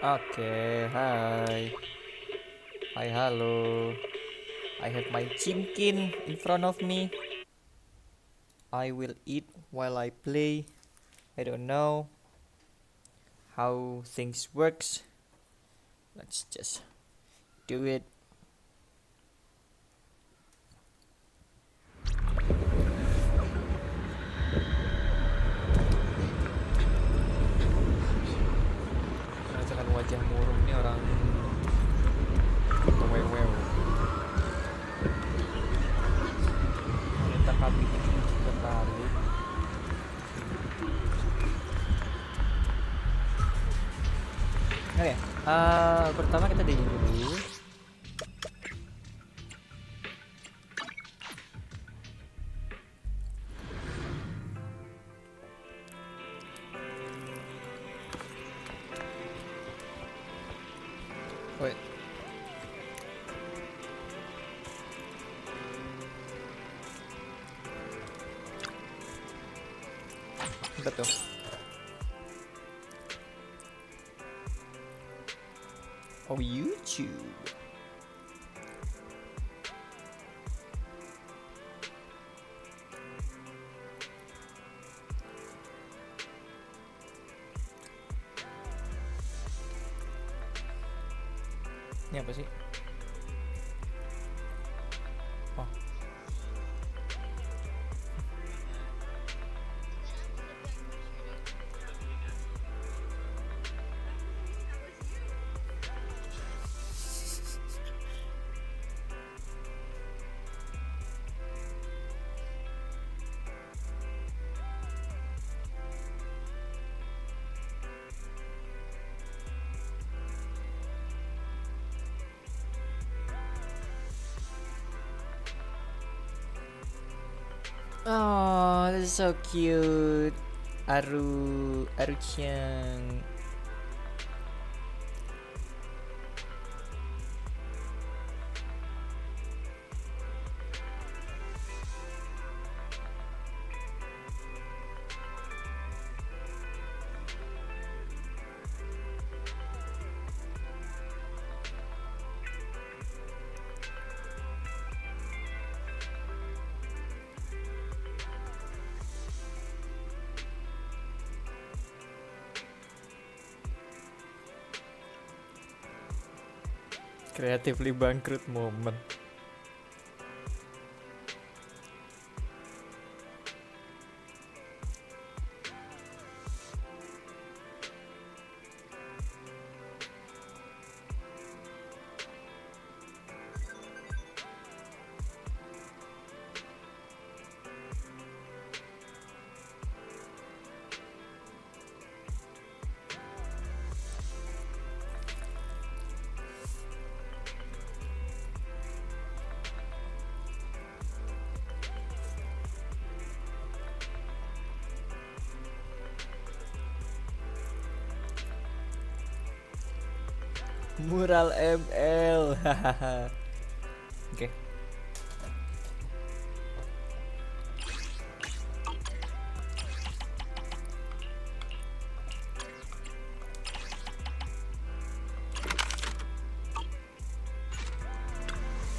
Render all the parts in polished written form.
Okay, hi. Hi, hello. I have my chimkin in front of me. I will eat while I play. I don't know how things works. Let's just do it. Merasakan wajah murung ini orang wew. Wanita kambing sekali. Oke, pertama kita daily dulu. Wait. Betul. Oh, YouTube. Ini apa sih? Oh. Oh, this is so cute. Aru-chan. Creatively bangkrut moment. Mural ML. Oke.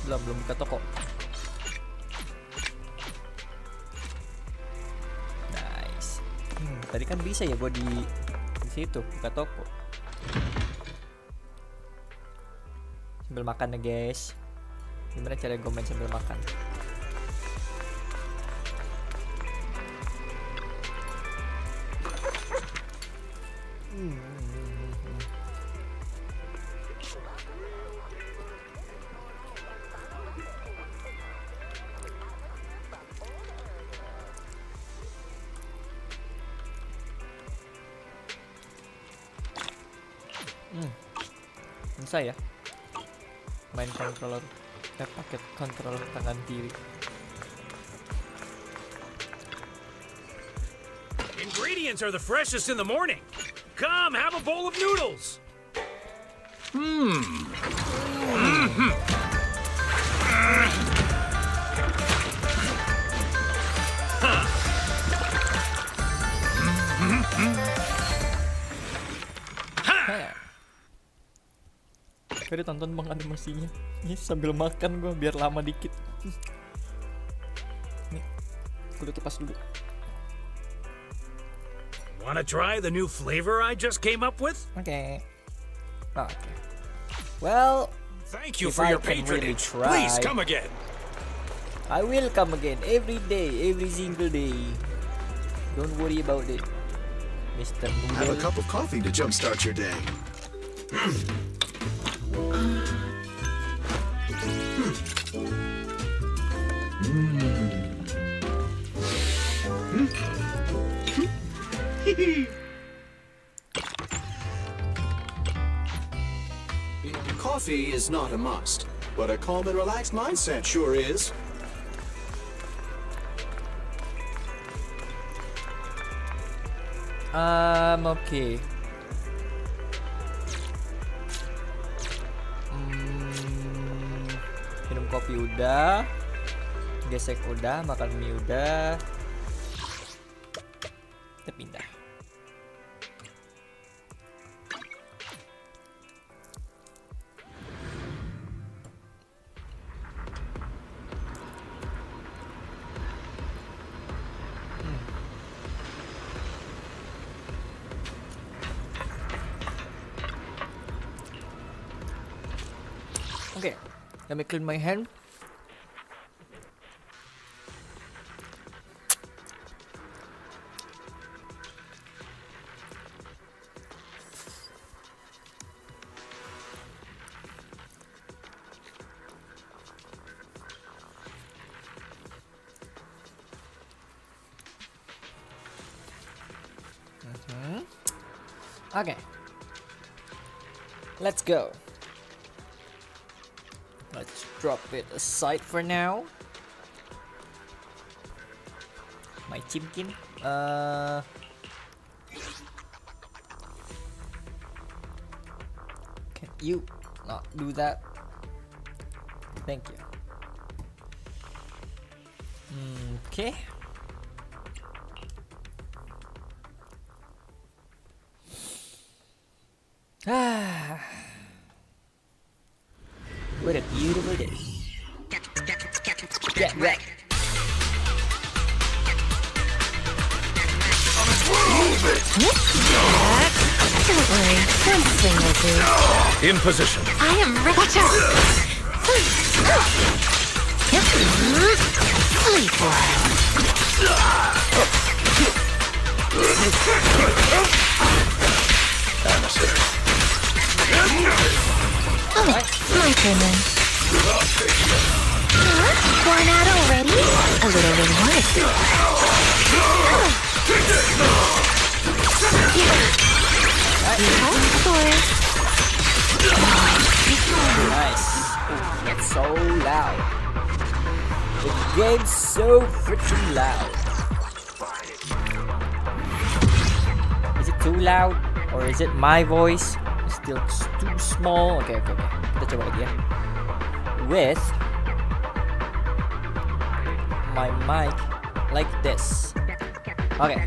Belum buka toko. Nice. Tadi kan bisa ya gua di situ buka toko. Sambil makan ya guys. Gimana cara gue main sambil makan? Bisa ya main controller pakai controller tangan kiri. Ingredients are the freshest in the morning. Come, have a bowl of noodles. Ferry tonton bang animasinya. Ini sambil makan gue biar lama dikit. Nih, gue kipas dulu. Wanna try the new flavor I just came up with? Okay. Well, Thank you if for I your can really patronage. try, Please come again. I will come again every day, every single day. Don't worry about it, Mr. Have a Noodle. cup of coffee to jumpstart your day. Coffee is not a must, but a calm and relaxed mindset sure is. Okay. Minum kopi udah, gesek udah, makan mie udah. Kita pindah. Okay, let me clean my hand. Okay, let's go. Let's drop it aside for now. My chimkin. Can you not do that? Thank you. Okay. What a beautiful day. Get wrecked. Don't worry, one swing will do. In position. I am ready. Watch out! Yep. Sleep for Oh, my turn then. Worn out already? A little reward. You hoped for it. Nice. Ooh, that's so loud. The game's so freaking loud. Is it too loud? Or is it my voice? It's still too small. Okay. Kita coba lagi ya. With my mic like this. Okay.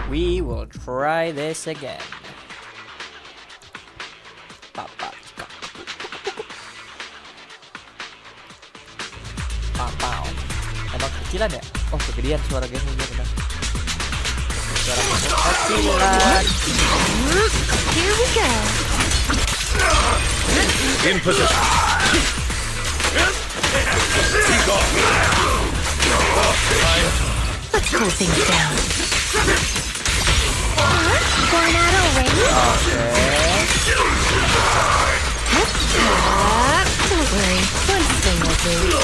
We will try this again. Pow. Emang kecilan ya? Oh, kegedean suara game ini benar. Suara game kecilan. Here we go. In position. Let's cool things down. Worn out already? Don't worry, one swing will do.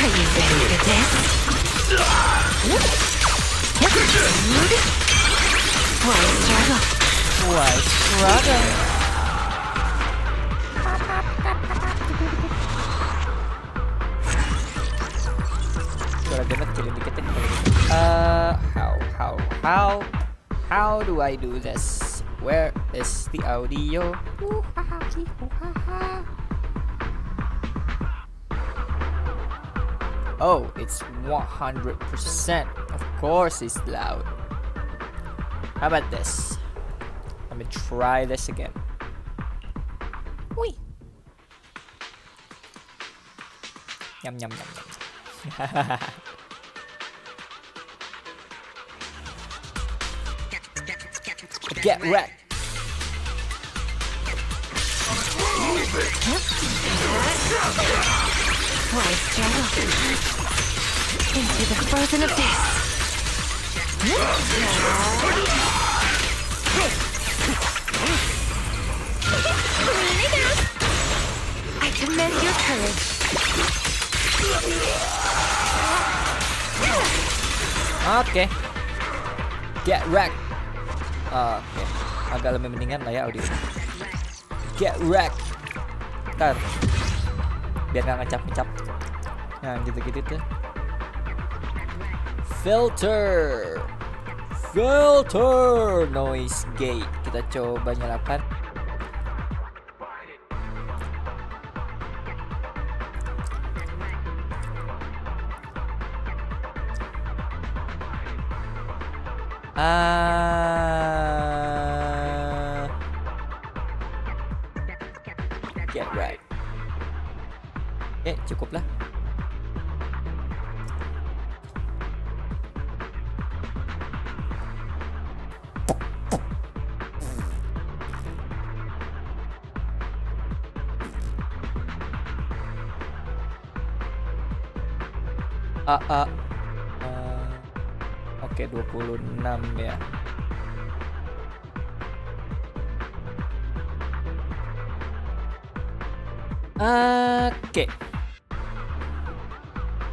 Are you ready for this? Why struggle? Why struggle? Suara game kecilin dikit ya. How do I do this? Where is the audio? Oh, it's 100%. Of course it's loud. How about this? Let me try this again. Wih. Nyam nyam nyam nyam. Get wrecked. Why struggle? Into the frozen abyss. Lean it out. I commend your courage. Oke. Get wrecked. Oke. Agak lebih mendingan lah ya audio. Get wrecked. Ntar. Biar gak ngecap-ngecap. Nah gitu-gitu tuh. Filter noise gate. Kita coba nyalakan. Get right. Cukup lah. Oke, 26 ya. Oke.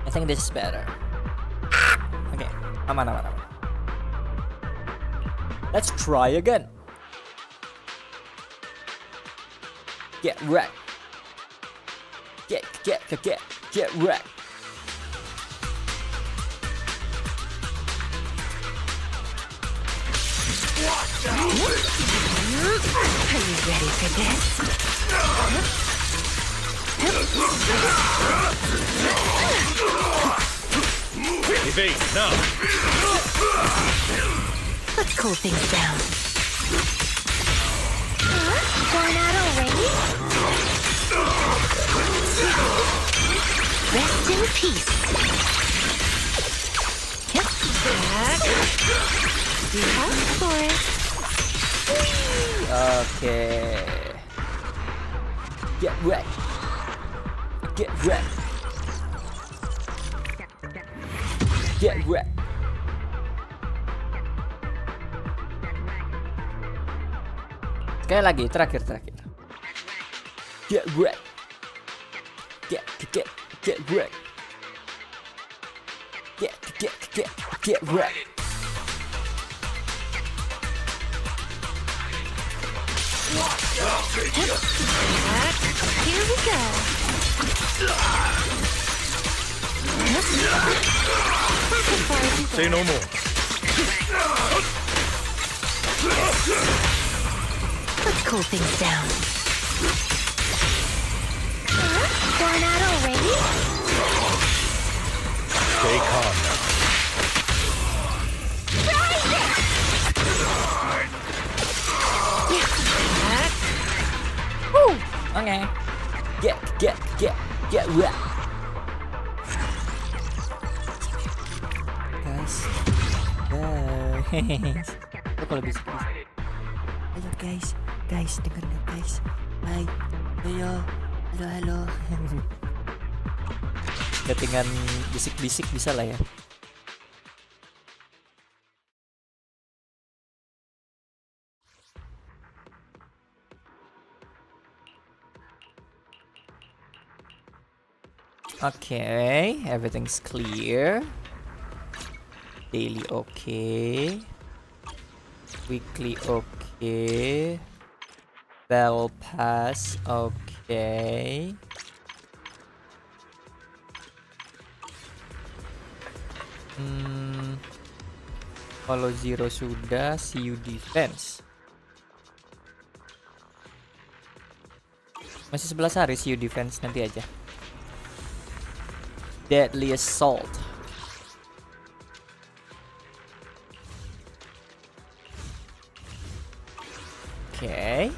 I think this is better. Oke, aman. Let's try again. Get wrecked. Get wrecked. Are you ready for this? Evade now. Let's cool things down. Going out already? Rest in peace. Yep. You asked for it. Okay. Get wrecked. Get wrecked. Get wrecked. Sekali lagi, terakhir. Get wrecked. Get wrecked. Get wrecked. Here we go. Say no more. Let's cool things down. Going out already? Stay calm now. Okay. Get wrecked. Guys. Lo kalau bisa. Halo guys, dengar nggak guys? Hai, halo. Ketinggalan bisik-bisik bisa lah ya. Okay, everything's clear. Daily okay. Weekly okay. Battle pass okay. Kalau zero sudah, see you defense. Masih 11 hari see you defense, nanti aja. Deadly assault. Okay.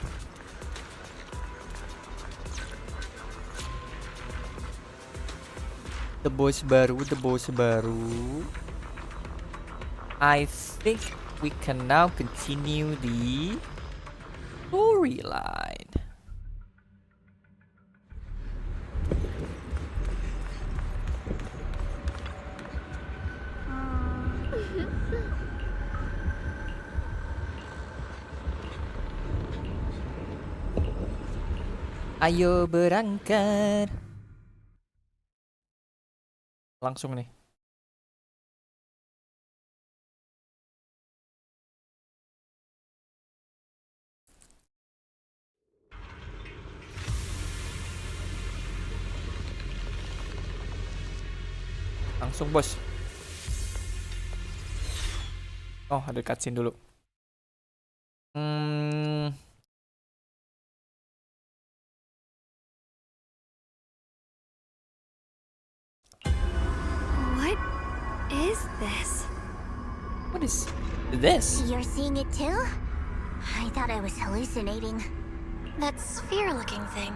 The boss baru. I think we can now continue the storyline. Ayo berangkat. Langsung nih. Langsung bos. Oh, ada cutscene dulu. What is this? What is this? You're seeing it too? I thought I was hallucinating. That sphere-looking thing.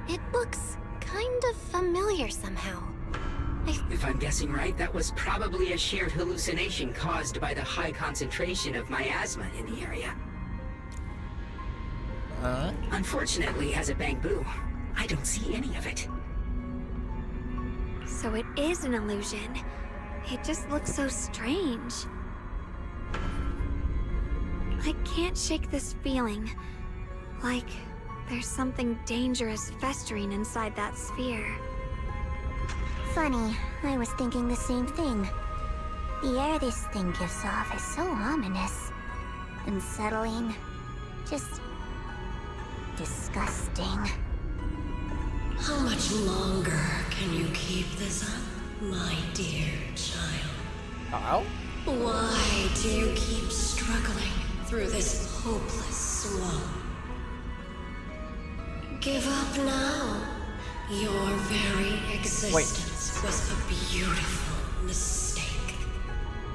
It looks kind of familiar somehow. If I'm guessing right, that was probably a shared hallucination caused by the high concentration of miasma in the area. Unfortunately, as a Bangbu, I don't see any of it. So it is an illusion. It just looks so strange. I can't shake this feeling. Like there's something dangerous festering inside that sphere. Funny, I was thinking the same thing. The air this thing gives off is so ominous. Unsettling. Just... disgusting. How much longer can you keep this up, my dear child? Ow. Why do you keep struggling through this hopeless swamp? Give up now. Your very existence was a beautiful mistake.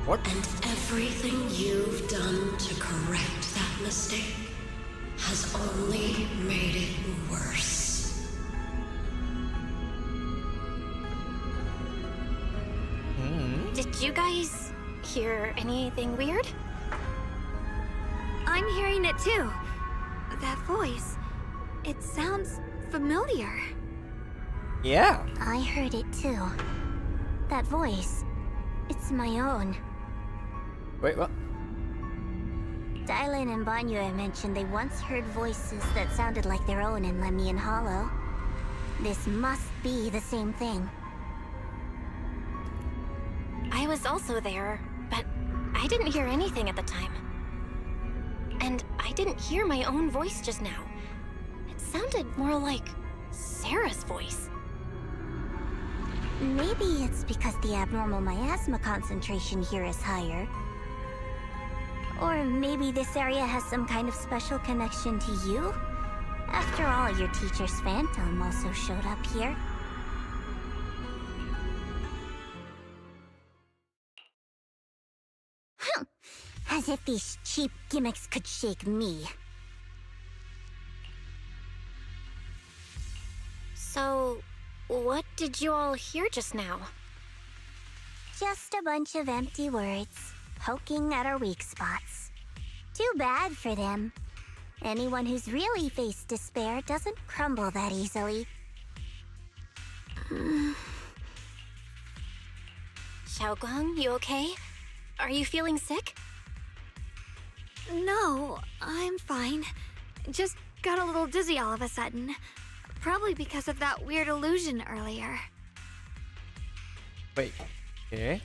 What? And everything you've done to correct that mistake has only made it worse. Did you guys hear anything weird? I'm hearing it too. That voice. It sounds familiar. Yeah. I heard it too. That voice. It's my own. Wait, what? Dylan and Banyue mentioned they once heard voices that sounded like their own in Lemian Hollow. This must be the same thing. I was also there, but I didn't hear anything at the time. And I didn't hear my own voice just now. It sounded more like Sarah's voice. Maybe it's because the abnormal miasma concentration here is higher. Or maybe this area has some kind of special connection to you? After all, your teacher's phantom also showed up here. As if these cheap gimmicks could shake me. So, what did you all hear just now? Just a bunch of empty words, poking at our weak spots. Too bad for them. Anyone who's really faced despair doesn't crumble that easily. Xiaoguang, you okay? Are you feeling sick? No, I'm fine. Just got a little dizzy all of a sudden. Probably because of that weird illusion earlier. Wait. Okay.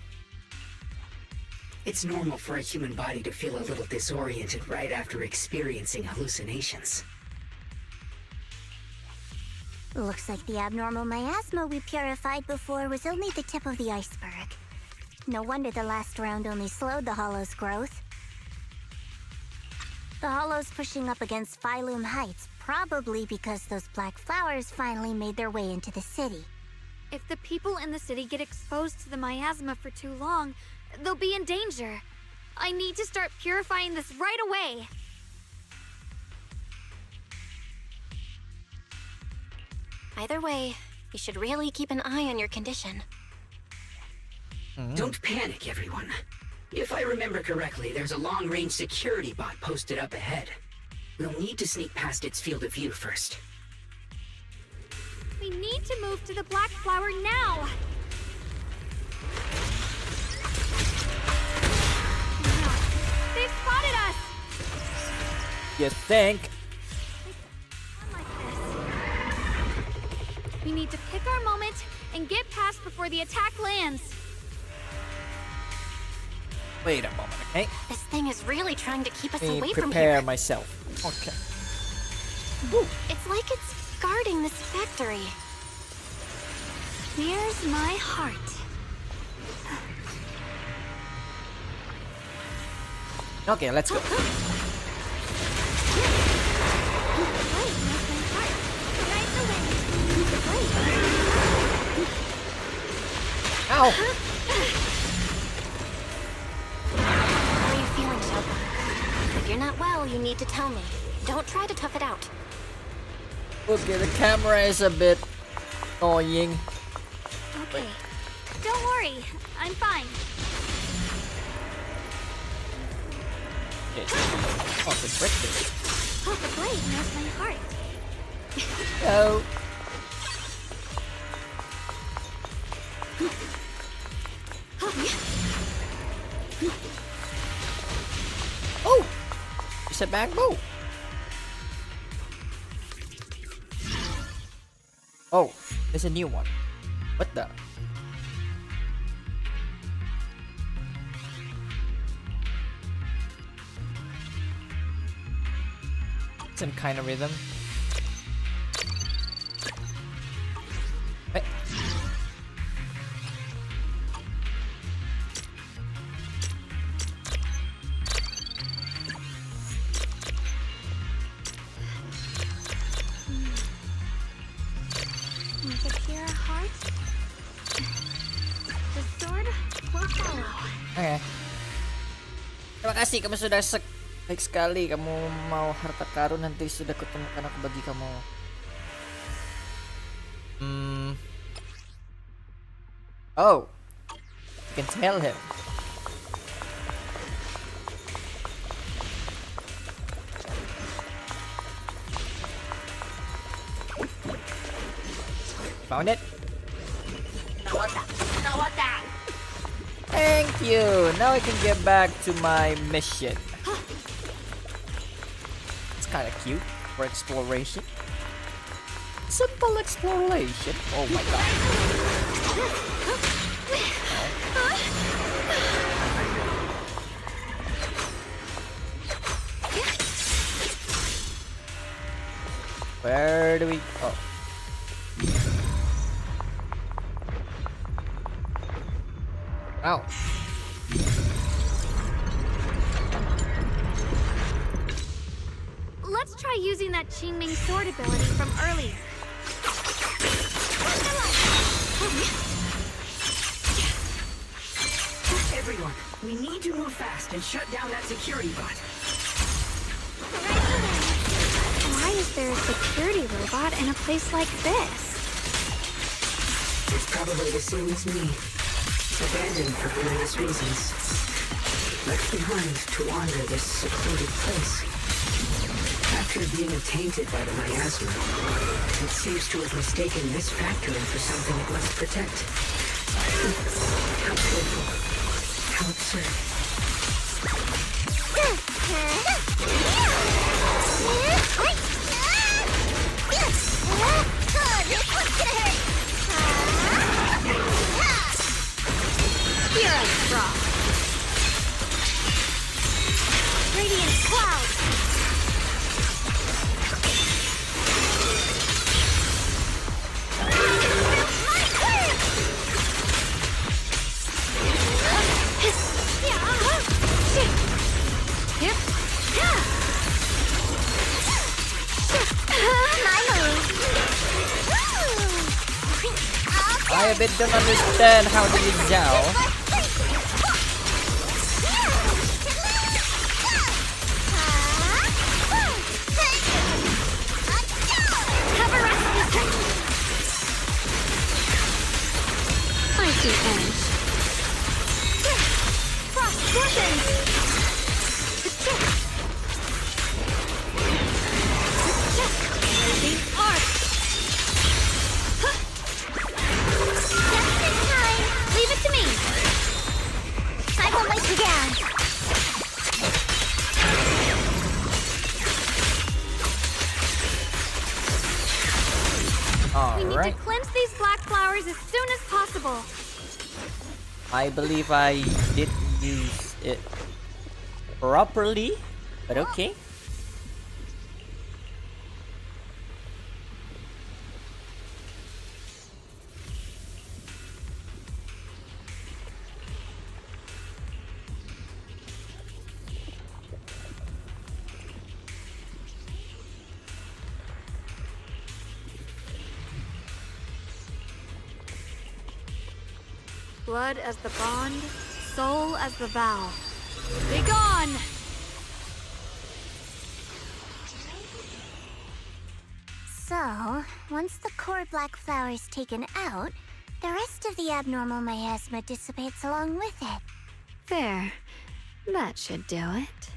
It's normal for a human body to feel a little disoriented right after experiencing hallucinations. Looks like the abnormal miasma we purified before was only the tip of the iceberg. No wonder the last round only slowed the Hollow's growth. The Hollow's pushing up against Phylum Heights, probably because those black flowers finally made their way into the city. If the people in the city get exposed to the miasma for too long, they'll be in danger. I need to start purifying this right away. Either way, you should really keep an eye on your condition. Don't panic, everyone. If I remember correctly, there's a long-range security bot posted up ahead. We'll need to sneak past its field of view first. We need to move to the Black Flower now! No, they've spotted us! You think? Like this. We need to pick our moment and get past before the attack lands. Wait a moment, okay? This thing is really trying to keep us Let me away from prepare here. myself. Okay. It's like it's guarding this factory. Here's my heart. Okay, let's go. Ow! How are you feeling, Shoko? If you're not well, you need to tell me. Don't try to tough it out. Okay, the camera is a bit annoying. Okay. Don't worry. I'm fine. Okay. Oh, the brick there. Oh, the blade knows my heart. Oh. Oh! It's a bamboo. Oh, there's a new one. What the? Some kind of rhythm. Hey. With a pure heart, the sword will follow. Okay. Terima kasih kamu sudah baik sekali. Kamu mau harta karun, nanti sudah kutemukan aku bagi kamu. Oh, you can tell him. Found it? Thank you! Now I can get back to my mission. It's kinda cute for exploration. Simple exploration. Oh my god. Where do we... Oh. Ow. Let's try using that Qingming sword ability from earlier. Everyone, we need to move fast and shut down that security bot. Why is there a security robot in a place like this? It's probably the same as me. Abandoned for various reasons. Left behind to wander this secluded place. After being tainted by the miasma, it seems to have mistaken this factory for something it must protect. How pitiful. How absurd. Here I drop. Radiant cloud. I a bit don't understand how to use Zhao. the edge. Frost Scorpions! Blazing arc! Just in time! Leave it to me! I won't let you down! We need to Alright. cleanse these black flowers as soon as possible. I believe I did use it properly, but okay. Blood as the bond, soul as the vow. Be gone! So, once the core black flower is taken out, the rest of the abnormal miasma dissipates along with it. There. That should do it.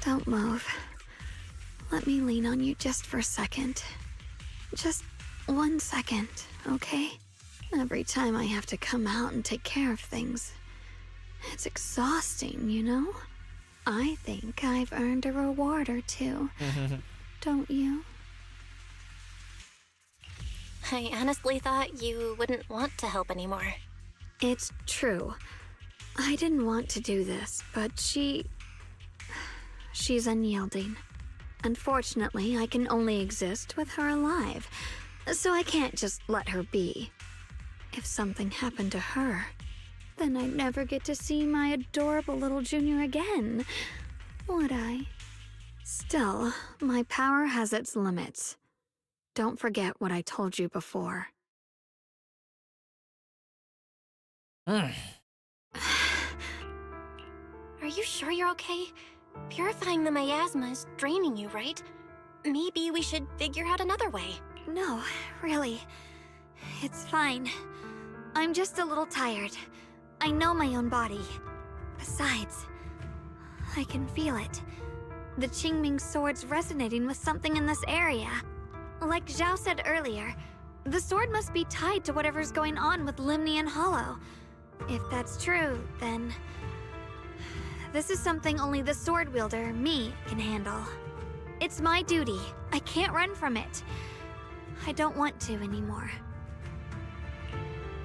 Don't move. Let me lean on you just for a second. Just 1 second, okay? Every time I have to come out and take care of things, it's exhausting, you know? I think I've earned a reward or two. Don't you? I honestly thought you wouldn't want to help anymore. It's true. I didn't want to do this, but she's unyielding. Unfortunately, I can only exist with her alive, so I can't just let her be. If something happened to her, then I'd never get to see my adorable little junior again, would I? Still, my power has its limits. Don't forget what I told you before. Are you sure you're okay? Purifying the miasma is draining you, right? Maybe we should figure out another way. No, really. It's fine. I'm just a little tired. I know my own body. Besides, I can feel it. The Qingming sword's resonating with something in this area. Like Zhao said earlier, the sword must be tied to whatever's going on with Limnian Hollow. If that's true, then this is something only the sword wielder, me, can handle. It's my duty. I can't run from it. I don't want to anymore.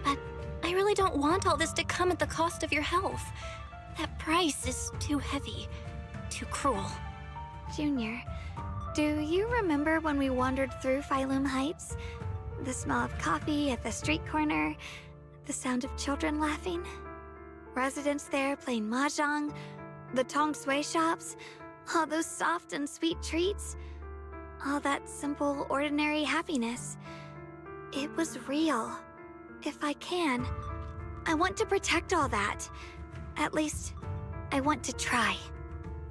But I really don't want all this to come at the cost of your health. That price is too heavy, too cruel. Junior, do you remember when we wandered through Phylum Heights? The smell of coffee at the street corner, the sound of children laughing? Residents there playing mahjong, the tong sui shops, all those soft and sweet treats, all that simple, ordinary happiness. It was real. If I can, I want to protect all that. At least, I want to try.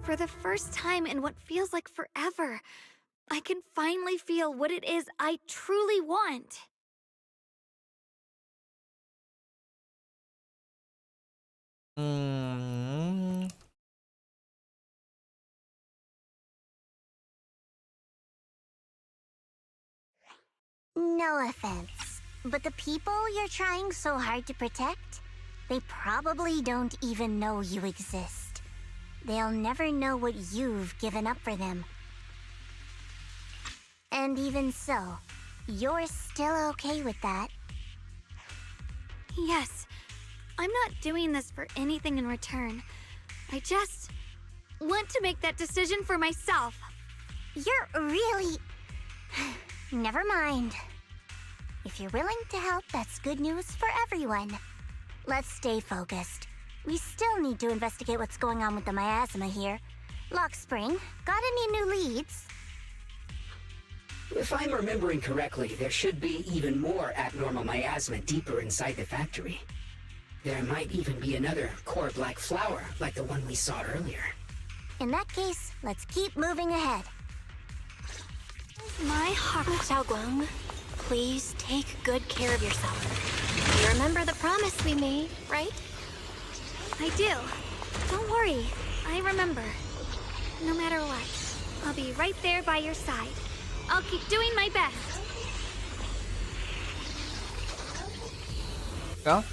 For the first time in what feels like forever, I can finally feel what it is I truly want. No offense, but the people you're trying so hard to protect, they probably don't even know you exist. They'll never know what you've given up for them. And even so, you're still okay with that. Yes, I'm not doing this for anything in return. I just want to make that decision for myself. You're really... Never mind. If you're willing to help, that's good news for everyone. Let's stay focused. We still need to investigate what's going on with the miasma here. Lock Spring, got any new leads? If I'm remembering correctly, there should be even more abnormal miasma deeper inside the factory. There might even be another core black flower, like the one we saw earlier. In that case, let's keep moving ahead. my heart. Xiao Guang, please take good care of yourself. You remember the promise we made, right? I do. Don't worry, I remember. No matter what, I'll be right there by your side. I'll keep doing my best. Go.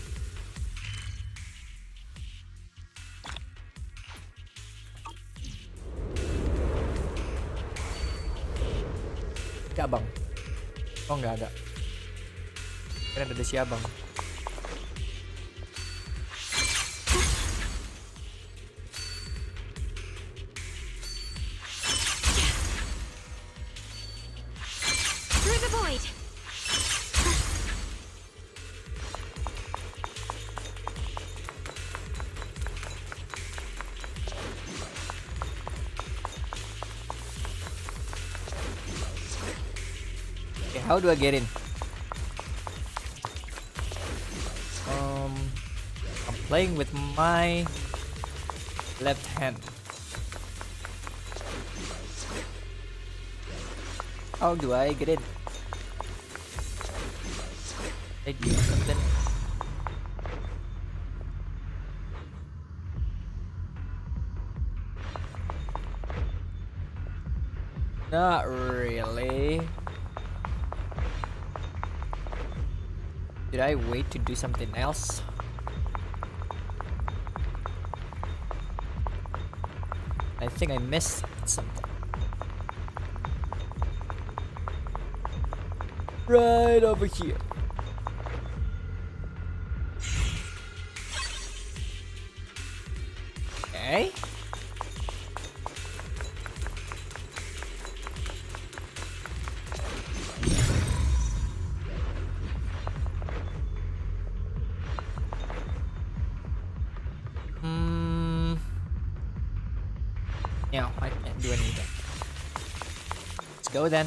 Si abang. Oh nggak ada. Kira ada si abang. Through the void. Okay, how do I get in? I'm playing with my left hand. How do I get in? I do something. Not really. Did I wait to do something else? I think I missed something. Right over here. Okay. No, I can't do anything. Let's go then.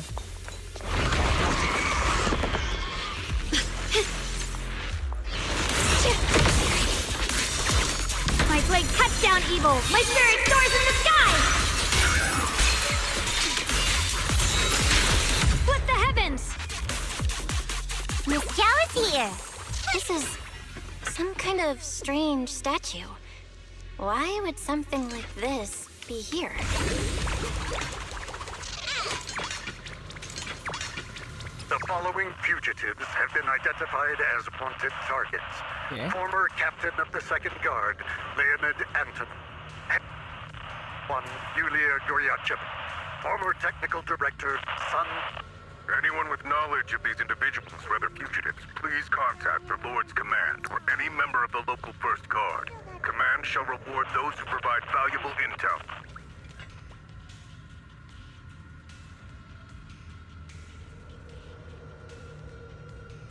My blade cuts down evil. My spirit soars in the sky. Split the heavens. Miss Chow is here. This is some kind of strange statue. Why would something like this be here? The following fugitives have been identified as wanted targets. Yeah. Former captain of the 2nd Guard, Leonid Anton. One, Yulia Goryachev. Former technical director, Sun. Anyone with knowledge of these individuals or other fugitives, please contact the Lord's Command or any member of the local 1st Guard. Command shall reward those who provide valuable intel.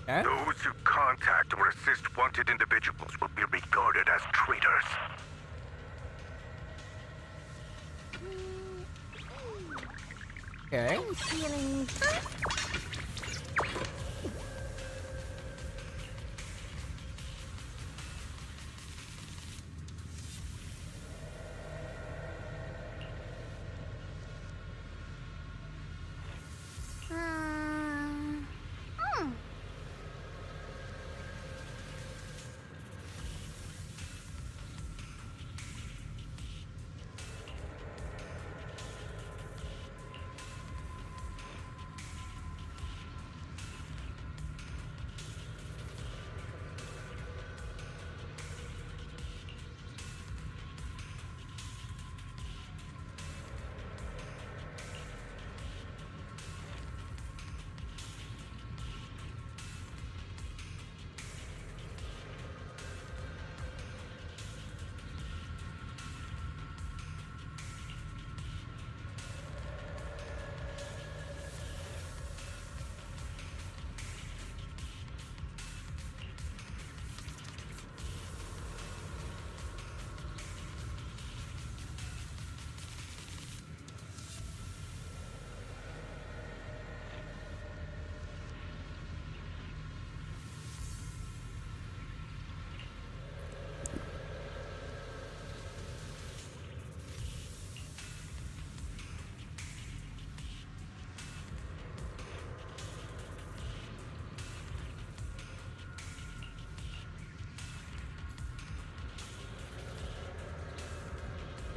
Okay. Those who contact or assist wanted individuals will be regarded as traitors. Okay. Feeling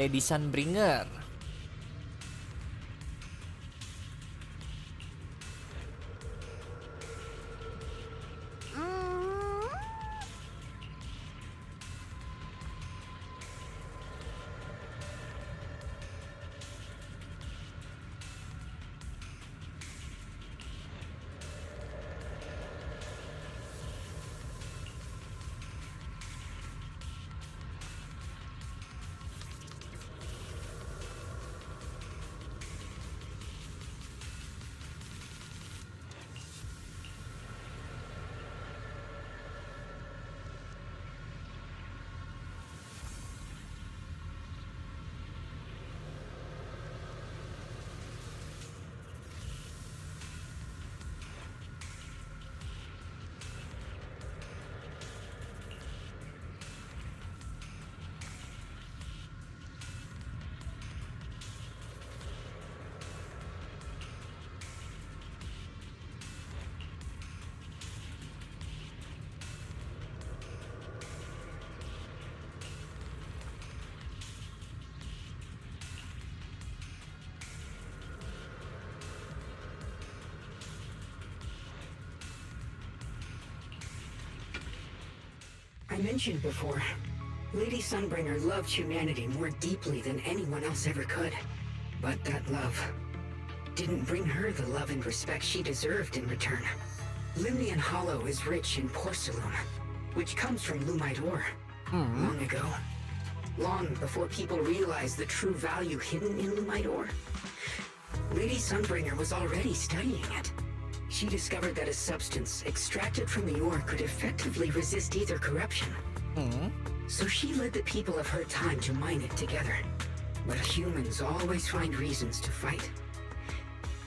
Lady Sunbringer. I mentioned before, Lady Sunbringer loved humanity more deeply than anyone else ever could. But that love didn't bring her the love and respect she deserved in return. Limnian Hollow is rich in porcelain, which comes from Lumite ore. Long ago, long before people realized the true value hidden in Lumite ore, Lady Sunbringer was already studying it. She discovered that a substance extracted from the ore could effectively resist either corruption. So she led the people of her time to mine it together. But humans always find reasons to fight.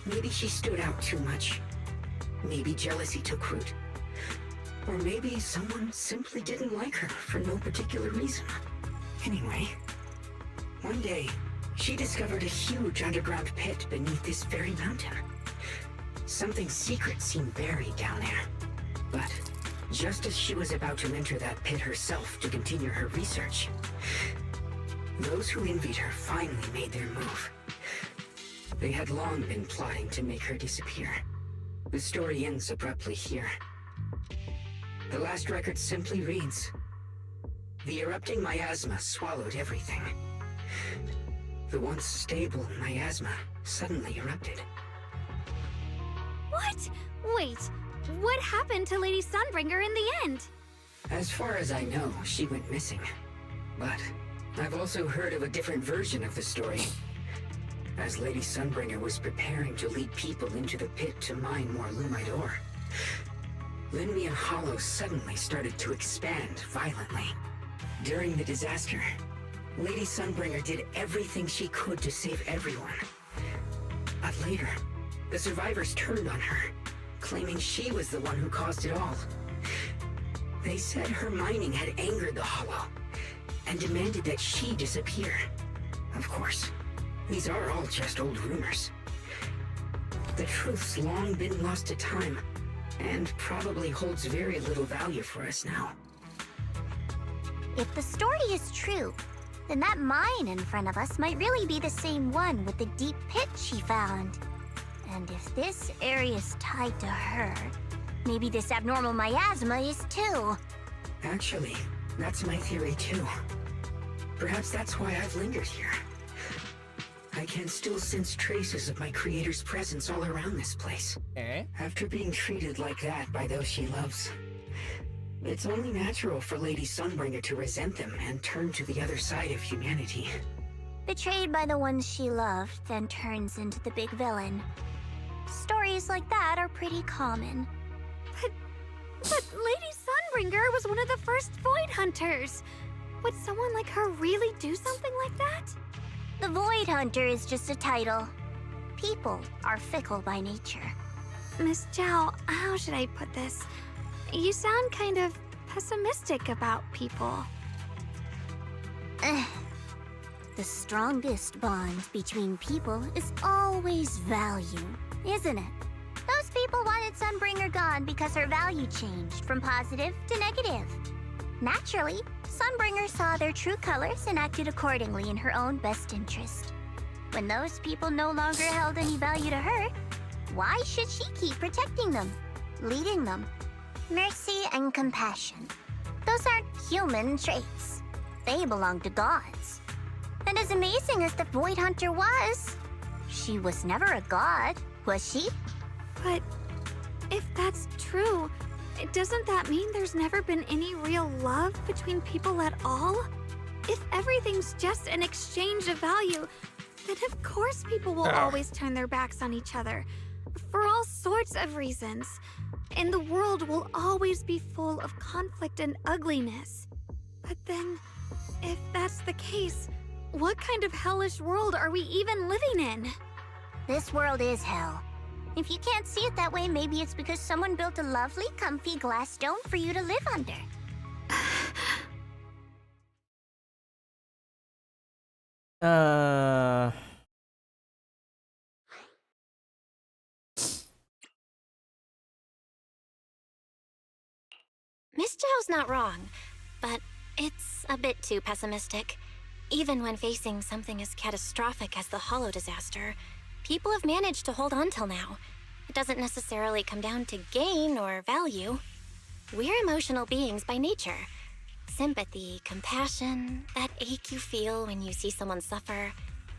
Maybe she stood out too much. Maybe jealousy took root. Or maybe someone simply didn't like her for no particular reason. Anyway, one day, she discovered a huge underground pit beneath this very mountain. Something secret seemed buried down there. But just as she was about to enter that pit herself to continue her research, those who envied her finally made their move. They had long been plotting to make her disappear. The story ends abruptly here. The last record simply reads, "The erupting miasma swallowed everything. The once stable miasma suddenly erupted." What? Wait, what happened to Lady Sunbringer in the end? As far as I know, she went missing. But I've also heard of a different version of the story. As Lady Sunbringer was preparing to lead people into the pit to mine more Lumite ore, Limnian Hollow suddenly started to expand violently. During the disaster, Lady Sunbringer did everything she could to save everyone. But later, the survivors turned on her, claiming she was the one who caused it all. They said her mining had angered the Hollow, and demanded that she disappear. Of course, these are all just old rumors. The truth's long been lost to time, and probably holds very little value for us now. If the story is true, then that mine in front of us might really be the same one with the deep pit she found. And if this area is tied to her, maybe this abnormal miasma is too. Actually, that's my theory too. Perhaps that's why I've lingered here. I can still sense traces of my creator's presence all around this place. After being treated like that by those she loves, it's only natural for Lady Sunbringer to resent them and turn to the other side of humanity. Betrayed by the ones she loved, then turns into the big villain. Stories like that are pretty common. But Lady Sunbringer was one of the first Void Hunters. Would someone like her really do something like that? The Void Hunter is just a title. People are fickle by nature. Miss Zhao, how should I put this? You sound kind of pessimistic about people. The strongest bond between people is always value, isn't it? Those people wanted Sunbringer gone because her value changed from positive to negative. Naturally, Sunbringer saw their true colors and acted accordingly in her own best interest. When those people no longer held any value to her, why should she keep protecting them, leading them? Mercy and compassion. Those aren't human traits. They belong to gods. And as amazing as the Void Hunter was, she was never a god, was she? But if that's true, doesn't that mean there's never been any real love between people at all? If everything's just an exchange of value, then of course people will always turn their backs on each other, for all sorts of reasons. And the world will always be full of conflict and ugliness. But then, if that's the case, what kind of hellish world are we even living in? This world is hell. If you can't see it that way, maybe it's because someone built a lovely, comfy glass dome for you to live under. Miss Zhao's not wrong, but it's a bit too pessimistic. Even when facing something as catastrophic as the Hollow disaster, people have managed to hold on till now. It doesn't necessarily come down to gain or value. We're emotional beings by nature. Sympathy, compassion, that ache you feel when you see someone suffer,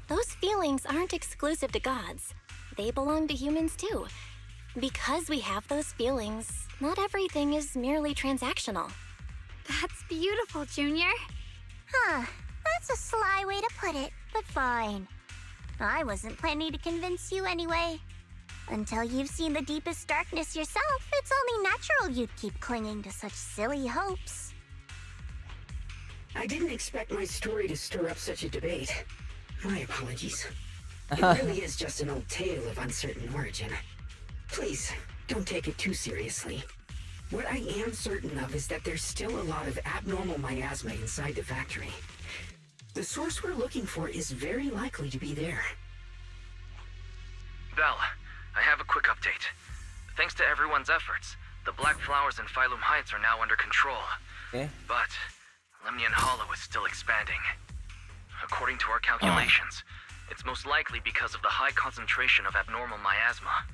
those feelings aren't exclusive to gods. They belong to humans too. Because we have those feelings, not everything is merely transactional. That's beautiful, Junior. Huh, that's a sly way to put it, but fine. I wasn't planning to convince you anyway. Until you've seen the deepest darkness yourself, it's only natural you'd keep clinging to such silly hopes. I didn't expect my story to stir up such a debate. My apologies. It really is just an old tale of uncertain origin. Please, don't take it too seriously. What I am certain of is that there's still a lot of abnormal miasma inside the factory. The source we're looking for is very likely to be there. Val, I have a quick update. Thanks to everyone's efforts, the Black Flowers in Phylum Heights are now under control. Okay. But Lemnian Hollow is still expanding. According to our calculations, it's most likely because of the high concentration of abnormal miasma.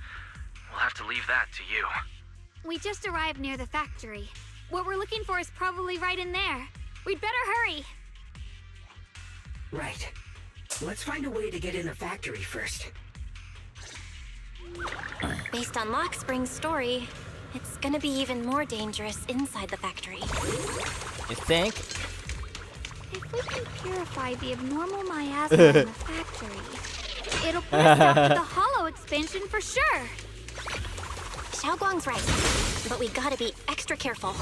We'll have to leave that to you. We just arrived near the factory. What we're looking for is probably right in there. We'd better hurry. Right. Let's find a way to get in the factory first. Based on Lockspring's story, it's gonna be even more dangerous inside the factory. You think? If we can purify the abnormal miasma in the factory, it'll put us stop to the Hollow expansion for sure. Xiaoguang's right, but we gotta be extra careful.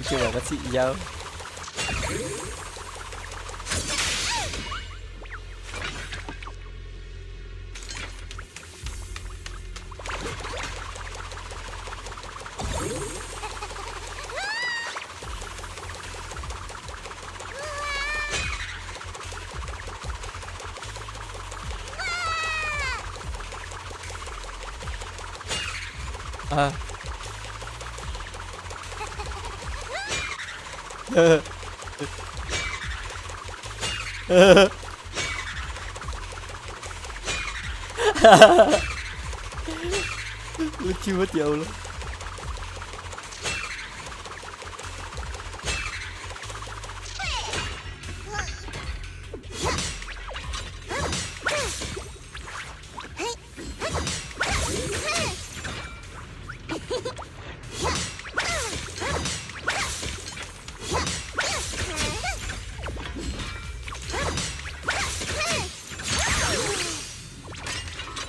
Lucu banget sih, Yao. Lucu banget ya Allah.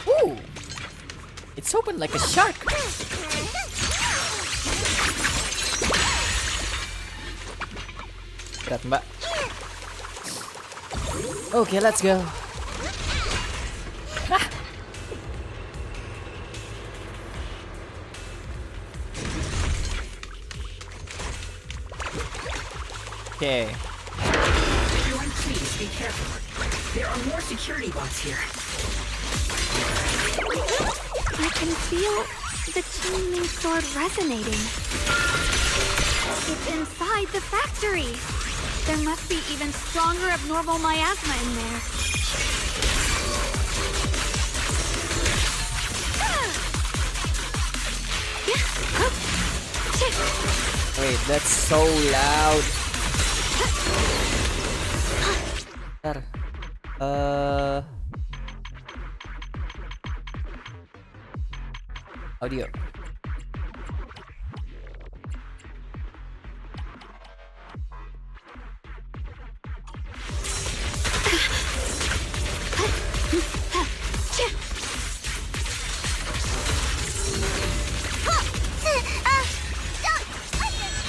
Ooh, it's open like a shark. Berat, Mbak. Okay, let's go. Okay. Everyone, please be careful. There are more security bots here. I can feel the Qingming sword resonating. It's inside the factory. There must be even stronger abnormal miasma in there. Wait, that's so loud. Bentar. Audio.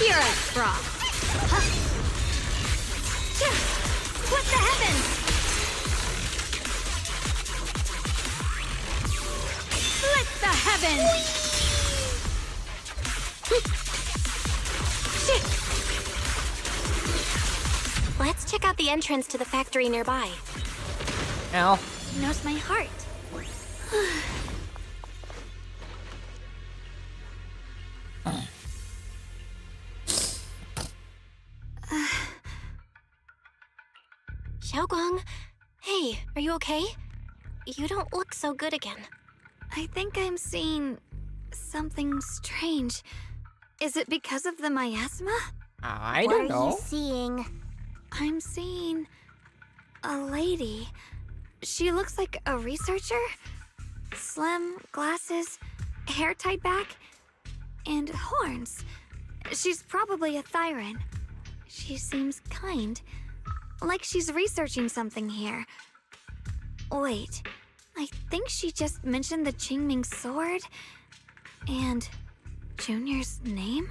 You're a frog. What the heavens? Split the heavens! Let's check out the entrance to the factory nearby. Ow. Knows my heart. Xiaoguang, hey, are you okay? You don't look so good again. I think I'm seeing something strange. Is it because of the miasma? I don't know. What are you seeing? I'm seeing a lady. She looks like a researcher. Slim, glasses, hair tied back, and horns. She's probably a Thyran. She seems kind, like she's researching something here. Wait, I think she just mentioned the Qingming sword and Junior's name?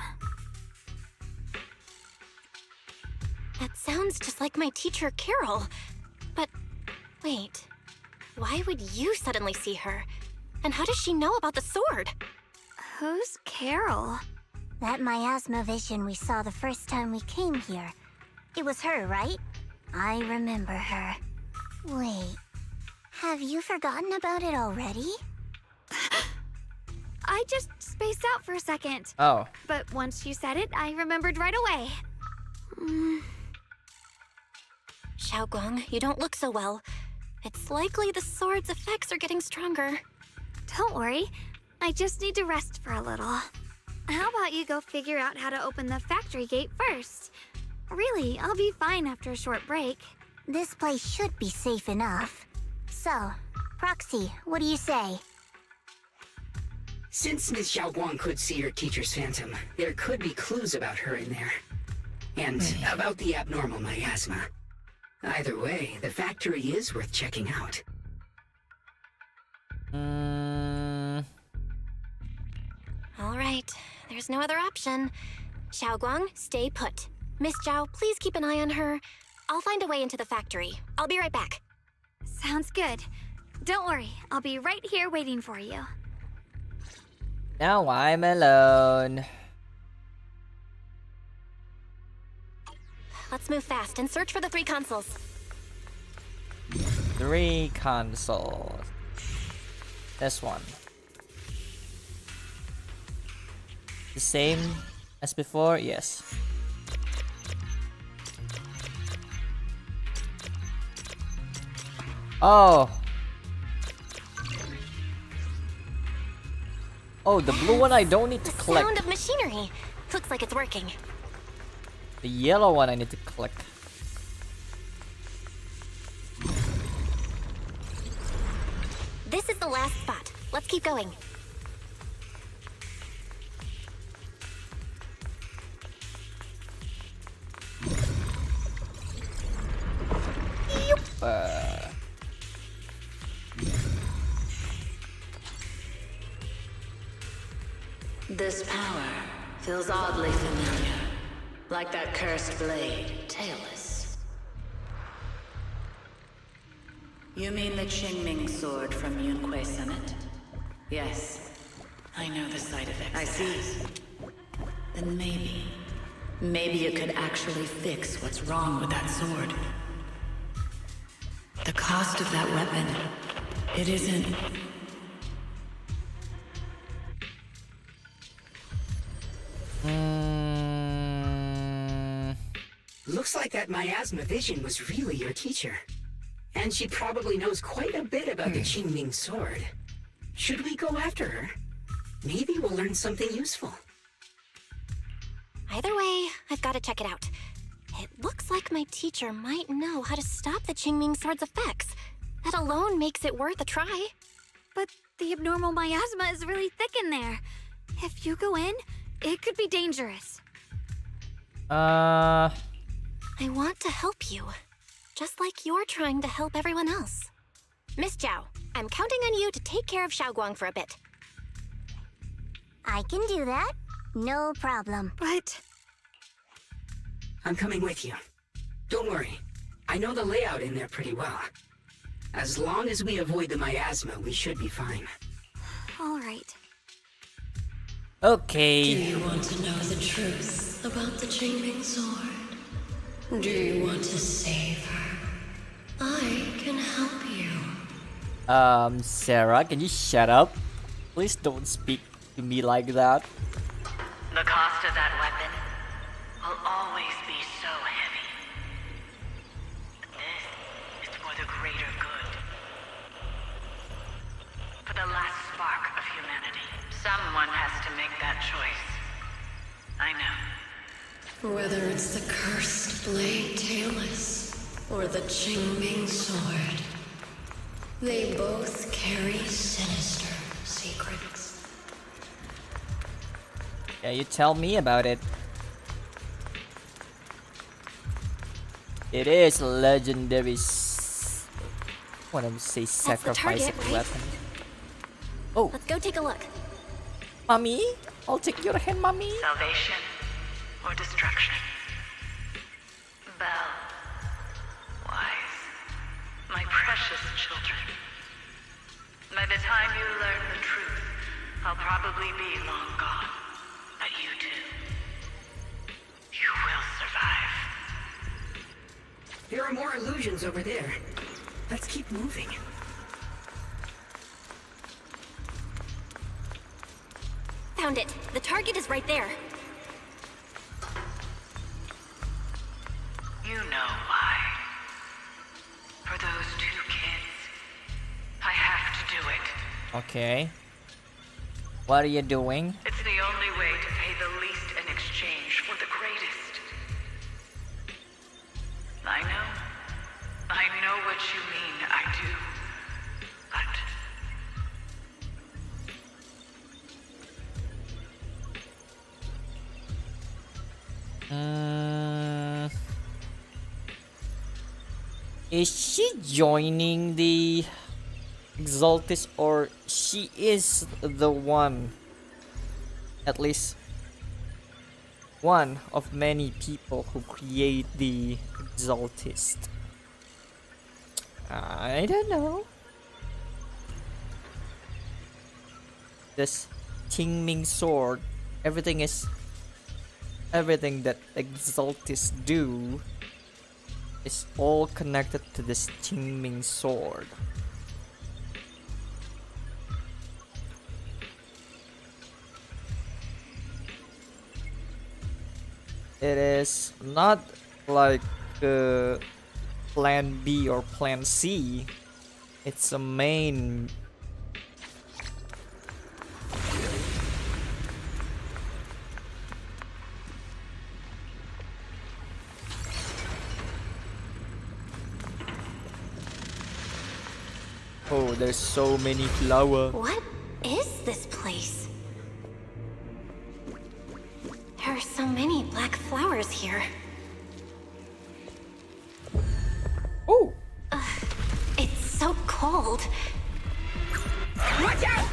That sounds just like my teacher, Carol. But wait, why would you suddenly see her? And how does she know about the sword? Who's Carol? That miasma vision we saw the first time we came here. It was her, right? I remember her. Wait, have you forgotten about it already? I just spaced out for a second. Oh. But once you said it, I remembered right away. Xiaoguang, you don't look so well. It's likely the sword's effects are getting stronger. Don't worry. I just need to rest for a little. How about you go figure out how to open the factory gate first? Really, I'll be fine after a short break. This place should be safe enough. So, Proxy, what do you say? Since Ms. Xiaoguang could see her teacher's phantom, there could be clues about her in there. And about the abnormal miasma. Either way, the factory is worth checking out. All right, there's no other option. Xiaoguang, stay put. Miss Zhao, please keep an eye on her. I'll find a way into the factory. I'll be right back. Sounds good. Don't worry, I'll be right here waiting for you. Now I'm alone. Let's move fast and search for the 3 consoles. 3 consoles. This one. The same as before? Yes. Oh. Oh, the blue one I don't need to The click. sound of machinery. Looks like it's working. The yellow one I need to click. This is the last spot. Let's keep going. This power feels oddly familiar. Like that cursed blade, tailless. You mean the Qingming sword from Yunque Summit? Yes. I know the side effects. I see. Then maybe it could actually fix what's wrong with that sword. The cost of that weapon, it isn't... Looks like that miasma vision was really your teacher. And she probably knows quite a bit about the Qingming sword. Should we go after her? Maybe we'll learn something useful. Either way, I've got to check it out. It looks like my teacher might know how to stop the Qingming sword's effects. That alone makes it worth a try. But the abnormal miasma is really thick in there. If you go in, it could be dangerous. I want to help you. Just like you're trying to help everyone else. Miss Zhao, I'm counting on you to take care of Xiaoguang for a bit. I can do that. No problem. But I'm coming with you. Don't worry. I know the layout in there pretty well. As long as we avoid the miasma, we should be fine. all right. Okay. Do you want to know the truth about the Qingming sword? Do you want to save her? I can help you. Sarah, can you shut up? Please don't speak to me like that. The cost of that weapon will always be so heavy. But this is for the greater good. For the last spark of humanity. Someone has to make that choice. I know. Whether it's the cursed blade tailless or the Qingming sword, they both carry sinister secrets. Yeah, you tell me about it. It is legendary. I want to say sacrificing target, right? weapon. Oh, Let's go take a look. mommy, I'll take your hand, mommy. Salvation or destruction. Belle, Wise, my precious children. By the time you learn the truth, I'll probably be long gone. But you two, you will survive. There are more illusions over there. Let's keep moving. Found it. The target is right there. You know why. For those two kids, I have to do it. Okay. What are you doing? It's the only way to pay the least in exchange for the greatest. I know what you mean, I do. But Is she joining the Exaltis, or she is the one, at least one of many people who create the Exaltist? I don't know. This Qingming sword, everything that Exaltists do is all connected to this Qingming sword. It is not like Plan B or Plan C. It's a main. Oh, there's so many flowers. What is this place? There are so many black flowers here. Oh! It's so cold. Watch out!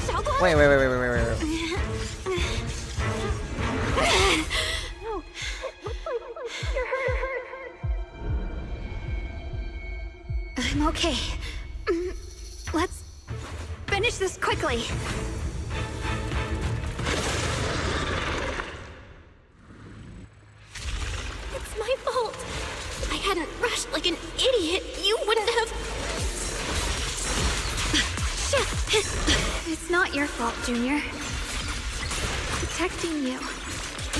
Xiaoguang? Wait. You're hurt. I'm okay. Let's finish this quickly. It's my fault. If I hadn't rushed like an idiot, you wouldn't have. It's not your fault, Junior. protecting you.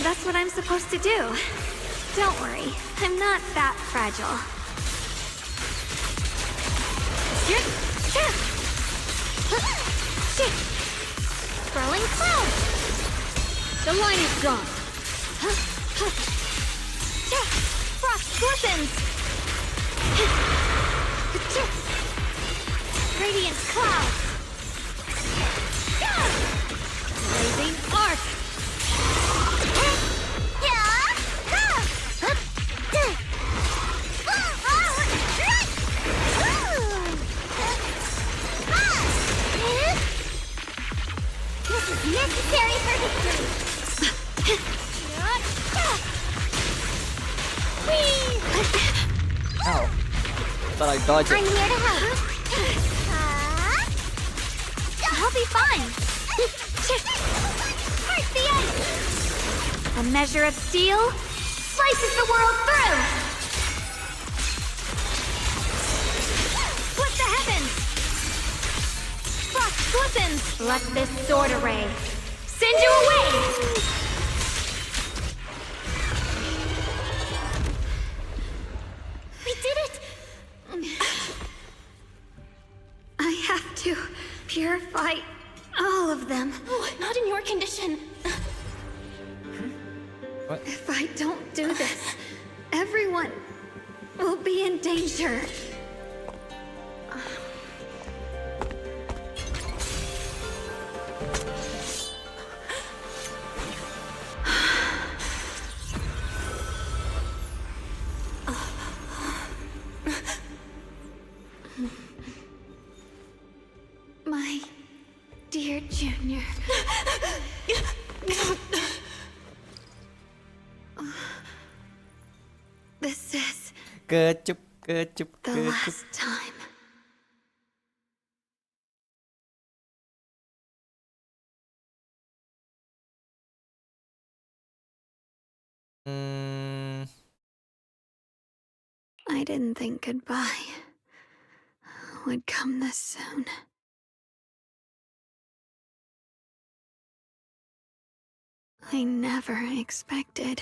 That's what I'm supposed to do. Don't worry, I'm not that fragile. Throwing cloud! The line is drawn. Frost glistens! Radiant cloud! Blazing arc. This is necessary for victory! Ow. Thought I dodged I'm it. here to help. I'll be fine. Heart the ice! A measure of steel slices the world through. Split the heavens! Frost glistens! Let this sword array send you away. We did it! I have to purify all of them. Oh, not in your condition. What? If I don't do this, everyone will be in danger. My dear Junior. This is Kecup, the kecup. last time. Hmm. I didn't think goodbye would come this soon. I never expected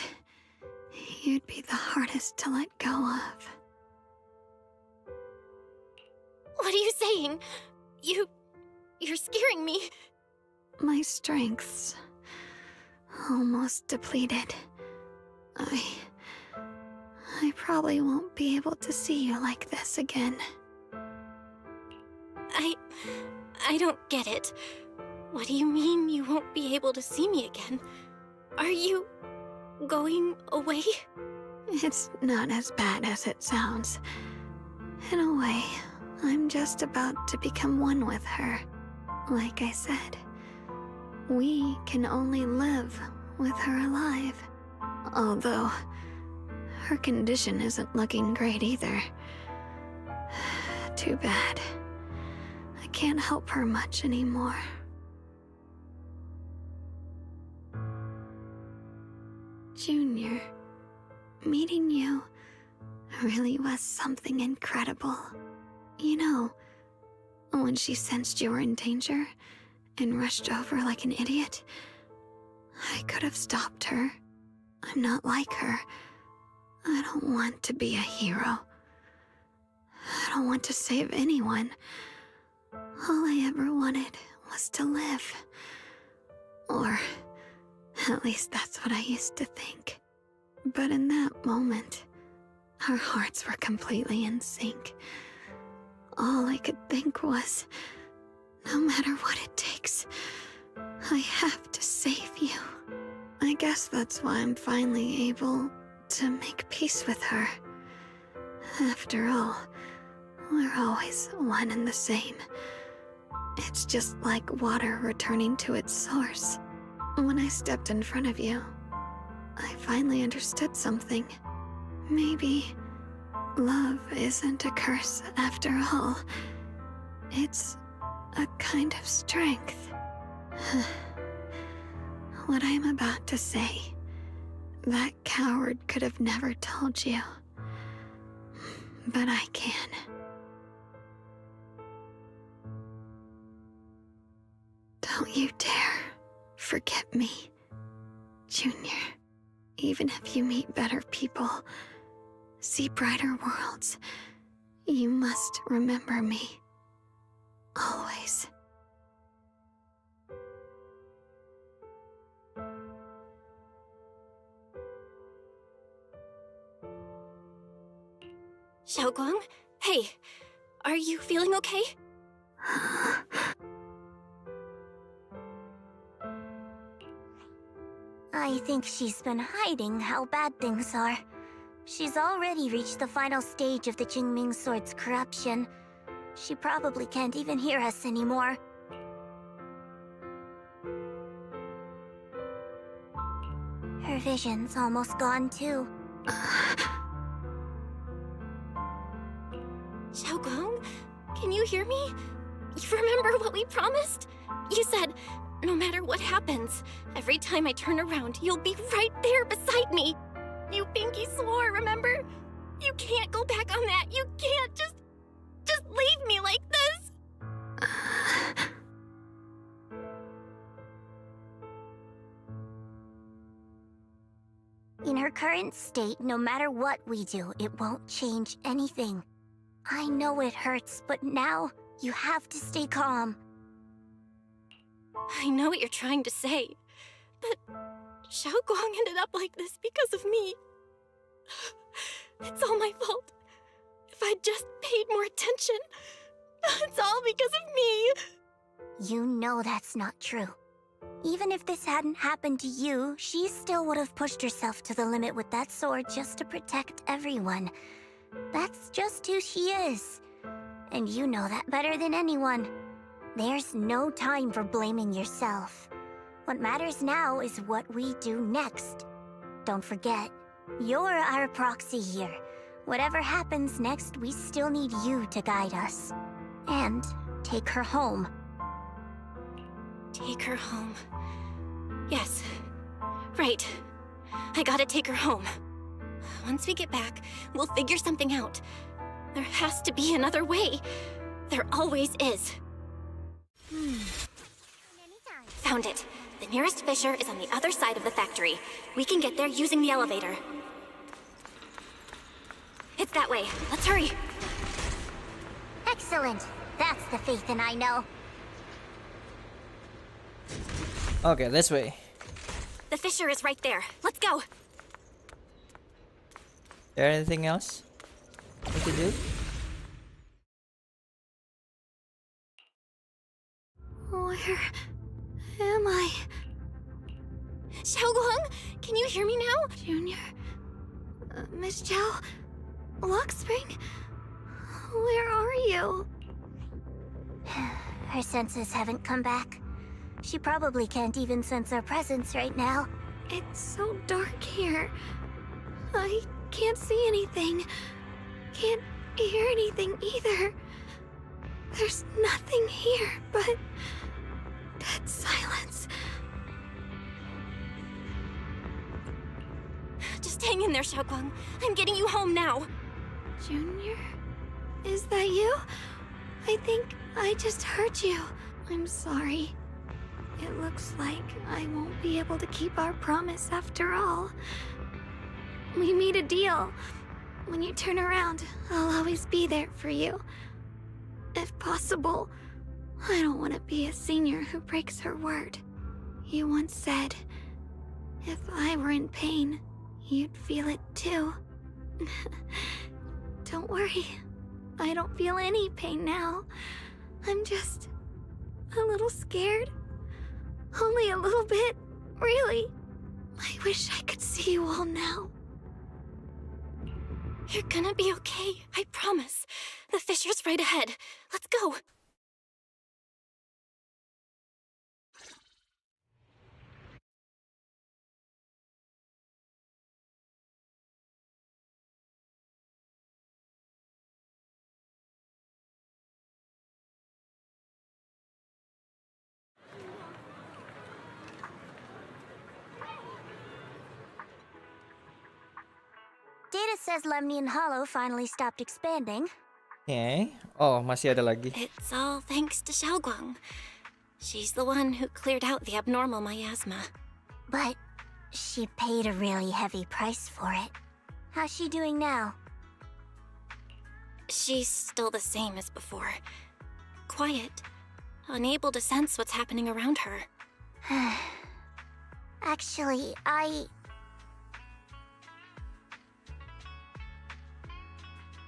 you'd be the hardest to let go of. What are you saying? You're scaring me. My strength's almost depleted. I probably won't be able to see you like this again. I don't get it. What do you mean you won't be able to see me again? Are you going away? It's not as bad as it sounds. In a way, I'm just about to become one with her. Like I said, we can only live with her alive. Although, her condition isn't looking great either. Too bad. I can't help her much anymore. Junior, meeting you really was something incredible. You know, when she sensed you were in danger and rushed over like an idiot, I could have stopped her. I'm not like her. I don't want to be a hero. I don't want to save anyone. All I ever wanted was to live. Or at least that's what I used to think. But in that moment, our hearts were completely in sync. All I could think was, no matter what it takes, I have to save you. I guess that's why I'm finally able to make peace with her. After all, we're always one and the same. It's just like water returning to its source. When I stepped in front of you, I finally understood something. Maybe love isn't a curse after all. It's a kind of strength. What I'm about to say, that coward could have never told you. But I can. Don't you dare forget me Junior, even if you meet better people, see brighter worlds, you must remember me. Always. Xiaoguang? Hey, are you feeling okay? I think she's been hiding how bad things are. She's already reached the final stage of the Jingming Sword's corruption. She probably can't even hear us anymore. Her vision's almost gone too. Xiaoguang, can you hear me? You remember what we promised? You said, no matter what happens, every time I turn around, you'll be right there beside me. You pinky swore, remember? You can't go back on that. You can't just leave me like this. In her current state, no matter what we do, it won't change anything. I know it hurts, but now you have to stay calm. I know what you're trying to say, but Xiaoguang ended up like this because of me. It's all my fault. If I'd just paid more attention, it's all because of me. You know that's not true. Even if this hadn't happened to you, she still would have pushed herself to the limit with that sword just to protect everyone. That's just who she is. And you know that better than anyone. There's no time for blaming yourself. What matters now is what we do next. Don't forget, you're our proxy here. Whatever happens next, we still need you to guide us. And take her home. Take her home. Yes. Right. I gotta take her home. Once we get back, we'll figure something out. There has to be another way. There always is. Found it. The nearest fissure is on the other side of the factory. We can get there using the elevator. It's that way. Let's hurry. Excellent. That's the Faithin I know. Okay, this way. The fissure is right there. Let's go. There anything else we can do? Where am I? Xiaoguang, can you hear me now? Junior? Miss Chow? Luxspring? Where are you? Her senses haven't come back. She probably can't even sense our presence right now. It's so dark here. I can't see anything. Can't hear anything either. There's nothing here but dead silence. Just hang in there, Xiaoguang. I'm getting you home now. Junior? Is that you? I think I just heard you. I'm sorry. It looks like I won't be able to keep our promise after all. We made a deal. When you turn around, I'll always be there for you. If possible, I don't want to be a senior who breaks her word. You once said, if I were in pain, you'd feel it too. Don't worry. I don't feel any pain now. I'm just a little scared. Only a little bit, really. I wish I could see you all now. You're gonna be okay, I promise. The fissure's right ahead. Let's go. Data says Lemnian Hollow finally stopped expanding. Okay. Oh, masih ada lagi. It's all thanks to Xiaoguang. She's the one who cleared out the abnormal miasma. But She paid a really heavy price for it. How's she doing now? She's still the same as before. Quiet, unable to sense what's happening around her. Actually,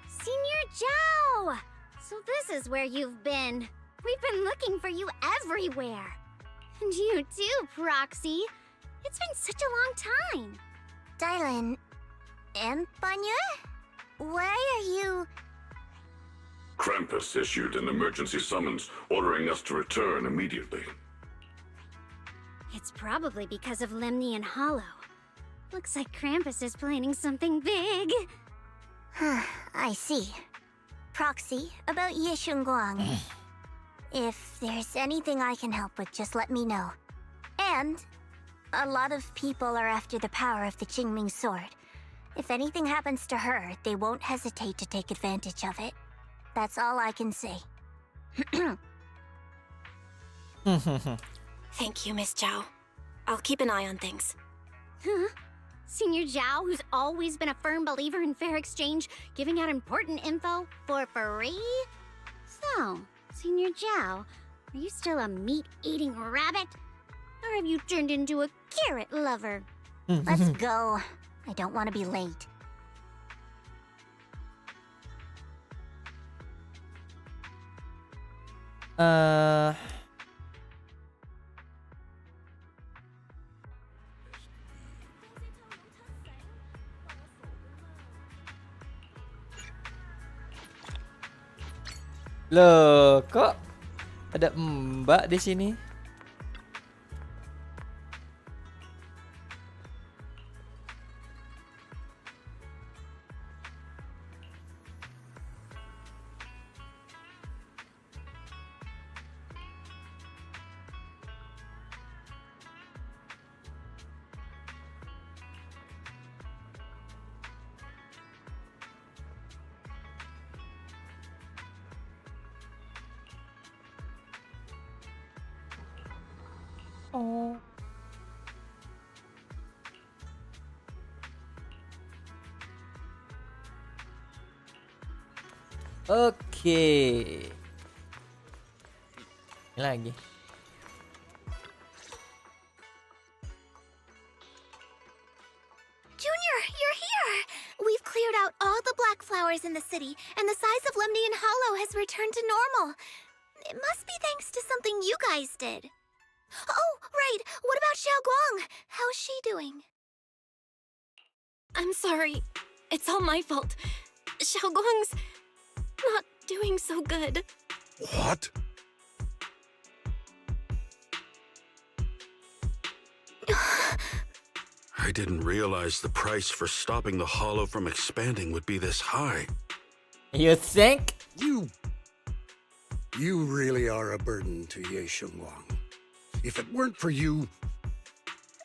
Senior Zhao! So this is where you've been. We've been looking for you everywhere. And you too, Proxy. It's been such a long time. Dylan... Empanya? Why are you... Krampus issued an emergency summons ordering us to return immediately. It's probably because of Lemnian Hollow. Looks like Krampus is planning something big. I see. Proxy, about Yeshunguang. If there's anything I can help with, just let me know. And a lot of people are after the power of the Qingming sword. If anything happens to her, they won't hesitate to take advantage of it. That's all I can say. Thank you, Miss Zhao. I'll keep an eye on things. Huh? Senior Zhao, who's always been a firm believer in fair exchange, giving out important info for free? So, Senior Zhao, are you still a meat-eating rabbit? Or have you turned into a carrot lover? Let's go. I don't want to be late. Loh, kok ada Mbak di sini? Oh. Oke. Ini lagi. Junior, you're here! We've cleared out all the black flowers in the city, and the size of Lemnian Hollow has returned to normal. It must be thanks to something you guys did. Oh, right. What about Xiaoguang? How's she doing? I'm sorry. It's all my fault. Xiaoguang's not doing so good. What? I didn't realize the price for stopping the hollow from expanding would be this high. You think? You really are a burden to Ye Shengwang. If it weren't for you...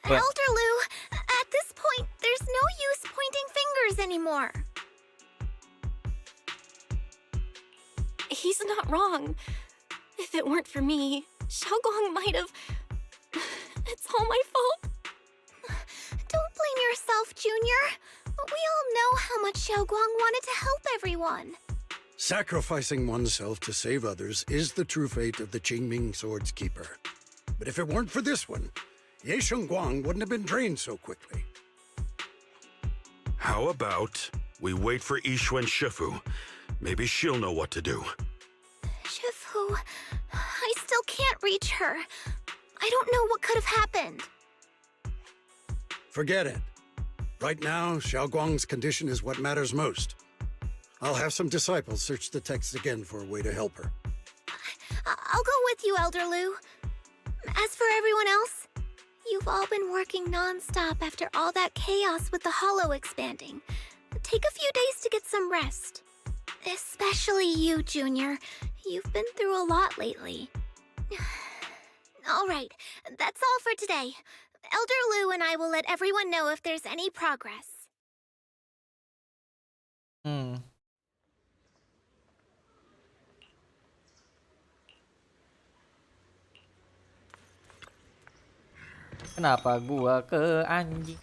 Elder Lu, at this point, there's no use pointing fingers anymore. He's not wrong. If it weren't for me, Xiaoguang might have... It's all my fault. Don't blame yourself, Junior. We all know how much Xiaoguang wanted to help everyone. Sacrificing oneself to save others is the true fate of the Qingming Sword's keeper. But if it weren't for this one, Ye Shengguang wouldn't have been drained so quickly. How about we wait for Yixuan Shifu? Maybe she'll know what to do. Shifu, I still can't reach her. I don't know what could have happened. Forget it. Right now, Xiaoguang's condition is what matters most. I'll have some disciples search the text again for a way to help her. I'll go with you, Elder Lu. As for everyone else, you've all been working non-stop after all that chaos with the Hollow expanding. Take a few days to get some rest. Especially you, Junior. You've been through a lot lately. All right, that's all for today. Elder Lu and I will let everyone know if there's any progress. Kenapa gua ke anjing?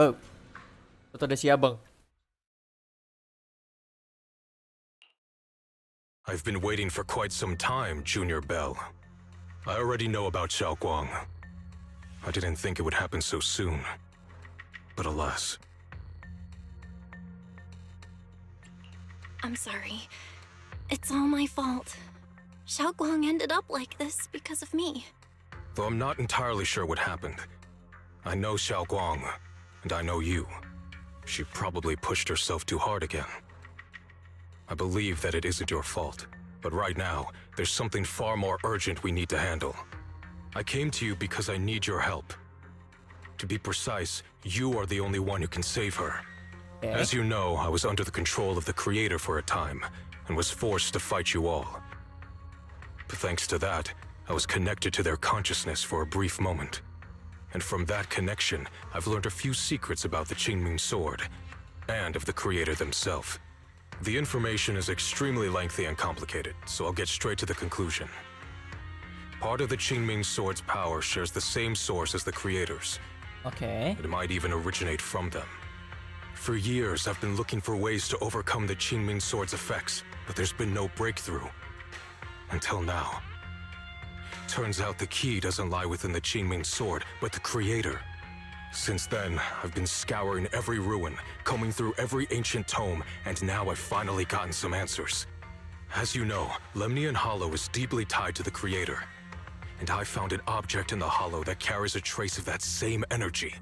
Oh, itu ada si abang. I've been waiting for quite some time, Junior Bell. I already know about Xiao Guang. I didn't think it would happen so soon. But alas. I'm sorry. It's all my fault. Xiao Guang ended up like this because of me. Though I'm not entirely sure what happened. I know Xiao Guang, and I know you. She probably pushed herself too hard again. I believe that it isn't your fault, but right now, there's something far more urgent we need to handle. I came to you because I need your help. To be precise, you are the only one who can save her. Okay. As you know, I was under the control of the Creator for a time, and was forced to fight you all. But thanks to that, I was connected to their consciousness for a brief moment. And from that connection, I've learned a few secrets about the Qingming Sword, and of the Creator themselves. The information is extremely lengthy and complicated, so I'll get straight to the conclusion. Part of the Qingming Sword's power shares the same source as the Creator's. Okay. It might even originate from them. For years, I've been looking for ways to overcome the Qingming Sword's effects, but there's been no breakthrough. Until now. Turns out the key doesn't lie within the Qingming Sword, but the Creator. Since then, I've been scouring every ruin, combing through every ancient tome, and now I've finally gotten some answers. As you know, Lemnian Hollow is deeply tied to the Creator. And I found an object in the Hollow that carries a trace of that same energy.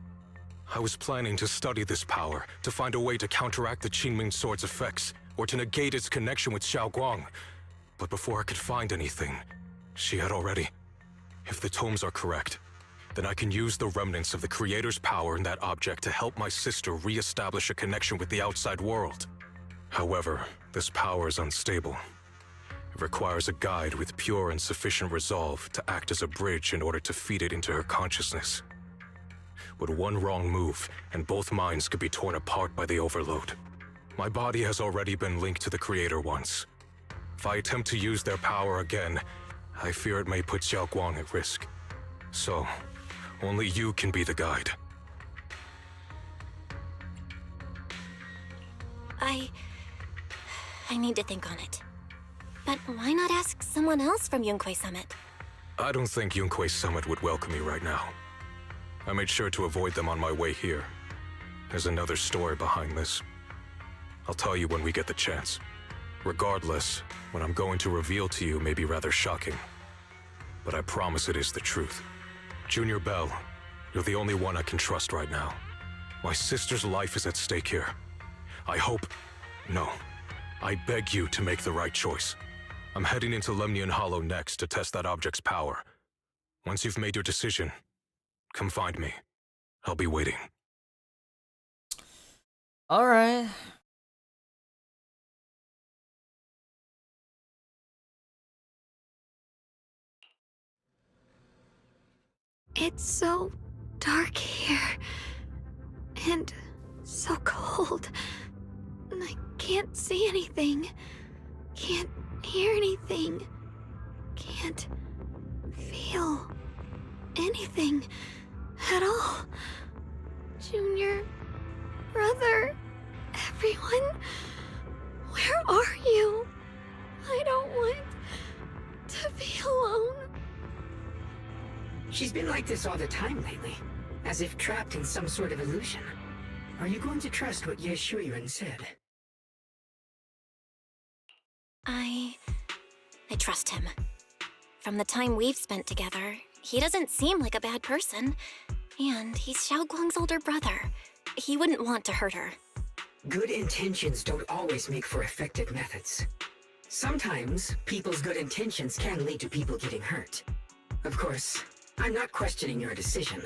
I was planning to study this power, to find a way to counteract the Qingming Sword's effects, or to negate its connection with Xiao Guang. But before I could find anything, she had already... If the tomes are correct, then I can use the remnants of the Creator's power in that object to help my sister re-establish a connection with the outside world. However, this power is unstable. It requires a guide with pure and sufficient resolve to act as a bridge in order to feed it into her consciousness. With one wrong move, and both minds could be torn apart by the overload. My body has already been linked to the Creator once. If I attempt to use their power again, I fear it may put Xiao Guang at risk. So, only you can be the guide. I need to think on it. But why not ask someone else from Yunquei Summit? I don't think Yunquei Summit would welcome me right now. I made sure to avoid them on my way here. There's another story behind this. I'll tell you when we get the chance. Regardless, what I'm going to reveal to you may be rather shocking. But I promise it is the truth. Junior Bell, you're the only one I can trust right now. My sister's life is at stake here. I hope... No. I beg you to make the right choice. I'm heading into Lemnian Hollow next to test that object's power. Once you've made your decision, come find me. I'll be waiting. Alright. It's so dark here. And so cold. I can't see anything. Can't hear anything. Can't feel anything at all. Junior, brother, everyone, where are you? I don't want to be alone. She's been like this all the time lately, as if trapped in some sort of illusion. Are you going to trust what Ye Shuiren said? I trust him. From the time we've spent together, he doesn't seem like a bad person. And he's Xiao Guang's older brother. He wouldn't want to hurt her. Good intentions don't always make for effective methods. Sometimes, people's good intentions can lead to people getting hurt. Of course, I'm not questioning your decision.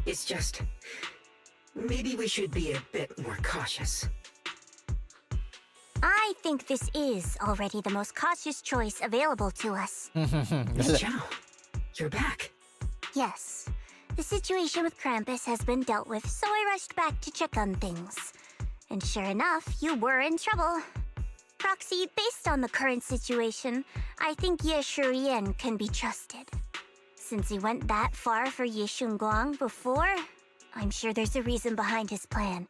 It's just... maybe we should be a bit more cautious. I think this is already the most cautious choice available to us. Miss Zhao, you're back. Yes. The situation with Krampus has been dealt with, so I rushed back to check on things. And sure enough, you were in trouble. Proxy, based on the current situation, I think Ye Shuyan can be trusted. Since he went that far for Ye Shunguang before, I'm sure there's a reason behind his plan.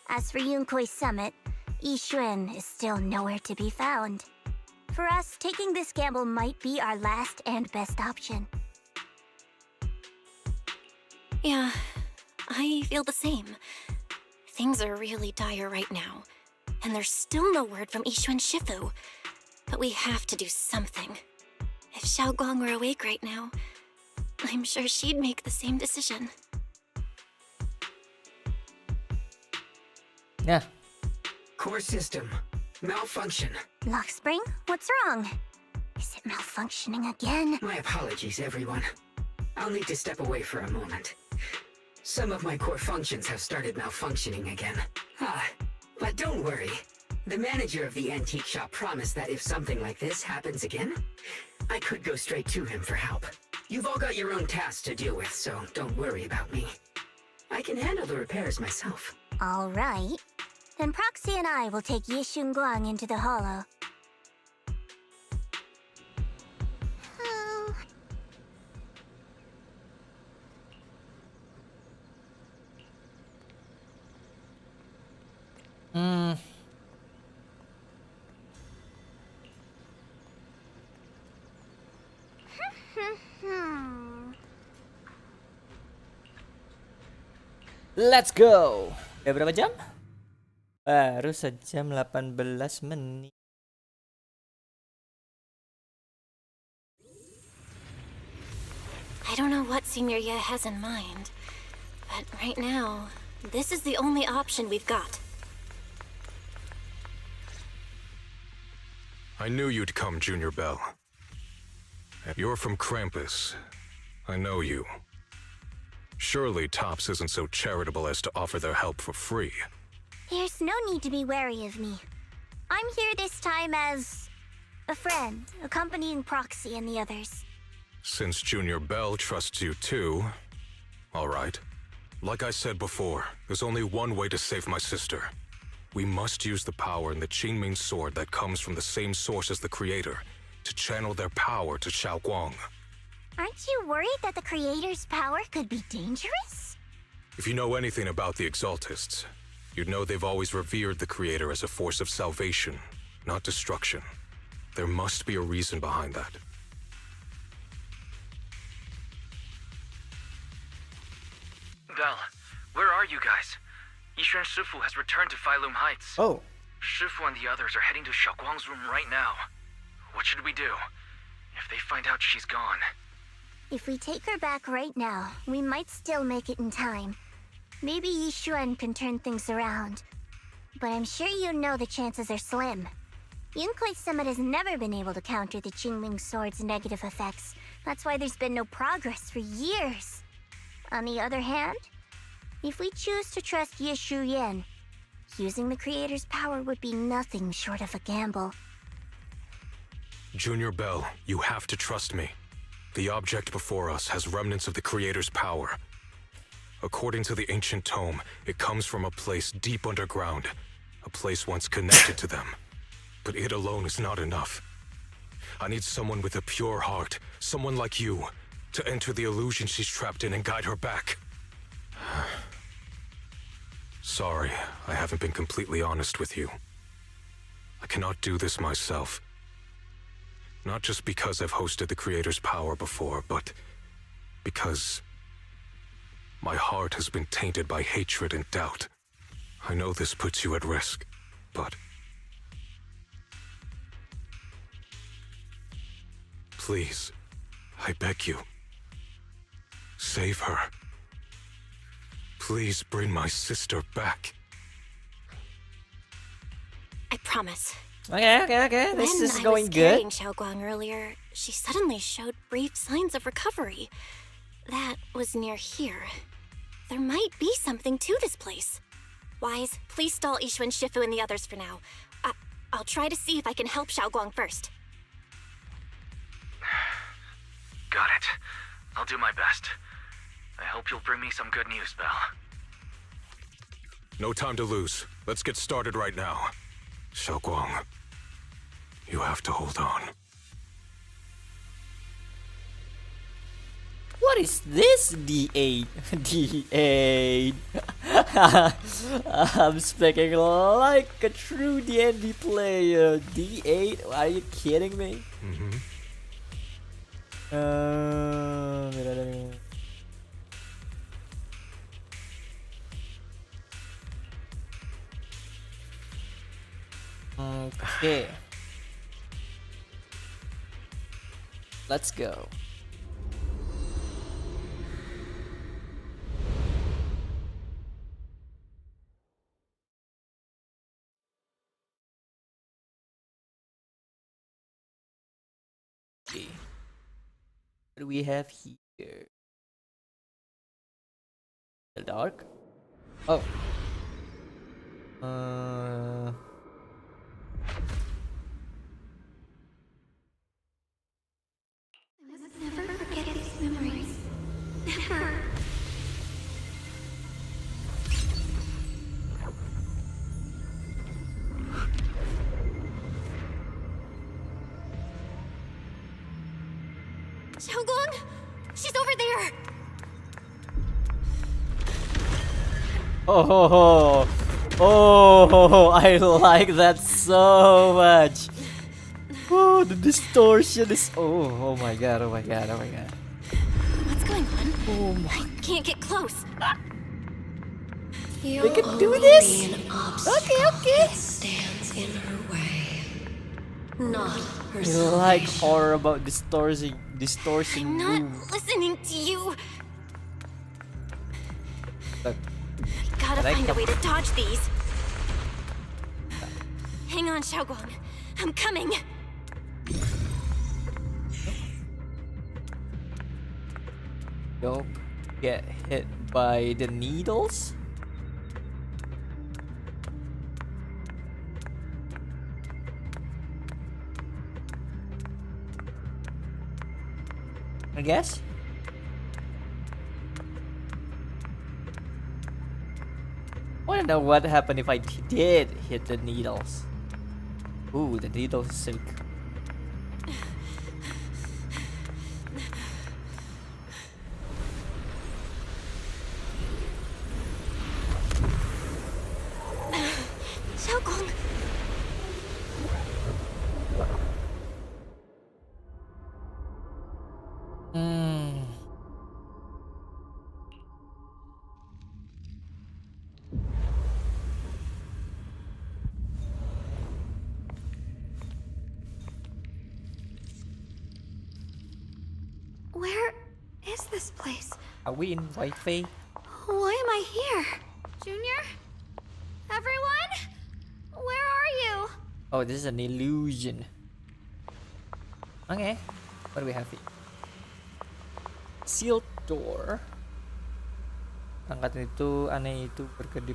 As for Yunkuei Summit, Yi Xuan is still nowhere to be found. For us, taking this gamble might be our last and best option. Yeah, I feel the same. Things are really dire right now, and there's still no word from Yishuan Shifu. But we have to do something. If Xiao Guang were awake right now, I'm sure she'd make the same decision. Yeah. Core system. Malfunction. Lockspring, what's wrong? Is it malfunctioning again? My apologies, everyone. I'll need to step away for a moment. Some of my core functions have started malfunctioning again. But don't worry. The manager of the antique shop promised that if something like this happens again, I could go straight to him for help. You've all got your own tasks to deal with, so don't worry about me. I can handle the repairs myself. All right. Then Proxy and I will take Ye Shunguang into the hollow. Let's go. Udah berapa jam? Baru sejam 18 menit. I don't know what Senior Ye has in mind, but right now, this is the only option we've got. I knew you'd come, Junior Bell. You're from Krampus. I know you. Surely Tops isn't so charitable as to offer their help for free. There's no need to be wary of me. I'm here this time as a friend, accompanying Proxy and the others. Since Junior Bell trusts you too, all right. Like I said before, there's only one way to save my sister. We must use the power in the Qingming sword that comes from the same source as the Creator to channel their power to Xiao Guang. Aren't you worried that the Creator's power could be dangerous? If you know anything about the Exaltists, you'd know they've always revered the Creator as a force of salvation, not destruction. There must be a reason behind that. Bell, where are you guys? Yishuan Shifu has returned to Phylum Heights. Oh. Shifu and the others are heading to Xiaoguang's room right now. What should we do? If they find out she's gone... If we take her back right now, we might still make it in time. Maybe Yishuan can turn things around. But I'm sure you know the chances are slim. Yunkuei Summit has never been able to counter the Qingming sword's negative effects. That's why there's been no progress for years. On the other hand, if we choose to trust Ye Shuyan, using the Creator's power would be nothing short of a gamble. Junior Bell, you have to trust me. The object before us has remnants of the Creator's power. According to the ancient tome, it comes from a place deep underground, a place once connected to them. But it alone is not enough. I need someone with a pure heart, someone like you, to enter the illusion she's trapped in and guide her back. Sorry, I haven't been completely honest with you. I cannot do this myself. Not just because I've hosted the Creator's power before, but because my heart has been tainted by hatred and doubt. I know this puts you at risk, but please, I beg you, save her. Please bring my sister back. I promise. Okay. This is going good. When I was carrying Xiao Guang earlier, she suddenly showed brief signs of recovery. That was near here. There might be something to this place. Wise, please stall Yishuan Shifu and the others for now. I'll try to see if I can help Xiao Guang first. Got it. I'll do my best. I hope you'll bring me some good news, Bell. No time to lose. Let's get started right now. Xiao Guang, You have to hold on. What is this D8? D8. I'm speaking like a true D&D player. D8? Are you kidding me? Mm-hmm. Okay. Let's go. Okay. What do we have here? The dark? Oh. I must never forget these memories. Never. Xiaogong! She's over there! Oh, oh, I like that so much. Oh, the distortion is. Oh my god, oh my god, oh my god. What's going on? Oh my. I can't get close. You'll We can do only this? be an obstacle that stands in her way, not her I like salvation. horror about distortion I'm not room. listening to you. Look, I gotta can I find a come- way to dodge these. Hang on, Xiaogong. I'm coming. Don't get hit by the needles. I guess. I wanna know what happened if I did hit the needles. Ooh, the needles is silk. Xiaogong! Hmm. Where is this place? Are we in Wi-Fi? Why am I here? Junior? Everyone? Where are you? Oh, this is an illusion. Okay. What do we have here? Sealed door. Angkatan itu aneh itu berkedip.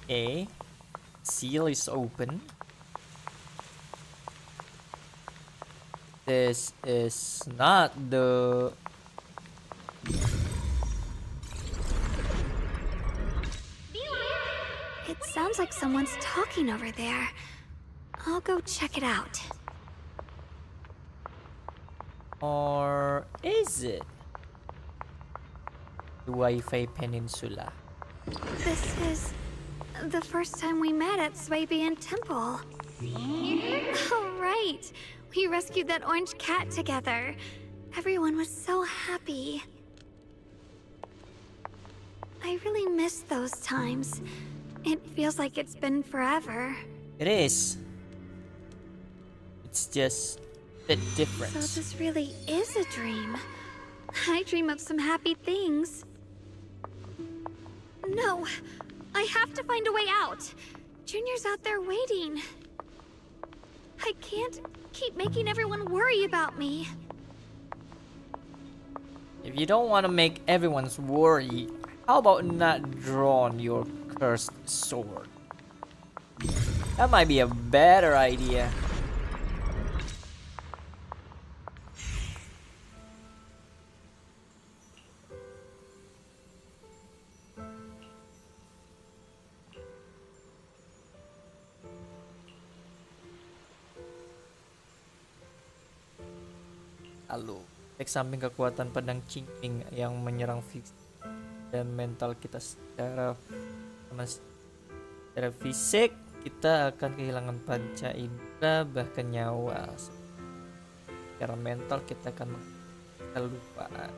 Okay. Seal is open. This is not the. It sounds like someone's talking over there. I'll go check it out. Or is it the Wi-Fi Peninsula? This is the first time we met at Swabian Temple. Oh, right. We rescued that orange cat together. Everyone was so happy. I really miss those times. It feels like it's been forever. It is. It's just a bit different. So this really is a dream. I dream of some happy things. No, I have to find a way out. Junior's out there waiting. I can't keep making everyone worry about me. If you don't want to make everyone's worry, how about not drawn your cursed sword? That might be a better idea. Lalu, efek samping kekuatan pedang Qingming yang menyerang fisik dan mental kita secara fisik, kita akan kehilangan panca indera bahkan nyawa. Secara mental kita akan kelupaan.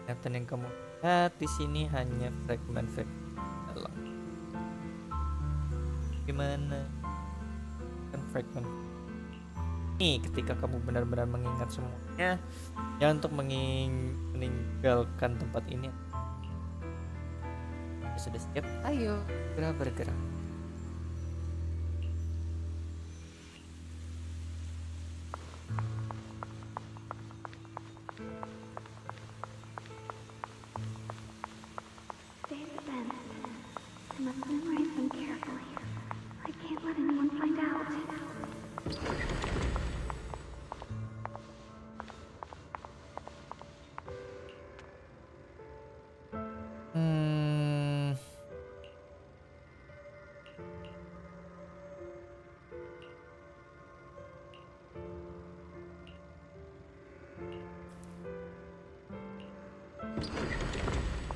Ingatan yang kamu lihat di sini hanya fragmen-fragmen dalam. Gimana? Kan fragmen. Nih, ketika kamu benar-benar mengingat semuanya, ya untuk meninggalkan tempat ini. Sudah siap? Ayo, segera bergerak. Stay then. I must memorize them carefully. I can't let anyone find out.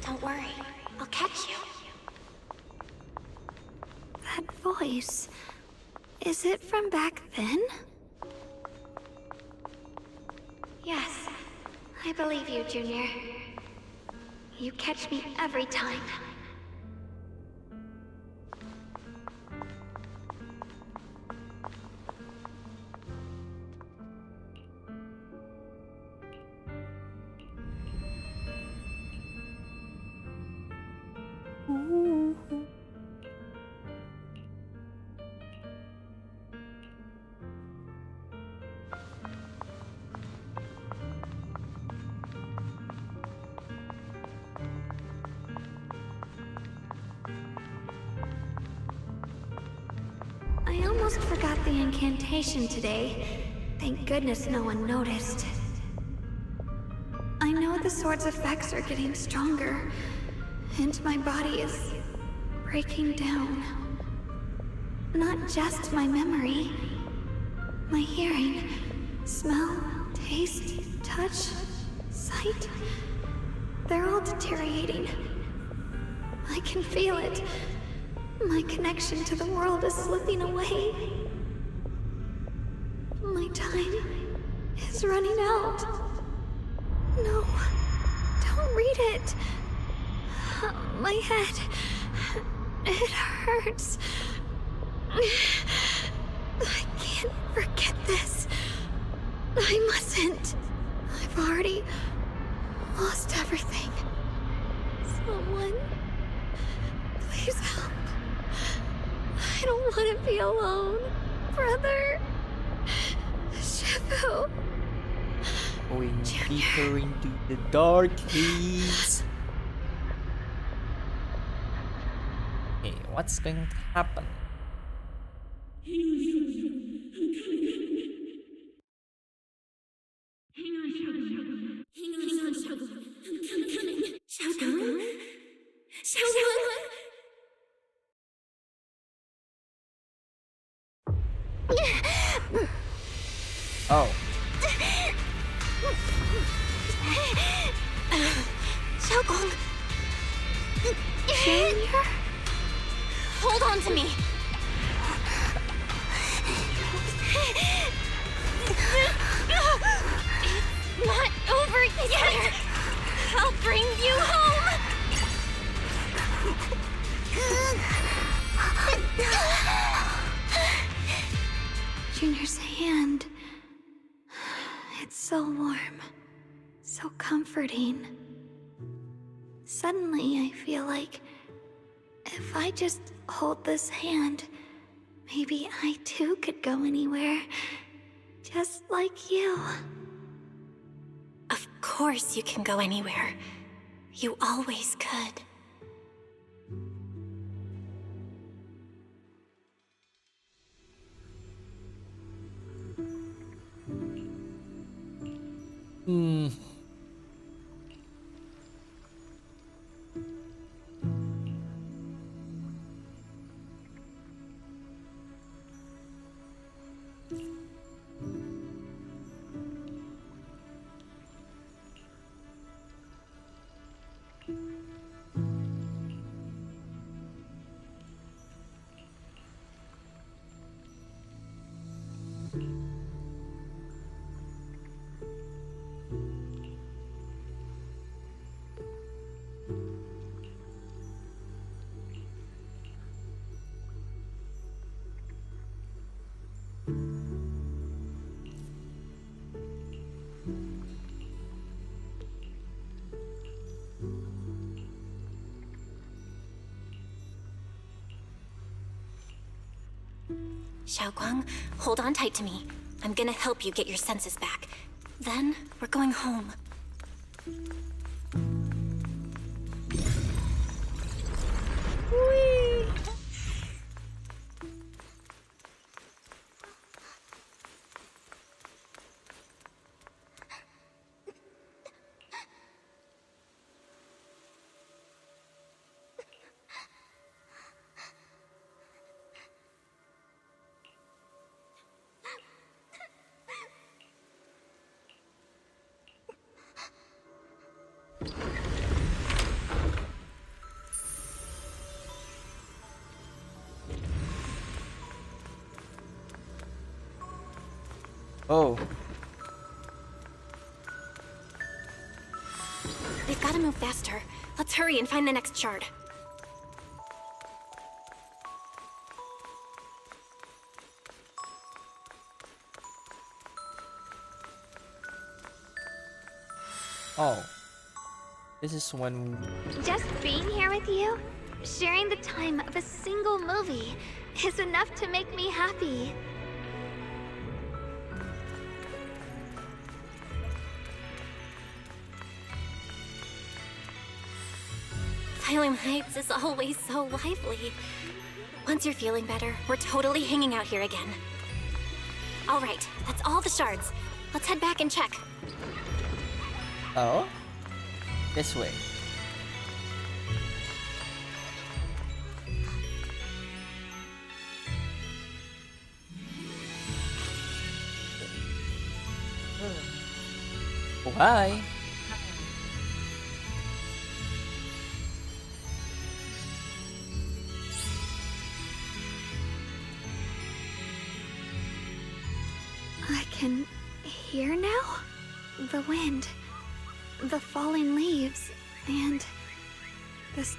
Don't worry, I'll catch you. That voice. Is it from back then? Yes, I believe you, Junior. You catch me every time. I almost forgot the incantation today. Thank goodness no one noticed. I know the sword's effects are getting stronger, and my body is breaking down. Not just my memory, my hearing, smell, taste, touch, sight. They're all deteriorating. I can feel it. My connection to the world is slipping away. My time is running out. No, don't read it. My head, it hurts. I can't forget this. I mustn't. I've already lost everything. Someone, please help. I don't want to be alone. Brother. Shifu. Going deeper into the dark caves. Hey, what's going to happen? Oh. Xiaogong! Junior? Hold on to me! It's not over yet! I'll bring you home! Junior's hand. It's so warm. So comforting. Suddenly, I feel like if I just hold this hand, maybe I too could go anywhere. Just like you. Of course you can go anywhere. You always could. Xiaoguang, hold on tight to me. I'm gonna help you get your senses back. Then, we're going home. Whee! Oh. We've gotta move faster. Let's hurry and find the next shard. Oh. This is when... Just being here with you, sharing the time of a single movie, is enough to make me happy. Phylum Heights is always so lively. Once you're feeling better, we're totally hanging out here again. All right, that's all the shards. Let's head back and check. Oh? This way. Oh, hi. I can hear now? The wind, the falling leaves, and this.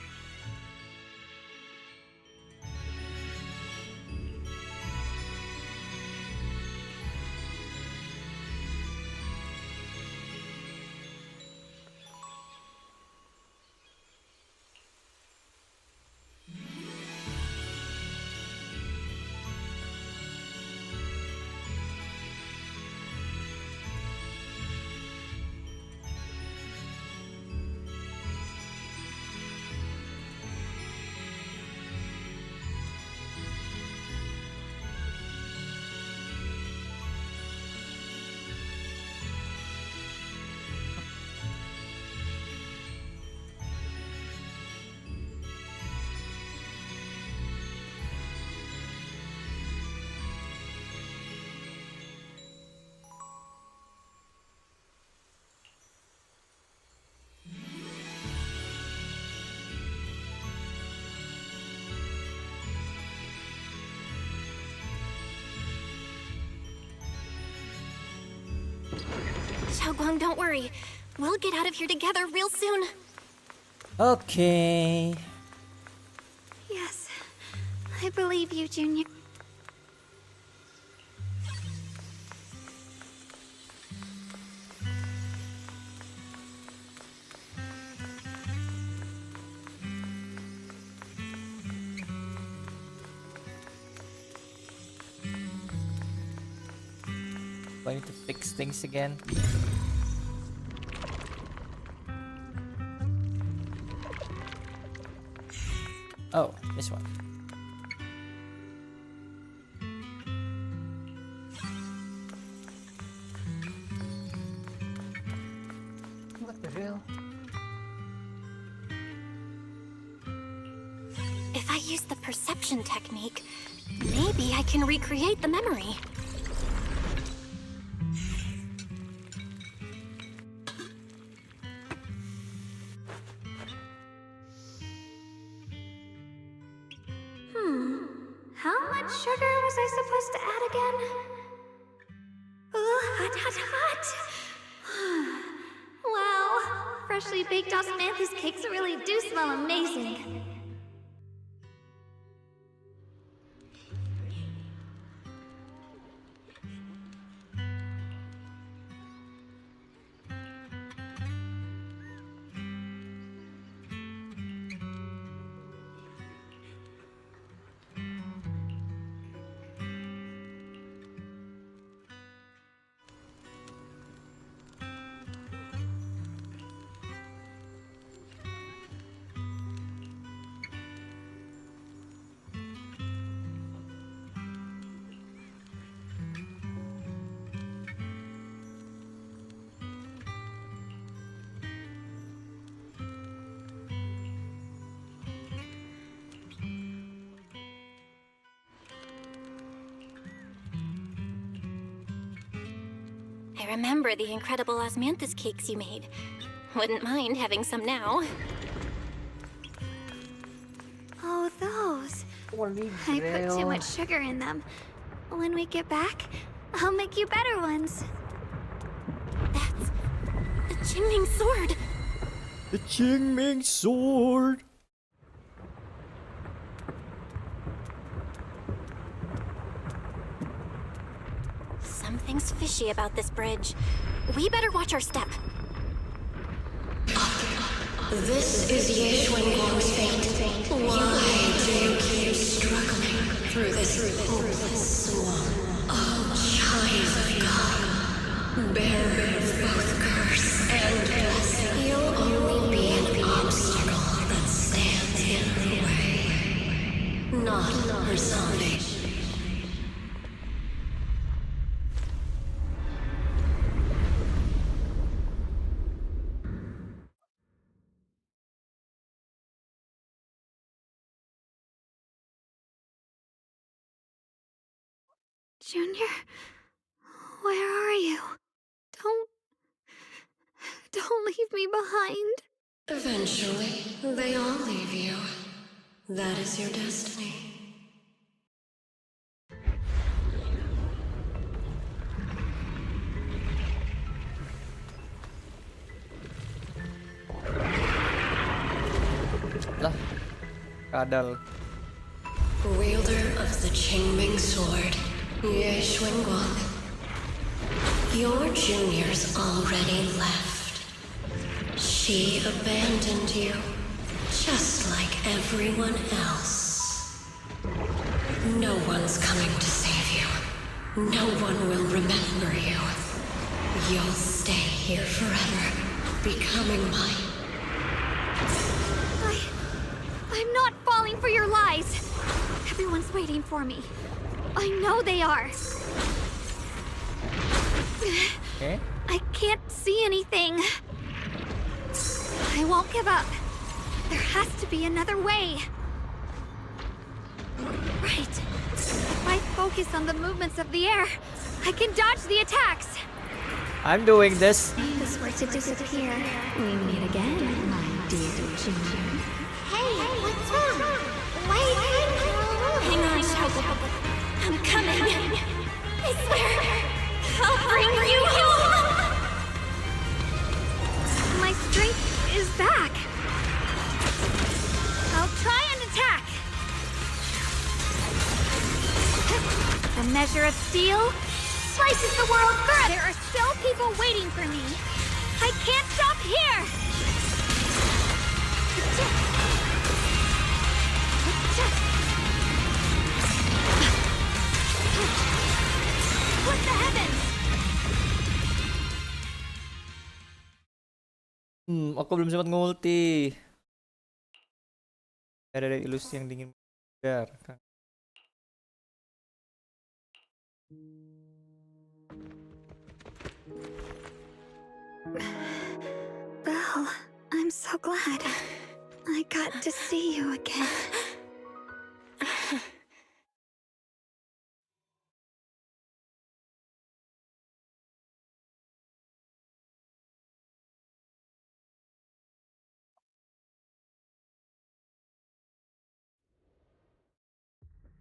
Xiaoguang, don't worry. We'll get out of here together real soon. Okay. Yes, I believe you, Junior. Do I need to fix things again? Oh, this one. What the hell? If I use the perception technique, maybe I can recreate the memory. How much sugar was I supposed to add again? Hot, hot, hot! Wow, freshly baked osmanthus cakes really do smell amazing. I remember the incredible osmanthus cakes you made. Wouldn't mind having some now. Oh, those. I put too much sugar in them. When we get back, I'll make you better ones. That's the Qingming sword. The Qingming sword. Something's fishy about this bridge. We better watch our step. This is Ye Xuanguang's fate. Why do you keep struggling through this hopeless swamp? Oh, child of God, bearer of both curse and blessing, you'll only be an obstacle that stands in her way, not her salvation. Junior, where are you? Don't leave me behind. Eventually, they all leave you. That is your destiny. Lah, kadal. Wielder of the Qingming sword, Ye Xuanguang. Your junior's already left. She abandoned you, just like everyone else. No one's coming to save you. No one will remember you. You'll stay here forever, becoming mine. I'm not falling for your lies. Everyone's waiting for me. I know they are. Okay. I can't see anything. I won't give up. There has to be another way. Right. If I focus on the movements of the air, I can dodge the attacks. I'm doing this. If this were to disappear, we meet again, my dear Junior. Hey, what's wrong? Wait. Hang on, Xiaoguang. I'm coming. I swear, I'll bring you home. My strength is back. I'll try and attack. The measure of steel slices the world through. There are still people waiting for me. I can't stop here. What the heavens? Aku belum sempat ngulti. Ada ilusi yang dingin biar. Belle, I'm so glad. I got to see you again.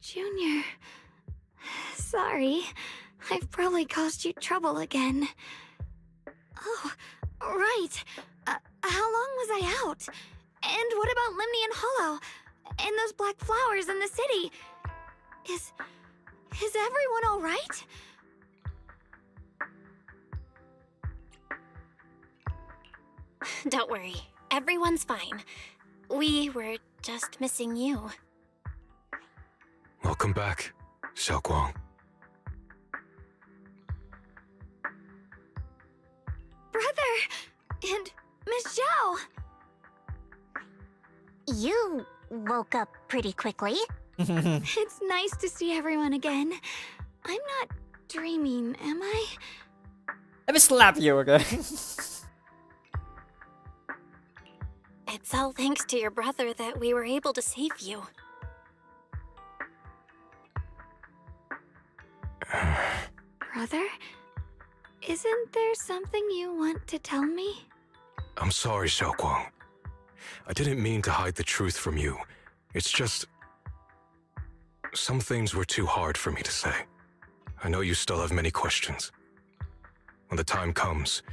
Junior, sorry. I've probably caused you trouble again. Oh, right. How long was I out? And what about Limnian Hollow? And those black flowers in the city? Is everyone all right? Don't worry. Everyone's fine. We were just missing you. Welcome back, Xiaoguang. Brother! And Miss Zhao! You woke up pretty quickly. It's nice to see everyone again. I'm not dreaming, am I? Let me slap you, okay? It's all thanks to your brother that we were able to save you. Brother? Isn't there something you want to tell me? I'm sorry, Xiaoguang. I didn't mean to hide the truth from you. It's just... some things were too hard for me to say. I know you still have many questions. When the time comes,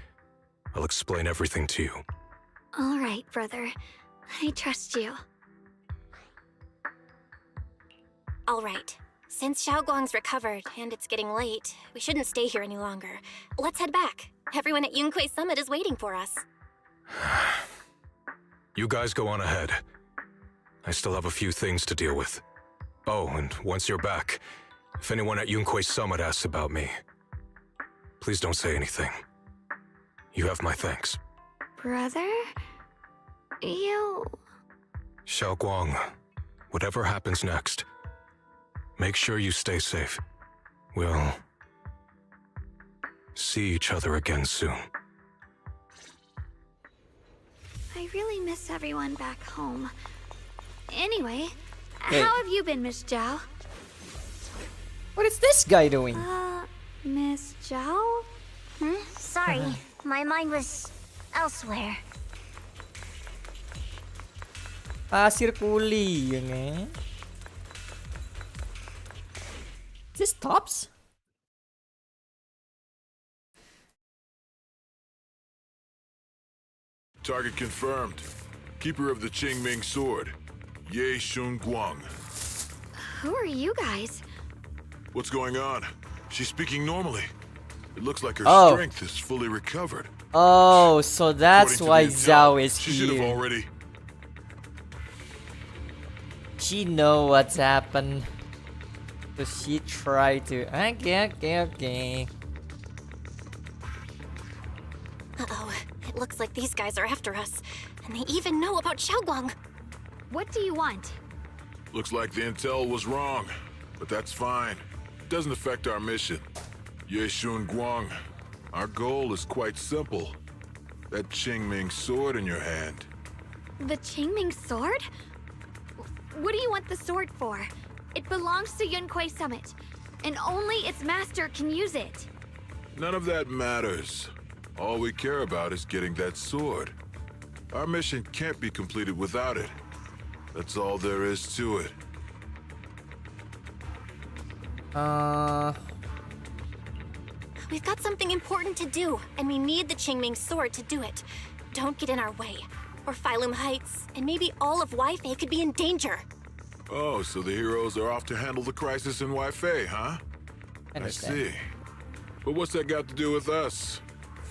I'll explain everything to you. All right, brother. I trust you. All right. Since Xiaoguang's recovered and it's getting late, we shouldn't stay here any longer. Let's head back. Everyone at Yunquei Summit is waiting for us. You guys go on ahead. I still have a few things to deal with. Oh, and once you're back, if anyone at Yunquei Summit asks about me, please don't say anything. You have my thanks. Brother? You... Xiaoguang, whatever happens next, make sure you stay safe. We'll see each other again soon. I really miss everyone back home. Anyway, Hey. how have you been, Miss Zhao? What is this guy doing? Miss Zhao? Sorry, my mind was elsewhere. Pasir kuli, ya nge? Is this tops? Target confirmed. Keeper of the Qingming Sword, Ye Shunguang. Who are you guys? What's going on? She's speaking normally. It looks like her Oh. strength is fully recovered. Oh, so that's According to why the intel, Zhao is she should have here. already. She know what's happened. So she tried to... Okay. Uh-oh. It looks like these guys are after us. And they even know about Xiaoguang. What do you want? Looks like the intel was wrong, but that's fine. It doesn't affect our mission. Ye Shunguang, our goal is quite simple. That Qingming sword in your hand. The Qingming sword? What do you want the sword for? It belongs to Yunquei Summit, and only its master can use it. None of that matters. All we care about is getting that sword. Our mission can't be completed without it. That's all there is to it. We've got something important to do, and we need the Qingming sword to do it. Don't get in our way, or Phylum Heights, and maybe all of Wi-Fi could be in danger. Oh, so the heroes are off to handle the crisis in Wi-Fi, huh? I Understand. see. But what's that got to do with us?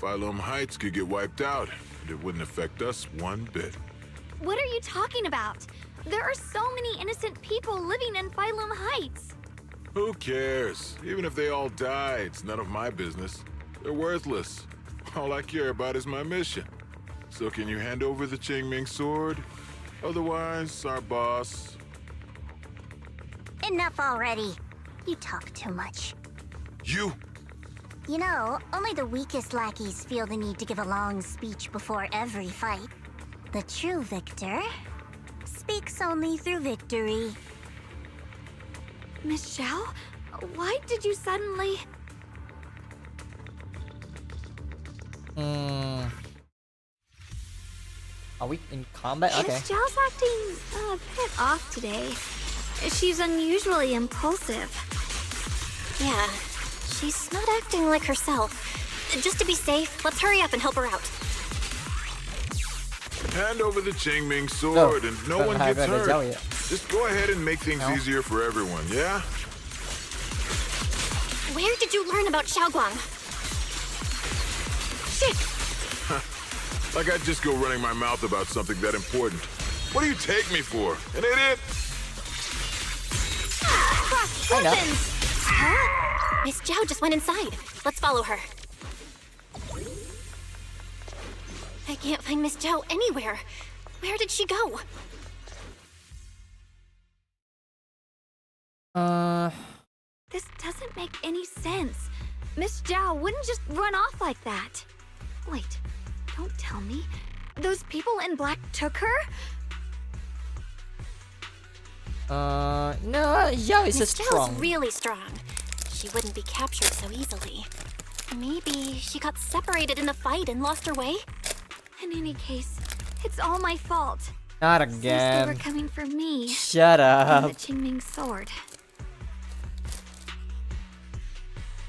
Phylum Heights could get wiped out, and it wouldn't affect us one bit. What are you talking about? There are so many innocent people living in Phylum Heights. Who cares? Even if they all die, it's none of my business. They're worthless. All I care about is my mission. So can you hand over the Qingming sword? Otherwise, our boss... Enough already. You talk too much. You! You know, only the weakest lackeys feel the need to give a long speech before every fight. The true victor speaks only through victory. Miss Zhao, why did you suddenly... Are we in combat? Okay. Miss Zhao's acting a bit off today. She's unusually impulsive. Yeah, she's not acting like herself. Just to be safe, let's hurry up and help her out. Hand over the Qingming sword and no one gets hurt. Just go ahead and make things easier for everyone, yeah? Where did you learn about Xiaoguang? Shit! Like I'd just go running my mouth about something that important. What do you take me for? An idiot? Huh? Miss Zhao just went inside. Let's follow her. I can't find Miss Zhao anywhere. Where did she go? This doesn't make any sense. Miss Zhao wouldn't just run off like that. Wait, don't tell me. Those people in black took her? No, Zhao is Miss strong. Zhao's really strong. She wouldn't be captured so easily. Maybe she got separated in the fight and lost her way? In any case, it's all my fault. Not Since they were again. coming for me. Shut And the up. Qingming sword.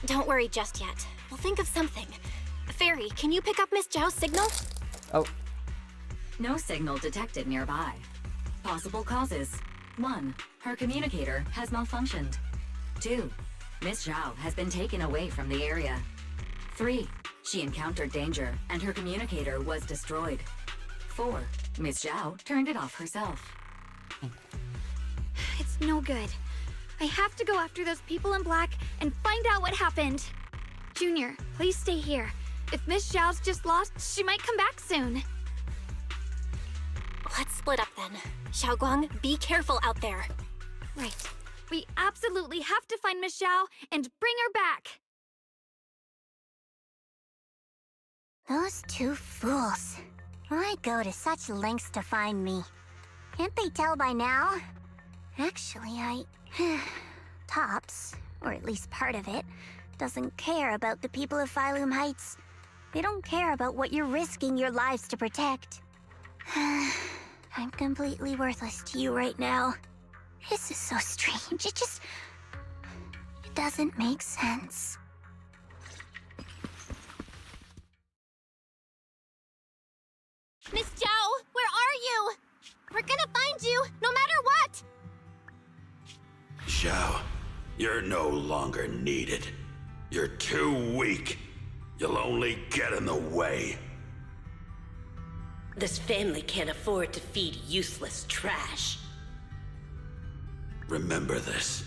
Don't worry just yet. We'll think of something. Fairy, can you pick up Miss Zhao's signal? Oh, No signal detected nearby. Possible causes. 1. Her communicator has malfunctioned. 2. Miss Zhao has been taken away from the area. 3. She encountered danger and her communicator was destroyed. 4. Miss Zhao turned it off herself. It's no good. I have to go after those people in black and find out what happened. Junior, please stay here. If Miss Zhao's just lost, she might come back soon. Let's split up then. Xiaoguang, be careful out there. Right. We absolutely have to find Miss Zhao and bring her back. Those two fools. Why go to such lengths to find me? Can't they tell by now? Actually, Tops, or at least part of it, doesn't care about the people of Phylum Heights. They don't care about what you're risking your lives to protect. I'm completely worthless to you right now. This is so strange. It doesn't make sense. Miss Zhao, where are you? We're gonna find you, no matter what! Zhao, you're no longer needed. You're too weak. You'll only get in the way. This family can't afford to feed useless trash. Remember this.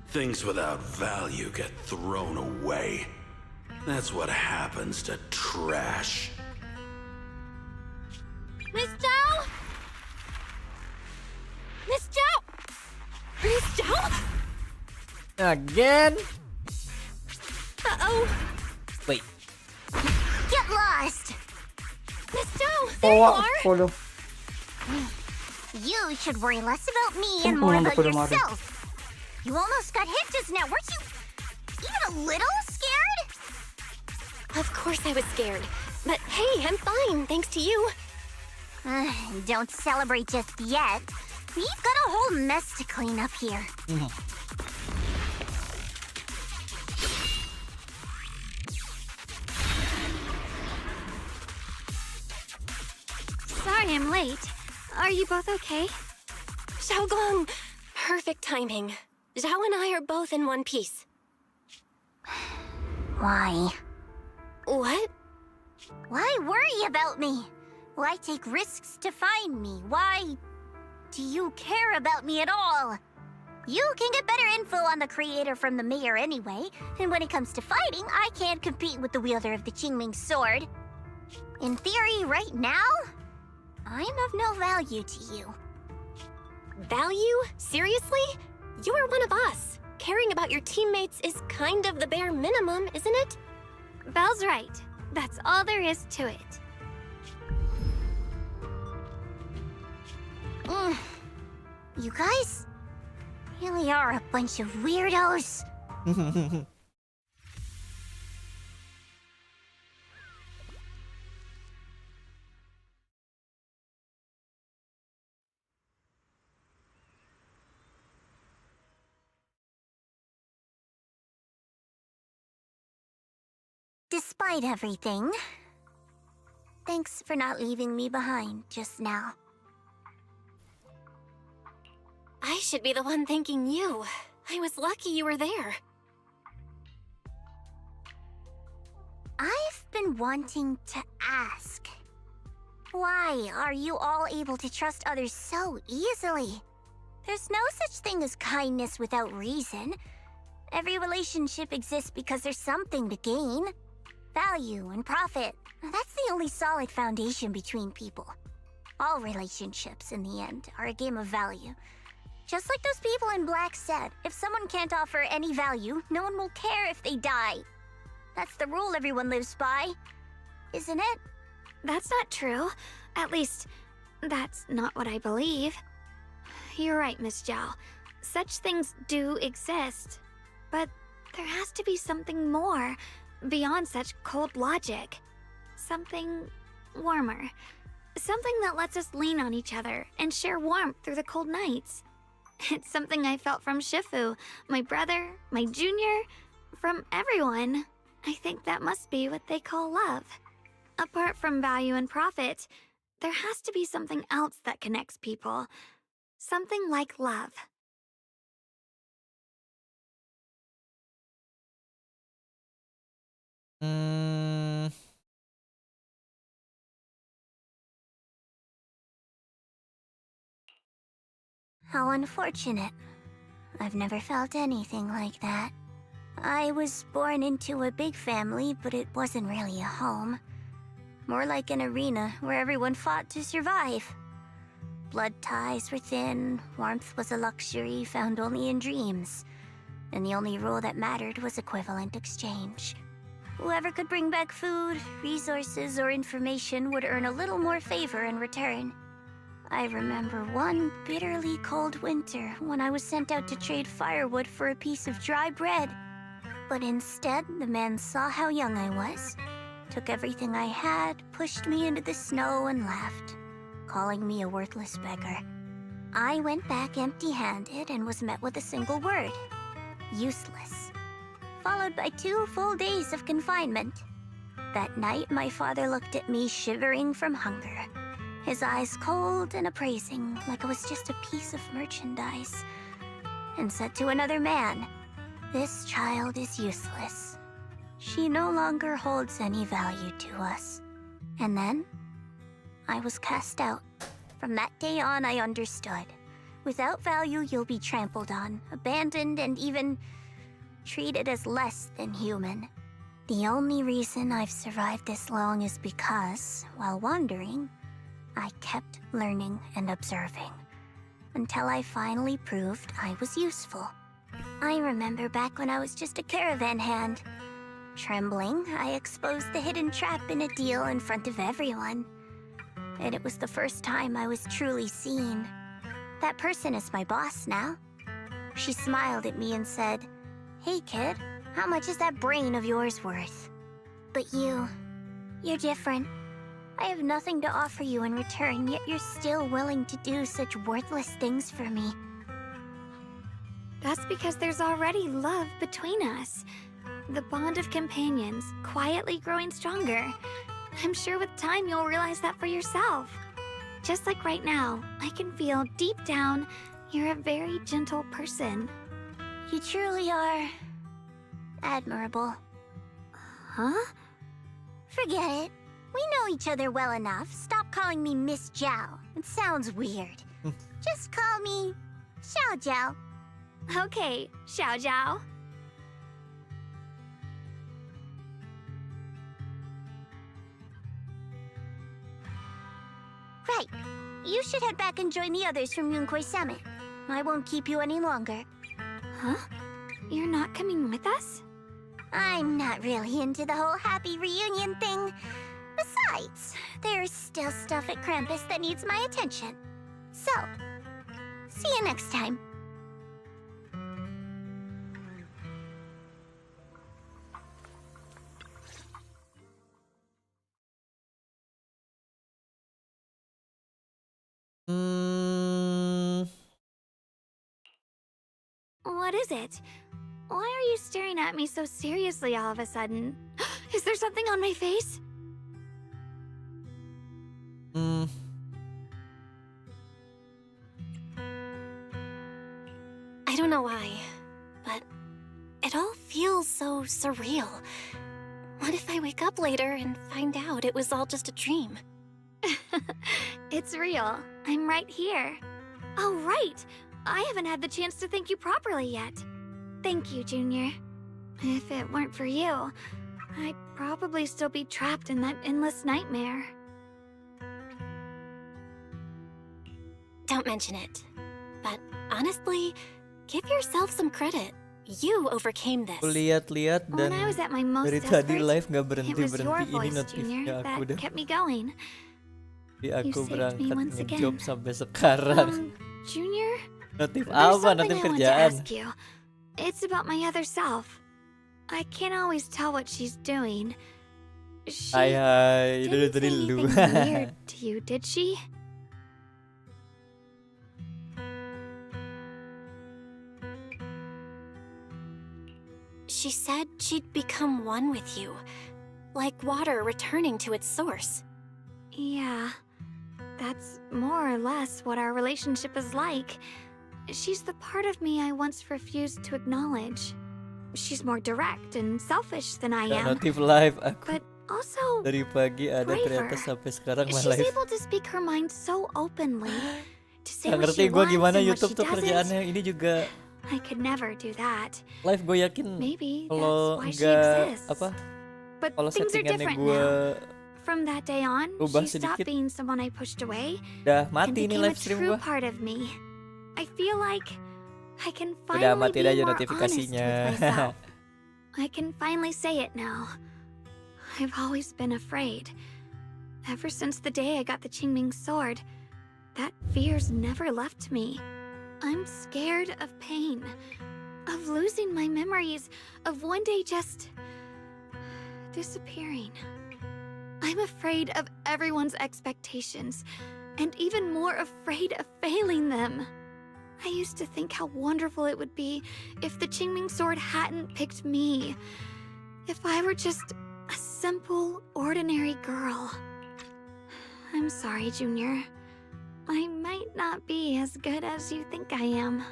Things without value get thrown away. That's what happens to trash. Miss Zhao! Miss Zhao! Miss Zhao? again? Uh-oh. Wait. Get lost! Miss Zhao, there you are! Follow. You should worry less about me and more about yourself. You almost got hit just now. Weren't you even a little scared? Of course I was scared. But hey, I'm fine, thanks to you. Don't celebrate just yet. We've got a whole mess to clean up here. Sorry I'm late. Are you both okay? Xiaoguang, perfect timing. Zhao and I are both in one piece. Why? What? Why worry about me? Why take risks to find me? Why do you care about me at all? You can get better info on the creator from the mayor anyway, and when it comes to fighting, I can't compete with the wielder of the Qingming sword. In theory, right now, I'm of no value to you. Value? Seriously? You are one of us. Caring about your teammates is kind of the bare minimum, isn't it? Belle's right. That's all there is to it. You guys really are a bunch of weirdos. Despite everything, thanks for not leaving me behind just now. I should be the one thanking you. I was lucky you were there. I've been wanting to ask. Why are you all able to trust others so easily? There's no such thing as kindness without reason. Every relationship exists because there's something to gain. Value and profit. That's the only solid foundation between people. All relationships, in the end, are a game of value. Just like those people in black said, if someone can't offer any value, no one will care if they die. That's the rule everyone lives by, isn't it? That's not true. At least, that's not what I believe. You're right, Miss Zhao. Such things do exist. But there has to be something more. beyond such cold logic. Something warmer. Something that lets us lean on each other and share warmth through the cold nights. It's something I felt from Shifu, my brother, my junior, from everyone. I think that must be what they call love. Apart from value and profit, there has to be something else that connects people. Something like love. How unfortunate. I've never felt anything like that. I was born into a big family, but it wasn't really a home. More like an arena where everyone fought to survive. Blood ties were thin, warmth was a luxury found only in dreams, and the only rule that mattered was equivalent exchange. Whoever could bring back food, resources, or information would earn a little more favor in return. I remember one bitterly cold winter when I was sent out to trade firewood for a piece of dry bread. But instead, the man saw how young I was, took everything I had, pushed me into the snow, and left, calling me a worthless beggar. I went back empty-handed and was met with a single word: useless, followed by 2 full days of confinement. That night, my father looked at me shivering from hunger, his eyes cold and appraising, like I was just a piece of merchandise, and said to another man, "This child is useless. She no longer holds any value to us." And then, I was cast out. From that day on, I understood. Without value, you'll be trampled on, abandoned, and even treated as less than human. The only reason I've survived this long is because, while wandering, I kept learning and observing, until I finally proved I was useful. I remember back when I was just a caravan hand. Trembling, I exposed the hidden trap in a deal in front of everyone. And it was the first time I was truly seen. That person is my boss now. She smiled at me and said, "Hey kid, how much is that brain of yours worth?" But you're different. I have nothing to offer you in return, yet you're still willing to do such worthless things for me. That's because there's already love between us. The bond of companions, quietly growing stronger. I'm sure with time you'll realize that for yourself. Just like right now, I can feel deep down you're a very gentle person. You truly are admirable. Huh? Forget it. We know each other well enough. Stop calling me Miss Zhao. It sounds weird. Just call me Xiao Zhao. Okay, Xiao Zhao. Right. You should head back and join the others from Yunquei Summit. I won't keep you any longer. Huh? You're not coming with us? I'm not really into the whole happy reunion thing. Besides, there's still stuff at Krampus that needs my attention. So, see you next time. What is it? Why are you staring at me so seriously all of a sudden? Is there something on my face? I don't know why, but it all feels so surreal. What if I wake up later and find out it was all just a dream? It's real. I'm right here. Oh, right! I haven't had the chance to thank you properly yet. Thank you, Junior. If it weren't for you, I'd probably still be trapped in that endless nightmare. Don't mention it. But honestly, give yourself some credit. You overcame this. Aku lihat-lihat dan When I was at my most dari tadi desperate, live nggak it berhenti was your ini voice, notifnya Junior, aku that udah. kept me going. Jadi You aku saved me berangkat once ngejob again. sampai sekarang. Junior? Notif There's apa? something Notif I want to kerjaan. ask you. It's about my other self. I can't always tell what she's doing. She Hai, didn't dari say lu. anything weird to you, did she? She said she'd become one with you, like water returning to its source. Yeah, that's more or less what our relationship is like. She's the part of me I once refused to acknowledge. She's more direct and selfish than I am. Notif live aku But also dari pagi ada ternyata braver. sampai sekarang She's live. able to speak her mind so openly. To say Gak what ngerti she gue wants gimana and what YouTube she tuh doesn't. kerjaannya. Ini juga I could never do that. live gue yakin Maybe kalau that's why she nggak exists. apa But kalau things are settingannya different gue now. From that day on, ubah she stopped sedikit, being someone I pushed away udah and mati nih became a live stream true gue. part of me. I feel like I can Udah finally matiin be aja more honest notifikasinya. with myself. I can finally say it now. I've always been afraid. Ever since the day I got the Qingming sword, that fear's never left me. I'm scared of pain, of losing my memories, of one day just disappearing. I'm afraid of everyone's expectations, and even more afraid of failing them. I used to think how wonderful it would be if the Qingming sword hadn't picked me. If I were just a simple, ordinary girl. I'm sorry, Junior. I might not be as good as you think I am.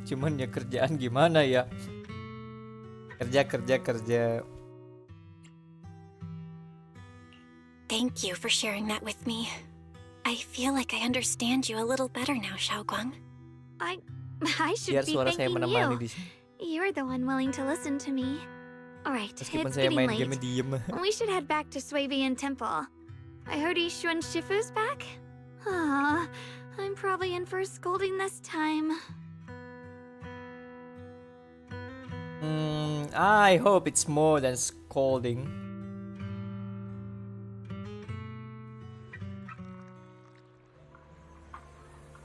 Cuman ya kerjaan gimana ya? Kerja. Thank you for sharing that with me. I feel like I understand you a little better now, Xiaoguang. I should Biar be suara saya thanking menemani you. di sini. You're the one willing to listen to me. Alright, Meskipun it's saya getting main late. game diem. We should head back to Swabian Temple. I heard Ishu and Shifu's back? Ah, I'm probably in for a scolding this time. I hope it's more than scolding.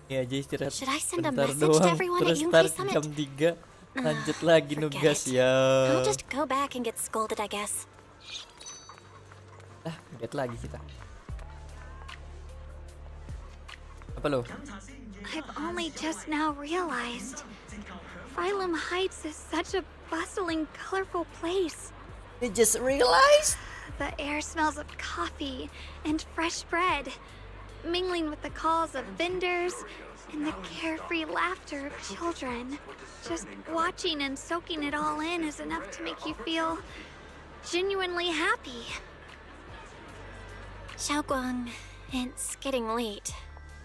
Ya aja istirahat Should I send a bentar message to doang. everyone at Terus Yunkai ntar Summit? jam 3 lanjut lagi Forget nugas it. ya. I'll just go back and get scolded, I guess. Lihat lagi kita. Apa lo? I've only just now realized. Phylum Heights is such a bustling, colorful place. You just realized? The air smells of coffee and fresh bread, mingling with the calls of vendors and the carefree laughter of children. Just watching and soaking it all in is enough to make you feel genuinely happy. Xiaoguang, it's getting late.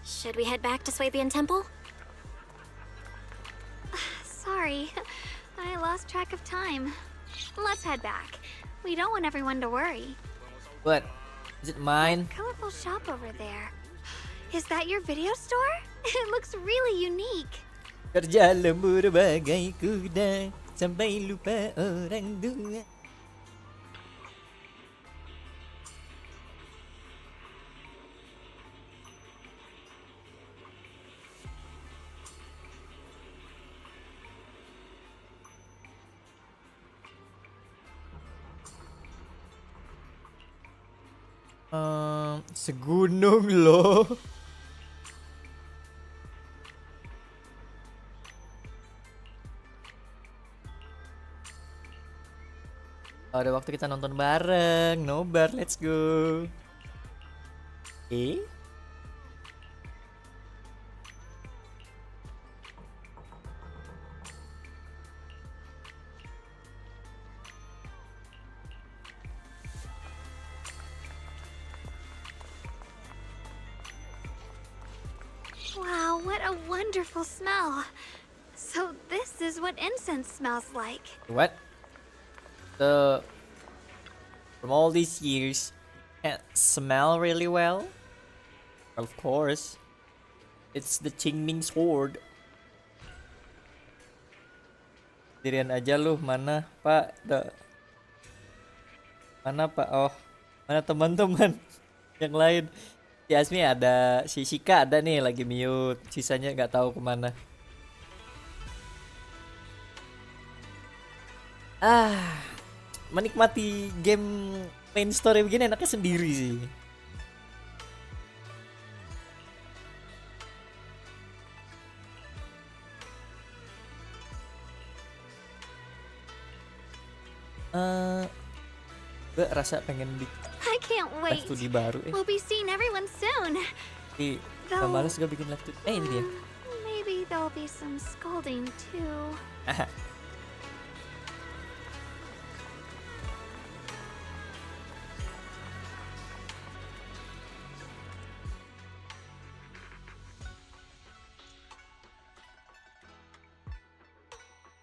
Should we head back to Swabian Temple? Sorry, I lost track of time. Let's head back. We don't want everyone to worry. What? Is it mine? Colorful shop over there. Is that your video store? It looks really unique. Kerja lembur bagai kuda sampai lupa orang tua. Segunung loh. Ada waktu kita nonton bareng, nobar, let's go. Wow, what a wonderful smell. So this is what incense smells like. What? From all these years, can't smell really well? Of course. It's the Qingming sword. Dirian aja lu, mana Pak? Mana Pak? Oh, mana teman-teman? Yang lain. Si Asmi ada, si Shika ada nih lagi mute. Sisanya nggak tahu kemana. Menikmati game main story begini enaknya sendiri sih. Gue rasa pengen I can't wait. live 2D baru We'll be seeing everyone soon. Gak males gue bikin live 2D. Ini dia. Maybe there'll be some scolding too.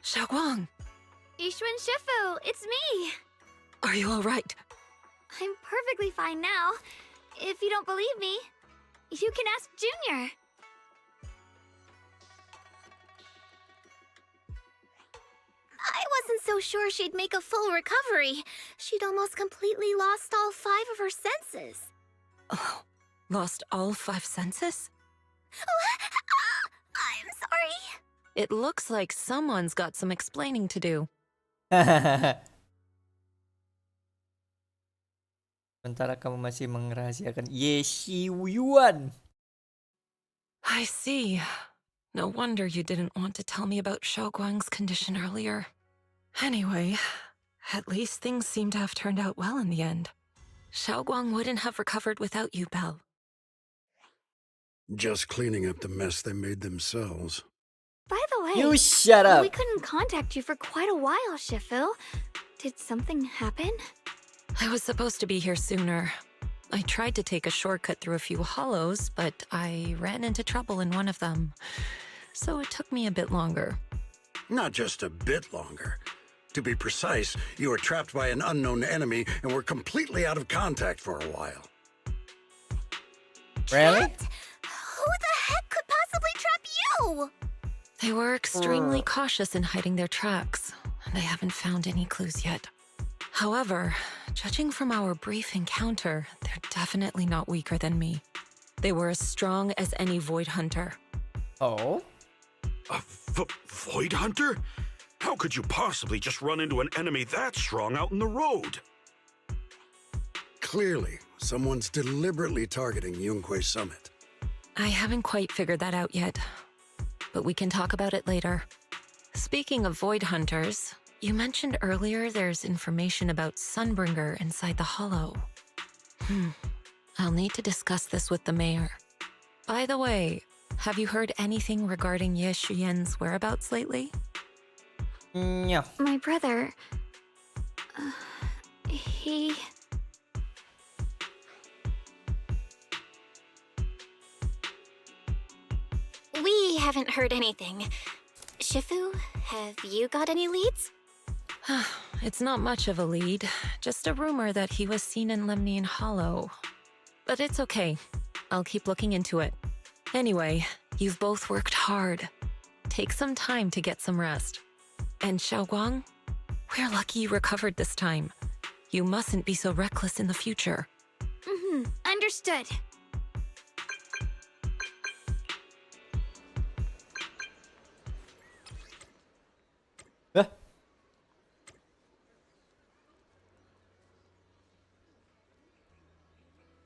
Xiaoguang, Ishun Shifu, it's me. are you all right? I'm perfectly fine now. If you don't believe me, you can ask Junior. I wasn't so sure she'd make a full recovery. She'd almost completely lost all 5 of her senses. Oh, lost all 5 senses? I'm sorry. It looks like someone's got some explaining to do. Sementara kamu masih merahasiakan Yeshi Yuan. I see. No wonder you didn't want to tell me about Xiaoguang's condition earlier. Anyway, at least things seem to have turned out well in the end. Xiaoguang wouldn't have recovered without you, Belle. Just cleaning up the mess they made themselves. By the way, You shut up. We couldn't contact you for quite a while, Shifu. Did something happen? I was supposed to be here sooner. I tried to take a shortcut through a few hollows, but I ran into trouble in one of them. So it took me a bit longer. Not just a bit longer. To be precise, you were trapped by an unknown enemy and were completely out of contact for a while. Really? Who the heck could possibly trap you? They were extremely cautious in hiding their tracks, and I haven't found any clues yet. However, judging from our brief encounter, they're definitely not weaker than me. They were as strong as any Void Hunter. Oh? A Void Hunter? How could you possibly just run into an enemy that strong out in the road? Clearly, someone's deliberately targeting Yunque Summit. I haven't quite figured that out yet, but we can talk about it later. Speaking of Void Hunters, you mentioned earlier there's information about Sunbringer inside the Hollow. I'll need to discuss this with the mayor. By the way, have you heard anything regarding Ye Shuyen's whereabouts lately? No. My brother... he... We haven't heard anything. Shifu, have you got any leads? It's not much of a lead, just a rumor that he was seen in Lemnian Hollow. But it's okay. I'll keep looking into it. Anyway, you've both worked hard. Take some time to get some rest. And Xiaoguang, we're lucky you recovered this time. You mustn't be so reckless in the future. Understood.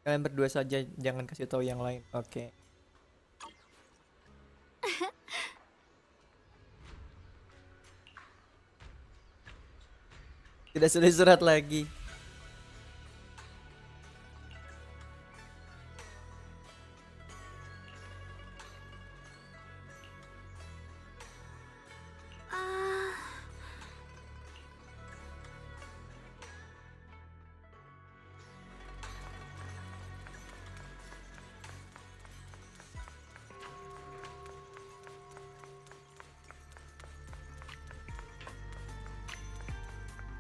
Kalian berdua saja, jangan kasih tahu yang lain. Oke. Tidak sudah surat lagi.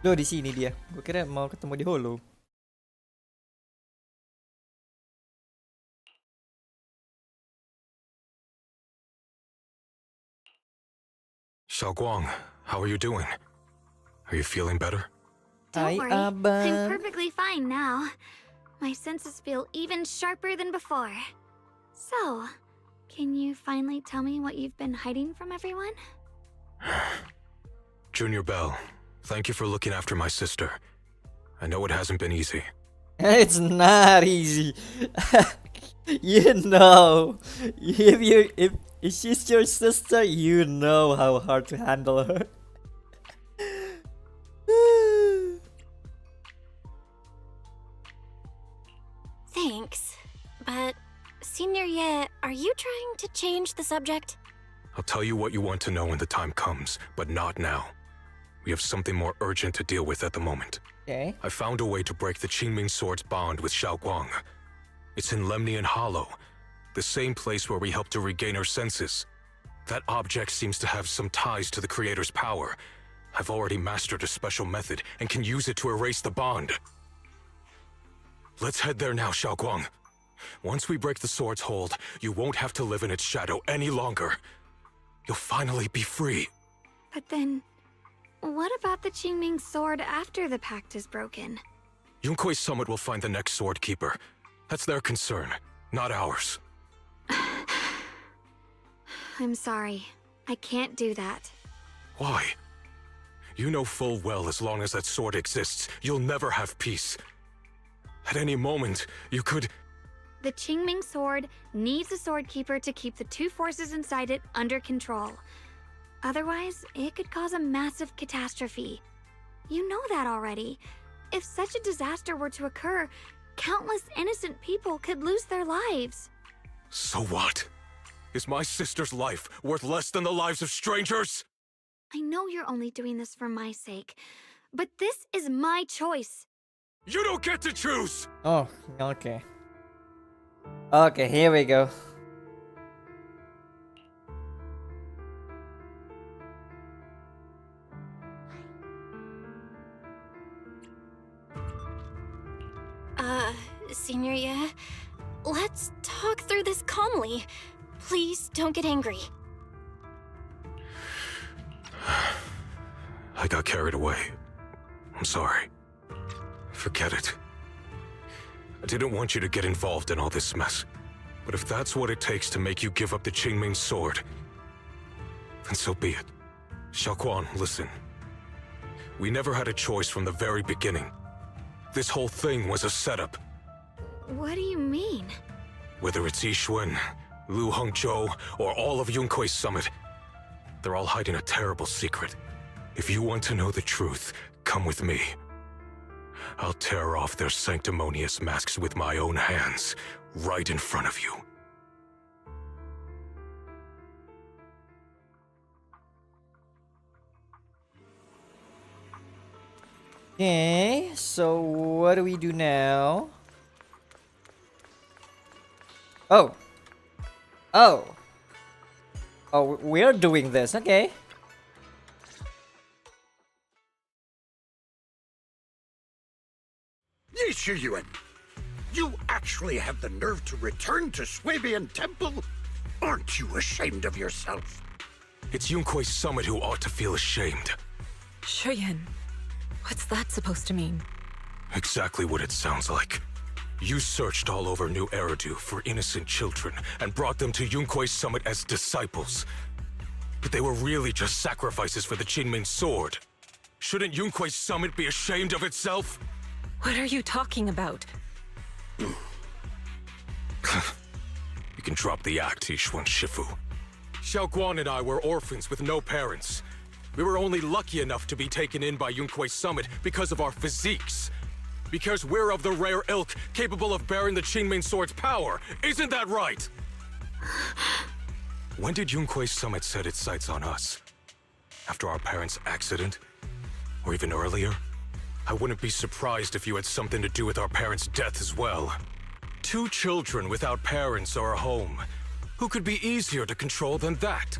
Loh, di sini dia. Gue kira mau ketemu di Holo. Xiaoguang, how are you doing? Are you feeling better? Don't Hai, worry, I'm Abang. perfectly fine now. My senses feel even sharper than before. So, can you finally tell me what you've been hiding from everyone? Junior Bell, thank you for looking after my sister. I know it hasn't been easy. It's not easy. You know, if she's your sister, you know how hard to handle her. Thanks. But, Senior Ye, are you trying to change the subject? I'll tell you what you want to know when the time comes, but not now. We have something more urgent to deal with at the moment. Okay. I found a way to break the Qingming Sword's bond with Xiaoguang. It's in Lemnian Hollow, the same place where we helped to regain our senses. That object seems to have some ties to the Creator's power. I've already mastered a special method and can use it to erase the bond. Let's head there now, Xiaoguang. Once we break the sword's hold, you won't have to live in its shadow any longer. You'll finally be free. But then, what about the Qingming sword after the pact is broken? Yunkui's summit will find the next sword keeper. That's their concern, not ours. I'm sorry. I can't do that. Why? You know full well as long as that sword exists, you'll never have peace. At any moment, you could... The Qingming sword needs a sword keeper to keep the two forces inside it under control. Otherwise, it could cause a massive catastrophe. You know that already. If such a disaster were to occur, countless innocent people could lose their lives. So what? Is my sister's life worth less than the lives of strangers? I know you're only doing this for my sake, but this is my choice. You don't get to choose! Oh, okay. Okay, here we go. Senior Ye, let's talk through this calmly. Please don't get angry. I got carried away. I'm sorry. Forget it. I didn't want you to get involved in all this mess. But if that's what it takes to make you give up the Qingming sword, then so be it. Xiaoguang, listen. We never had a choice from the very beginning. This whole thing was a setup. What do you mean? Whether it's Yixuan, Lu Hongzhou, or all of Yunkui's summit, they're all hiding a terrible secret. If you want to know the truth, come with me. I'll tear off their sanctimonious masks with my own hands, right in front of you. Okay, so what do we do now? Oh. Oh. Oh, we're doing this, okay. Yixuan, you actually have the nerve to return to Swabian Temple? Aren't you ashamed of yourself? It's Yunkui's summit who ought to feel ashamed. Shuyan, what's that supposed to mean? Exactly what it sounds like. You searched all over New Eridu for innocent children and brought them to Yunkui's summit as disciples. But they were really just sacrifices for the Qingming sword. Shouldn't Yunkui's summit be ashamed of itself? What are you talking about? You can drop the act, Yixuan Shifu. Xiaoguang and I were orphans with no parents. We were only lucky enough to be taken in by Yunkui's summit because of our physiques. Because we're of the rare ilk capable of bearing the Qingming sword's power. Isn't that right? When did Yunkui's summit set its sights on us? After our parents' accident? Or even earlier? I wouldn't be surprised if you had something to do with our parents' death as well. 2 children without parents or a home. Who could be easier to control than that?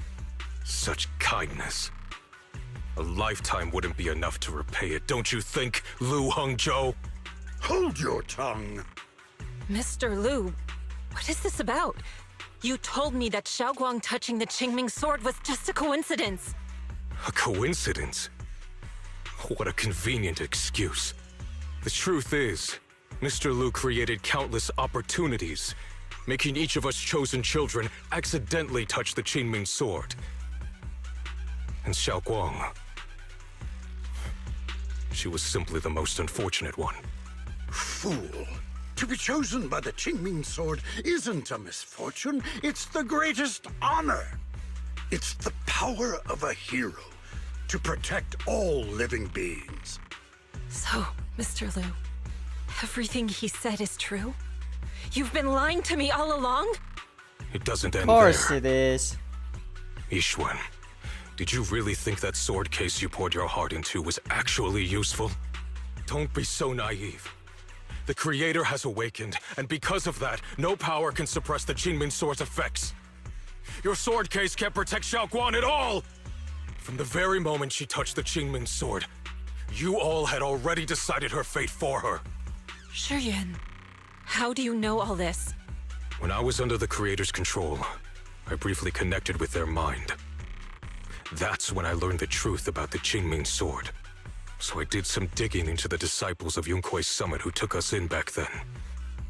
Such kindness. A lifetime wouldn't be enough to repay it, don't you think, Lu Hongzhou? Hold your tongue. Mr. Lu, what is this about? You told me that Xiaoguang touching the Qingming sword was just a coincidence. A coincidence? What a convenient excuse. The truth is, Mr. Liu created countless opportunities, making each of us chosen children accidentally touch the Qingming sword. And Xiao Guang, she was simply the most unfortunate one. Fool. To be chosen by the Qingming sword isn't a misfortune, it's the greatest honor. It's the power of a hero to protect all living beings. So, Mr. Liu, everything he said is true? You've been lying to me all along? It doesn't end Of course there. it is. Yixuan, did you really think that sword case you poured your heart into was actually useful? Don't be so naive. The Creator has awakened, and because of that, no power can suppress the Qingming sword's effects. Your sword case can't protect Xiao Guan at all! From the very moment she touched the Qingming sword, you all had already decided her fate for her. Shiyuan, how do you know all this? When I was under the Creator's control, I briefly connected with their mind. That's when I learned the truth about the Qingming sword. So I did some digging into the disciples of Yunkui's summit who took us in back then.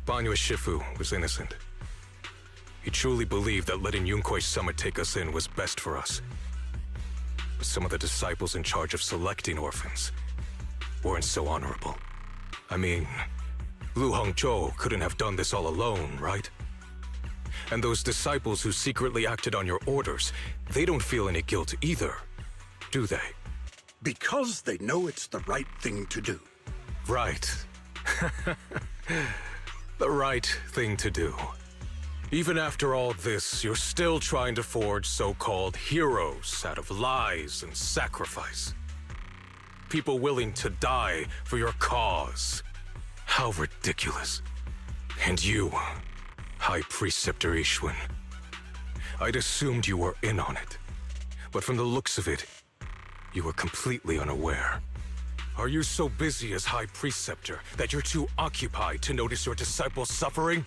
Banyue Shifu was innocent. He truly believed that letting Yunkui's summit take us in was best for us. But some of the disciples in charge of selecting orphans weren't so honorable. I mean, Lu Hongzhou couldn't have done this all alone, right? And those disciples who secretly acted on your orders, they don't feel any guilt either, do they? Because they know it's the right thing to do. Right. The right thing to do. Even after all this, you're still trying to forge so-called heroes out of lies and sacrifice. People willing to die for your cause. How ridiculous. And you, High Preceptor Yixuan. I'd assumed you were in on it. But from the looks of it, you were completely unaware. Are you so busy as High Preceptor that you're too occupied to notice your disciples suffering?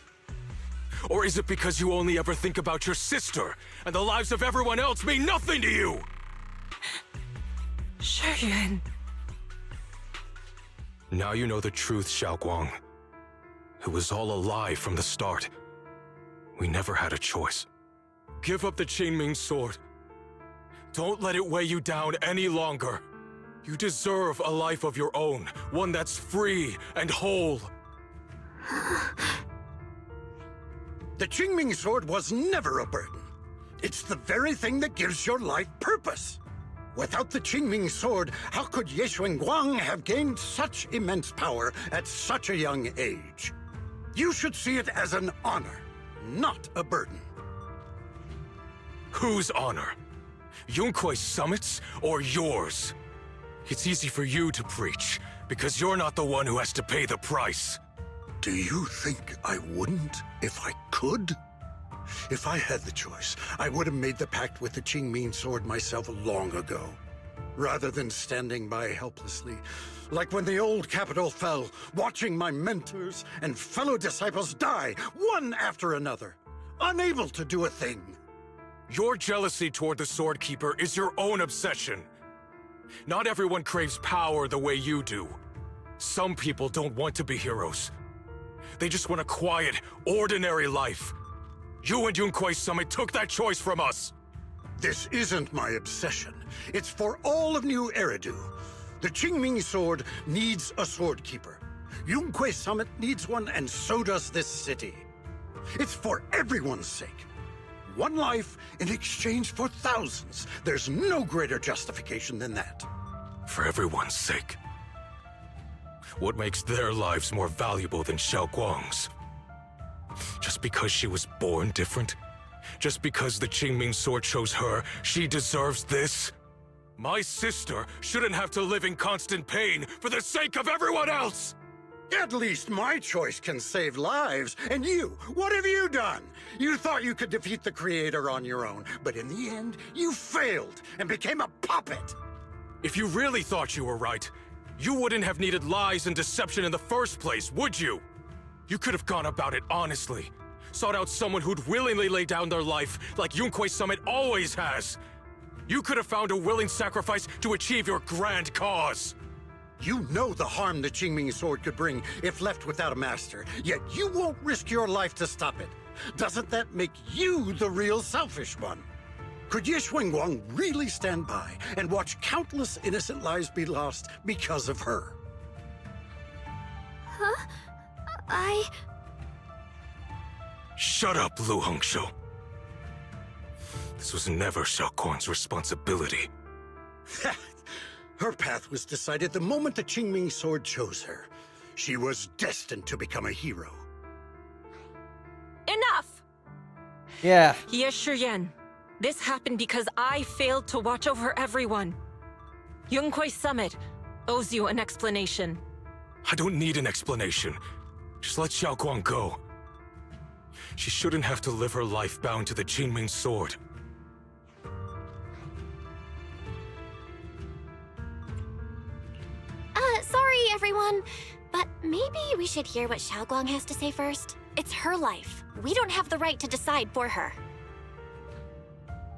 Or is it because you only ever think about your sister, and the lives of everyone else mean nothing to you? Shiyuan. Now you know the truth, Xiao Guang. It was all a lie from the start. We never had a choice. Give up the Qingming sword. Don't let it weigh you down any longer. You deserve a life of your own, one that's free and whole. The Qingming sword was never a burden. It's the very thing that gives your life purpose. Without the Qingming sword, how could Ye Guang have gained such immense power at such a young age? You should see it as an honor, not a burden. Whose honor? Yunkui's summit's or yours? It's easy for you to preach, because you're not the one who has to pay the price. Do you think I wouldn't if I could? If I had the choice, I would have made the pact with the Qingming sword myself long ago, rather than standing by helplessly, like when the old capital fell, watching my mentors and fellow disciples die, one after another, unable to do a thing. Your jealousy toward the Sword Keeper is your own obsession. Not everyone craves power the way you do. Some people don't want to be heroes. They just want a quiet, ordinary life. You and Yunkui's summit took that choice from us. This isn't my obsession. It's for all of New Eridu. The Qingming sword needs a sword keeper. Yunkui's summit needs one, and so does this city. It's for everyone's sake. One life in exchange for thousands. There's no greater justification than that. For everyone's sake. What makes their lives more valuable than Xiao Guang's? Just because she was born different? Just because the Qingming sword chose her, she deserves this? My sister shouldn't have to live in constant pain for the sake of everyone else! At least my choice can save lives. And you, what have you done? You thought you could defeat the Creator on your own, but in the end, you failed and became a puppet. If you really thought you were right, you wouldn't have needed lies and deception in the first place, would you? You could have gone about it honestly. Sought out someone who'd willingly lay down their life, like Yunkui's summit always has. You could have found a willing sacrifice to achieve your grand cause. You know the harm the Qingming sword could bring if left without a master, yet you won't risk your life to stop it. Doesn't that make you the real selfish one? Could Ye Xuanguang really stand by and watch countless innocent lives be lost because of her? Huh? Shut up, Lu Hongshou. This was never Xiaoguang's responsibility. Her path was decided the moment the Qingming sword chose her. She was destined to become a hero. Enough! Yeah. Ye Shiyan, this happened because I failed to watch over everyone. Yunquai Summit owes you an explanation. I don't need an explanation. Just let Xiaoguang go. She shouldn't have to live her life bound to the Qingming sword. Sorry, everyone. But maybe we should hear what Xiaoguang has to say first. It's her life. We don't have the right to decide for her.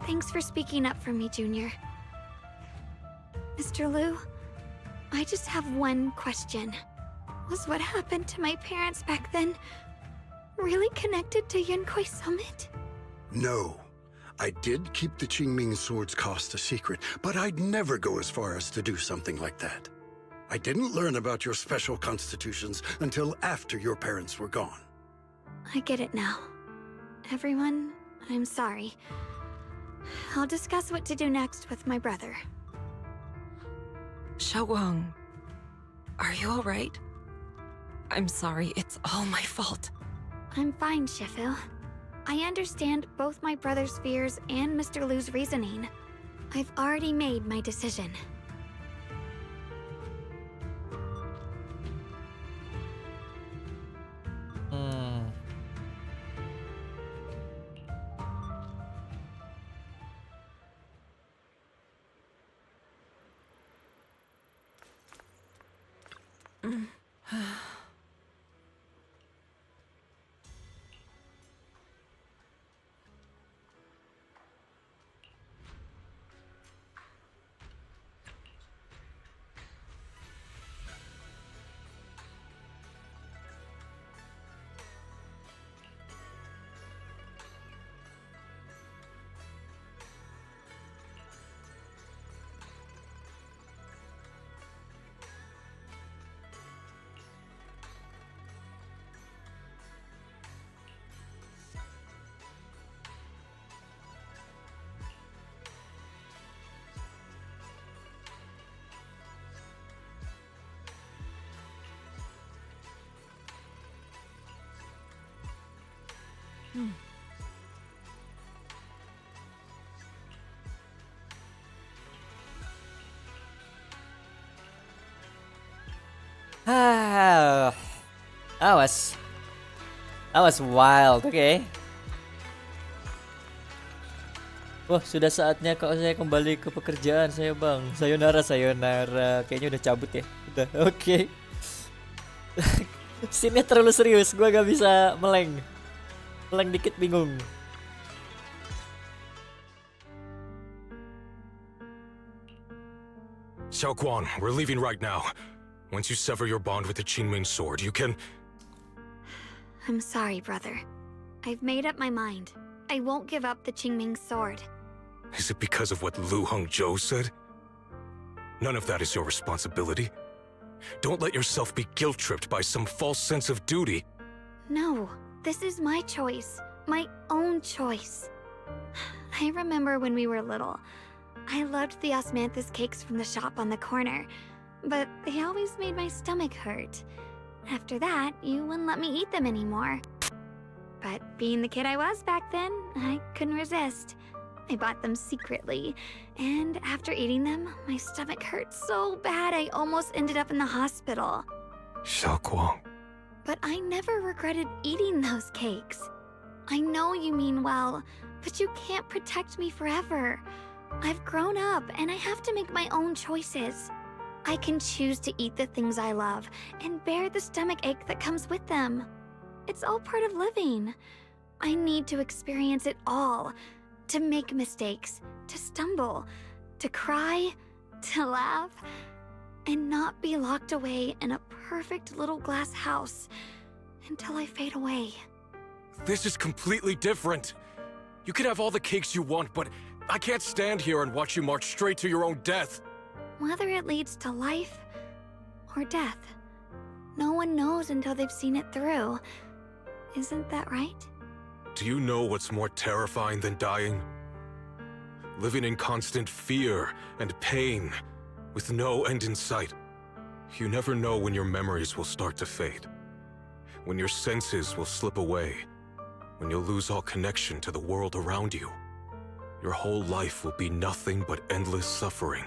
Thanks for speaking up for me, Junior. Mr. Liu, I just have one question. Was what happened to my parents back then really connected to Yunquai Summit? No. I did keep the Qingming sword's cost a secret, but I'd never go as far as to do something like that. I didn't learn about your special constitutions until after your parents were gone. I get it now. Everyone, I'm sorry. I'll discuss what to do next with my brother. Xiaoguang, are you alright? I'm sorry, it's all my fault. I'm fine, Shifu. I understand both my brother's fears and Mr. Liu's reasoning. I've already made my decision. Ah, that was wild. Okay. Wah, sudah saatnya kok saya kembali ke pekerjaan saya, Bang. Sayonara, sayonara. Kayaknya udah cabut ya. Udah, oke. Scene-nya terlalu serius, gua gak bisa meleng. Meleng dikit bingung. Xiaoguang, we're leaving right now. Once you sever your bond with the Qingming sword, you can... I'm sorry, brother. I've made up my mind. I won't give up the Qingming sword. Is it because of what Lu Hongzhou said? None of that is your responsibility. Don't let yourself be guilt-tripped by some false sense of duty. No, this is my choice. My own choice. I remember when we were little. I loved the osmanthus cakes from the shop on the corner, but they always made my stomach hurt. After that, you wouldn't let me eat them anymore. But being the kid I was back then, I couldn't resist. I bought them secretly, and after eating them, my stomach hurt so bad I almost ended up in the hospital. Xiaoguang. But I never regretted eating those cakes. I know you mean well, but you can't protect me forever. I've grown up, and I have to make my own choices. I can choose to eat the things I love, and bear the stomach ache that comes with them. It's all part of living. I need to experience it all. To make mistakes, to stumble, to cry, to laugh. and not be locked away in a perfect little glass house until I fade away. This is completely different. You can have all the cakes you want, but I can't stand here and watch you march straight to your own death. Whether it leads to life or death, no one knows until they've seen it through. Isn't that right? Do you know what's more terrifying than dying? Living in constant fear and pain, with no end in sight. You never know when your memories will start to fade, when your senses will slip away, when you'll lose all connection to the world around you. Your whole life will be nothing but endless suffering.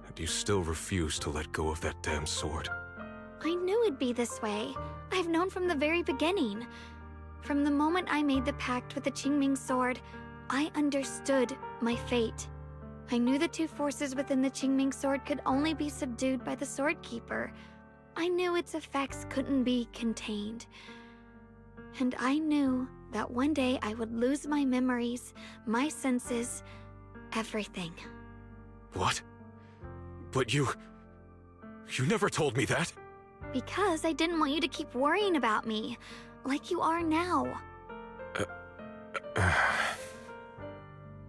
And you still refuse to let go of that damn sword. I knew it'd be this way. I've known from the very beginning. From the moment I made the pact with the Qingming sword, I understood my fate. I knew the two forces within the Qingming sword could only be subdued by the Sword Keeper. I knew its effects couldn't be contained. And I knew that one day I would lose my memories, my senses, everything. What? But you never told me that. Because I didn't want you to keep worrying about me, like you are now.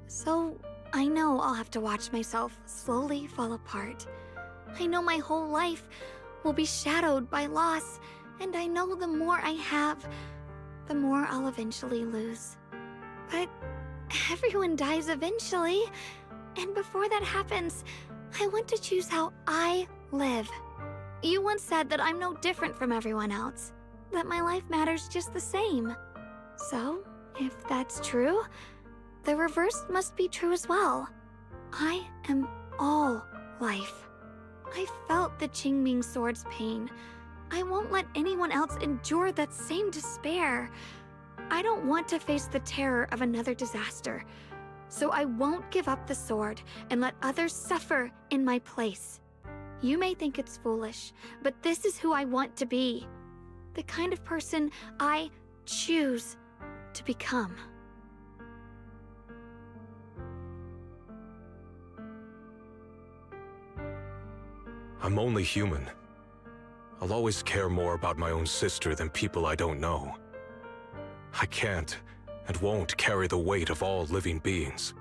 So, I know I'll have to watch myself slowly fall apart. I know my whole life will be shadowed by loss, and I know the more I have, the more I'll eventually lose. But everyone dies eventually, and before that happens, I want to choose how I live. You once said that I'm no different from everyone else, that my life matters just the same. So, if that's true, the reverse must be true as well. I am all life. I felt the Qingming sword's pain. I won't let anyone else endure that same despair. I don't want to face the terror of another disaster, so I won't give up the sword and let others suffer in my place. You may think it's foolish, but this is who I want to be. The kind of person I choose to become. I'm only human. I'll always care more about my own sister than people I don't know. I can't and won't carry the weight of all living beings.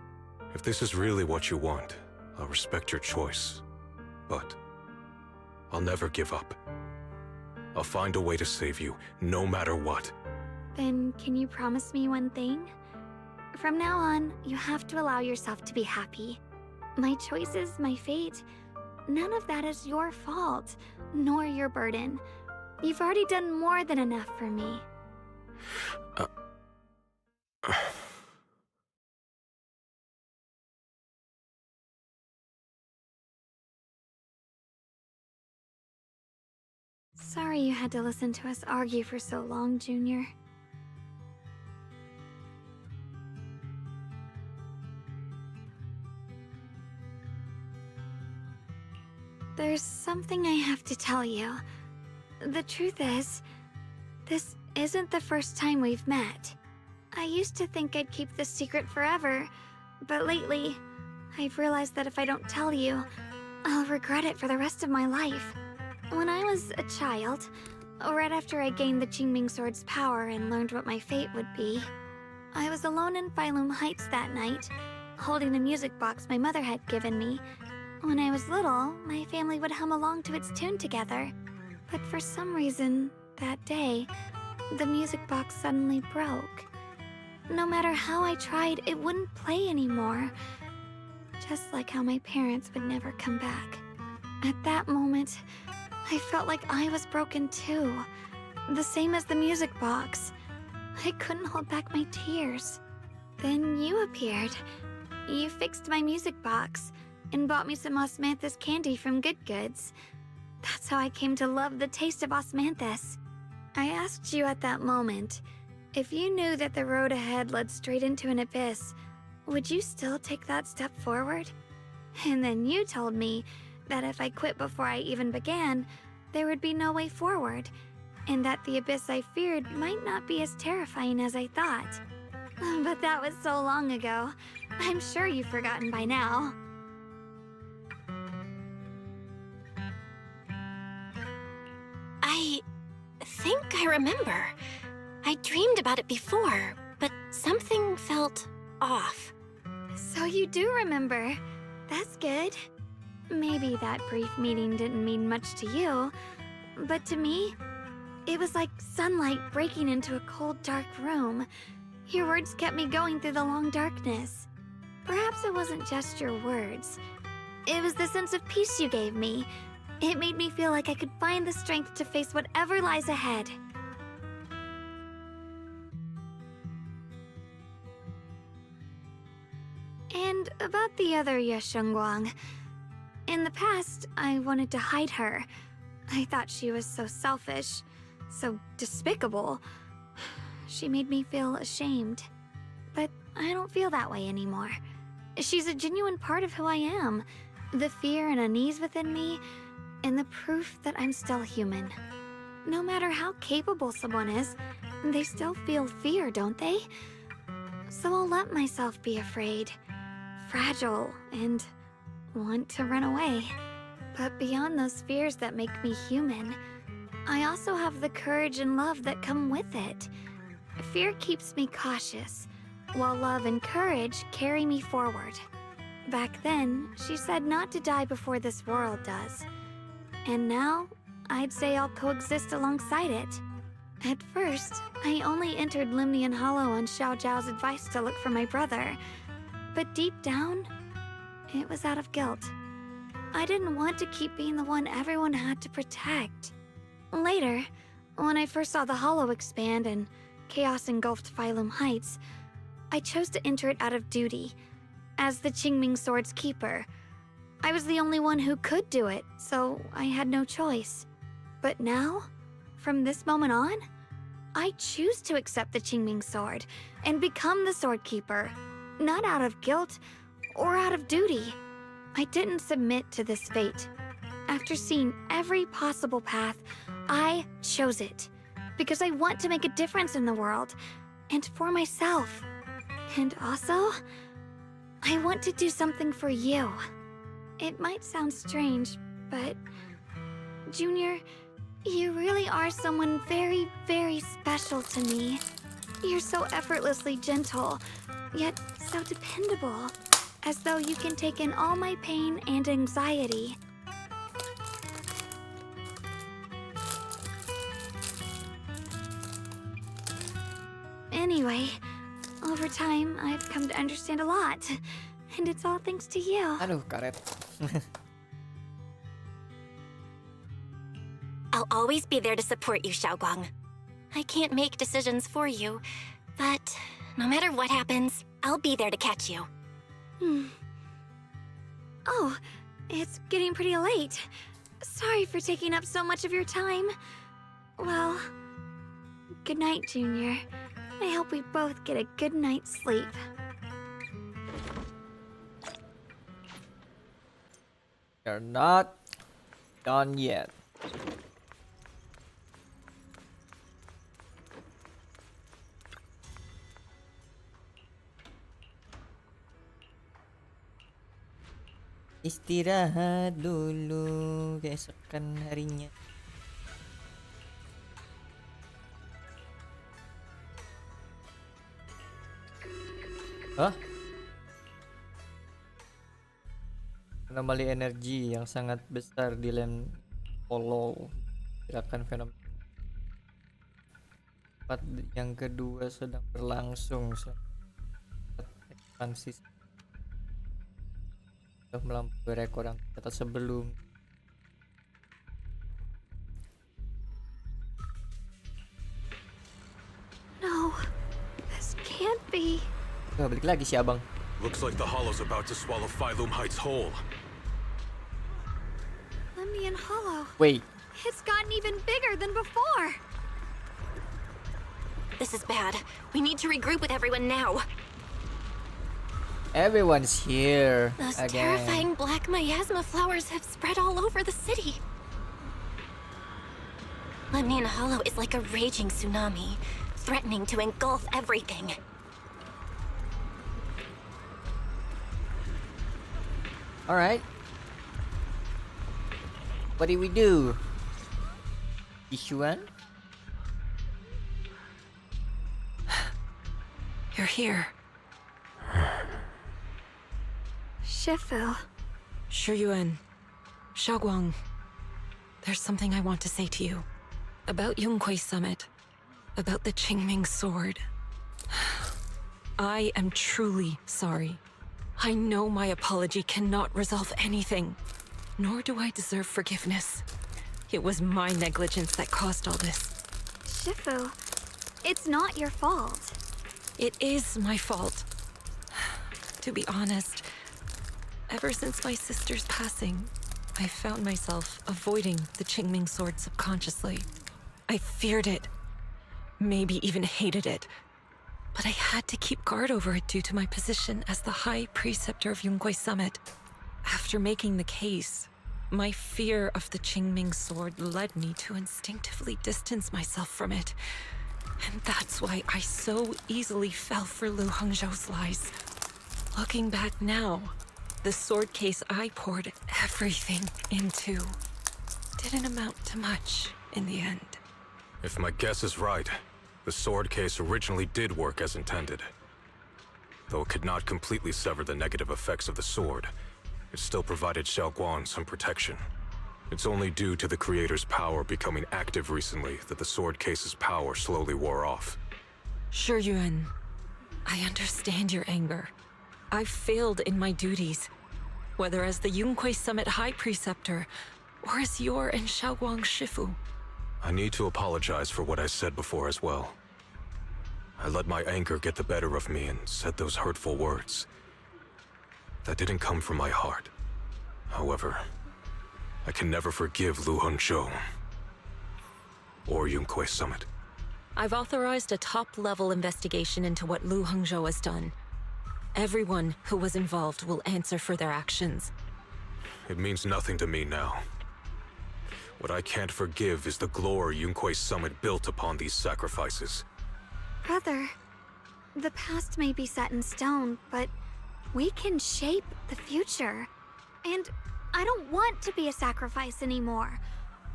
If this is really what you want, I'll respect your choice. But I'll never give up. I'll find a way to save you, no matter what. Then can you promise me one thing? From now on, you have to allow yourself to be happy. My choices, my fate, none of that is your fault, nor your burden. You've already done more than enough for me. Sorry you had to listen to us argue for so long, Junior. There's something I have to tell you. The truth is, this isn't the first time we've met. I used to think I'd keep this secret forever, but lately, I've realized that if I don't tell you, I'll regret it for the rest of my life. When I was a child, right after I gained the Qingming sword's power and learned what my fate would be, I was alone in Phylum Heights that night, holding a music box my mother had given me. When I was little, my family would hum along to its tune together. But for some reason, that day, the music box suddenly broke. No matter how I tried, it wouldn't play anymore. Just like how my parents would never come back. At that moment, I felt like I was broken too. The same as the music box. I couldn't hold back my tears. Then you appeared. You fixed my music box and bought me some osmanthus candy from Good Goods. That's how I came to love the taste of osmanthus. I asked you at that moment, if you knew that the road ahead led straight into an abyss, would you still take that step forward? And then you told me that if I quit before I even began, there would be no way forward, and that the abyss I feared might not be as terrifying as I thought. But that was so long ago. I'm sure you've forgotten by now. I remember. I dreamed about it before, but something felt off. So you do remember. That's good. Maybe that brief meeting didn't mean much to you, but to me, it was like sunlight breaking into a cold, dark room. Your words kept me going through the long darkness. Perhaps it wasn't just your words. It was the sense of peace you gave me. It made me feel like I could find the strength to face whatever lies ahead. And about the other Yeshengguang. In the past, I wanted to hide her. I thought she was so selfish, so despicable. She made me feel ashamed. But I don't feel that way anymore. She's a genuine part of who I am. The fear and unease within me, and the proof that I'm still human. No matter how capable someone is, they still feel fear, don't they? So I'll let myself be afraid, fragile, and want to run away. But beyond those fears that make me human, I also have the courage and love that come with it. Fear keeps me cautious, while love and courage carry me forward. Back then, she said not to die before this world does. And now, I'd say I'll coexist alongside it. At first, I only entered Limnian Hollow on Xiao Zhao's advice to look for my brother. But deep down, it was out of guilt. I didn't want to keep being the one everyone had to protect. Later, when I first saw the Hollow expand and chaos engulfed Phylum Heights, I chose to enter it out of duty. As the Qingming Sword's keeper, I was the only one who could do it, so I had no choice. But now, from this moment on, I choose to accept the Qingming Sword and become the Sword Keeper, not out of guilt or out of duty. I didn't submit to this fate. After seeing every possible path, I chose it because I want to make a difference in the world and for myself. And also, I want to do something for you. It might sound strange, but Junior, you really are someone very, very special to me. You're so effortlessly gentle, yet so dependable, as though you can take in all my pain and anxiety. Anyway, over time, I've come to understand a lot, and it's all thanks to you. Aduh, karet. I'll always be there to support you, Xiaoguang. I can't make decisions for you, but no matter what happens, I'll be there to catch you. Oh, it's getting pretty late. Sorry for taking up so much of your time. Well, good night, Junior. I hope we both get a good night's sleep. You're not done yet. Istirahat dulu keesokan harinya. Hah? Anomali energi yang sangat besar di land follow gerakan fenomena. Part yang kedua sedang berlangsung saat ekspansi sudah melampaui rekor yang tercatat sebelum. No, this can't be. Balik lagi si abang. Looks like the Hollow's about to swallow Phylum Heights whole. Limnian Hollow. Wait. It's gotten even bigger than before. This is bad. We need to regroup with everyone now. Everyone's here Those again. terrifying black miasma flowers have spread all over the city. Lemnian Hollow is like a raging tsunami, threatening to engulf everything. Alright. What do we do? Issuan? You're here. Shifu. Shiyuan. Xiaoguang. There's something I want to say to you. About Yunquei Summit. About the Qingming Sword. I am truly sorry. I know my apology cannot resolve anything, nor do I deserve forgiveness. It was my negligence that caused all this. Shifu, it's not your fault. It is my fault. To be honest, ever since my sister's passing, I found myself avoiding the Qingming Sword subconsciously. I feared it, maybe even hated it. But I had to keep guard over it due to my position as the High Preceptor of Yunquei Summit. After making the case, my fear of the Qingming Sword led me to instinctively distance myself from it. And that's why I so easily fell for Lu Hongzhou's lies. Looking back now, the sword case I poured everything into didn't amount to much in the end. If my guess is right, the sword case originally did work as intended. Though it could not completely sever the negative effects of the sword, it still provided Xiaoguang some protection. It's only due to the creator's power becoming active recently that the sword case's power slowly wore off. Shiyuan, I understand your anger. I've failed in my duties, whether as the Yunquei Summit High Preceptor, or as your and Xiaoguang's Shifu. I need to apologize for what I said before as well. I let my anger get the better of me and said those hurtful words. That didn't come from my heart. However, I can never forgive Lu Hongzhou or Yunquei Summit. I've authorized a top-level investigation into what Lu Hongzhou has done. Everyone who was involved will answer for their actions. It means nothing to me now. What I can't forgive is the glory Yunquei Summit built upon these sacrifices. Brother, the past may be set in stone, but we can shape the future. And I don't want to be a sacrifice anymore.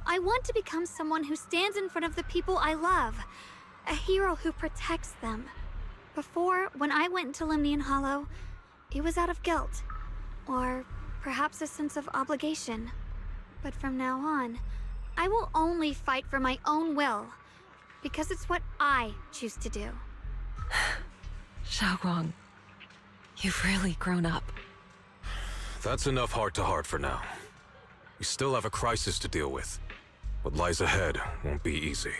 I want to become someone who stands in front of the people I love. A hero who protects them. Before, when I went into Lemnian Hollow, it was out of guilt. Or perhaps a sense of obligation. But from now on, I will only fight for my own will. Because it's what I choose to do. Xiaoguang, you've really grown up. That's enough heart-to-heart for now. We still have a crisis to deal with. What lies ahead won't be easy.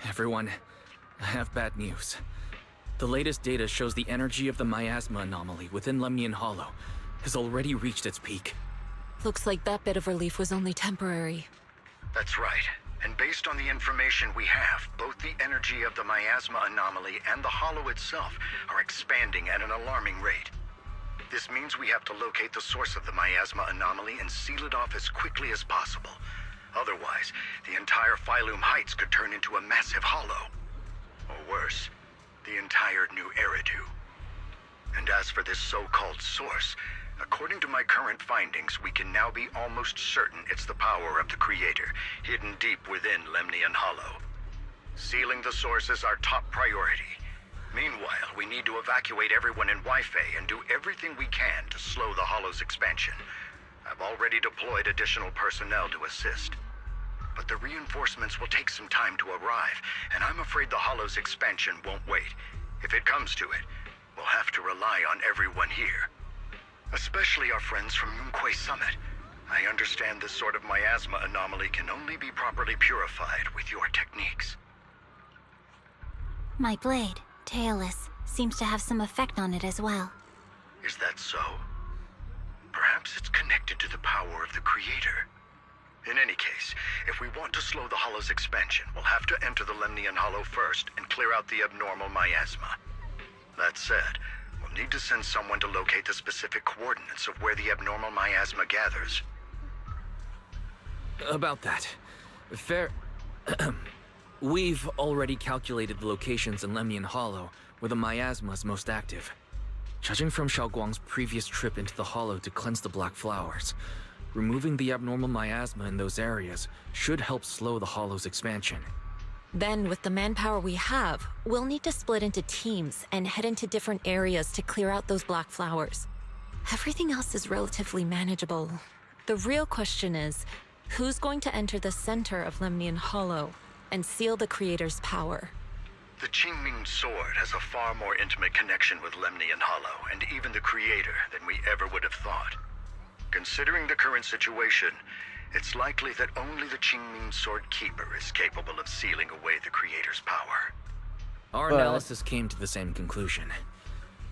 Everyone, I have bad news. The latest data shows the energy of the miasma anomaly within Lemnian Hollow has already reached its peak. Looks like that bit of relief was only temporary. That's right. And based on the information we have, both the energy of the miasma anomaly and the hollow itself are expanding at an alarming rate. This means we have to locate the source of the miasma anomaly and seal it off as quickly as possible. Otherwise, the entire Phylum Heights could turn into a massive hollow. Or worse, the entire New Eridu. And as for this so-called source, according to my current findings, we can now be almost certain it's the power of the Creator, hidden deep within Lemnian Hollow. Sealing the source is our top priority. Meanwhile, we need to evacuate everyone in Wi-Fi and do everything we can to slow the Hollow's expansion. I've already deployed additional personnel to assist. But the reinforcements will take some time to arrive, and I'm afraid the Hollow's expansion won't wait. If it comes to it, we'll have to rely on everyone here. Especially our friends from Yunquei Summit. I understand this sort of miasma anomaly can only be properly purified with your techniques. My blade, Tailless, seems to have some effect on it as well. Is that so? Perhaps it's connected to the power of the Creator. In any case, if we want to slow the Hollow's expansion, we'll have to enter the Lemnian Hollow first and clear out the abnormal miasma. That said, we'll need to send someone to locate the specific coordinates of where the abnormal miasma gathers. About that. We've already calculated the locations in Lemnian Hollow where the miasma is most active. Judging from Xiaoguang's previous trip into the Hollow to cleanse the Black Flowers, Removing the abnormal miasma in those areas should help slow the Hollow's expansion. Then, with the manpower we have, we'll need to split into teams and head into different areas to clear out those black flowers. Everything else is relatively manageable. The real question is, who's going to enter the center of Lemnian Hollow and seal the Creator's power? The Qingming Sword has a far more intimate connection with Lemnian Hollow and even the Creator than we ever would have thought. Considering the current situation, it's likely that only the Qingming Sword Keeper is capable of sealing away the Creator's power. Our analysis came to the same conclusion.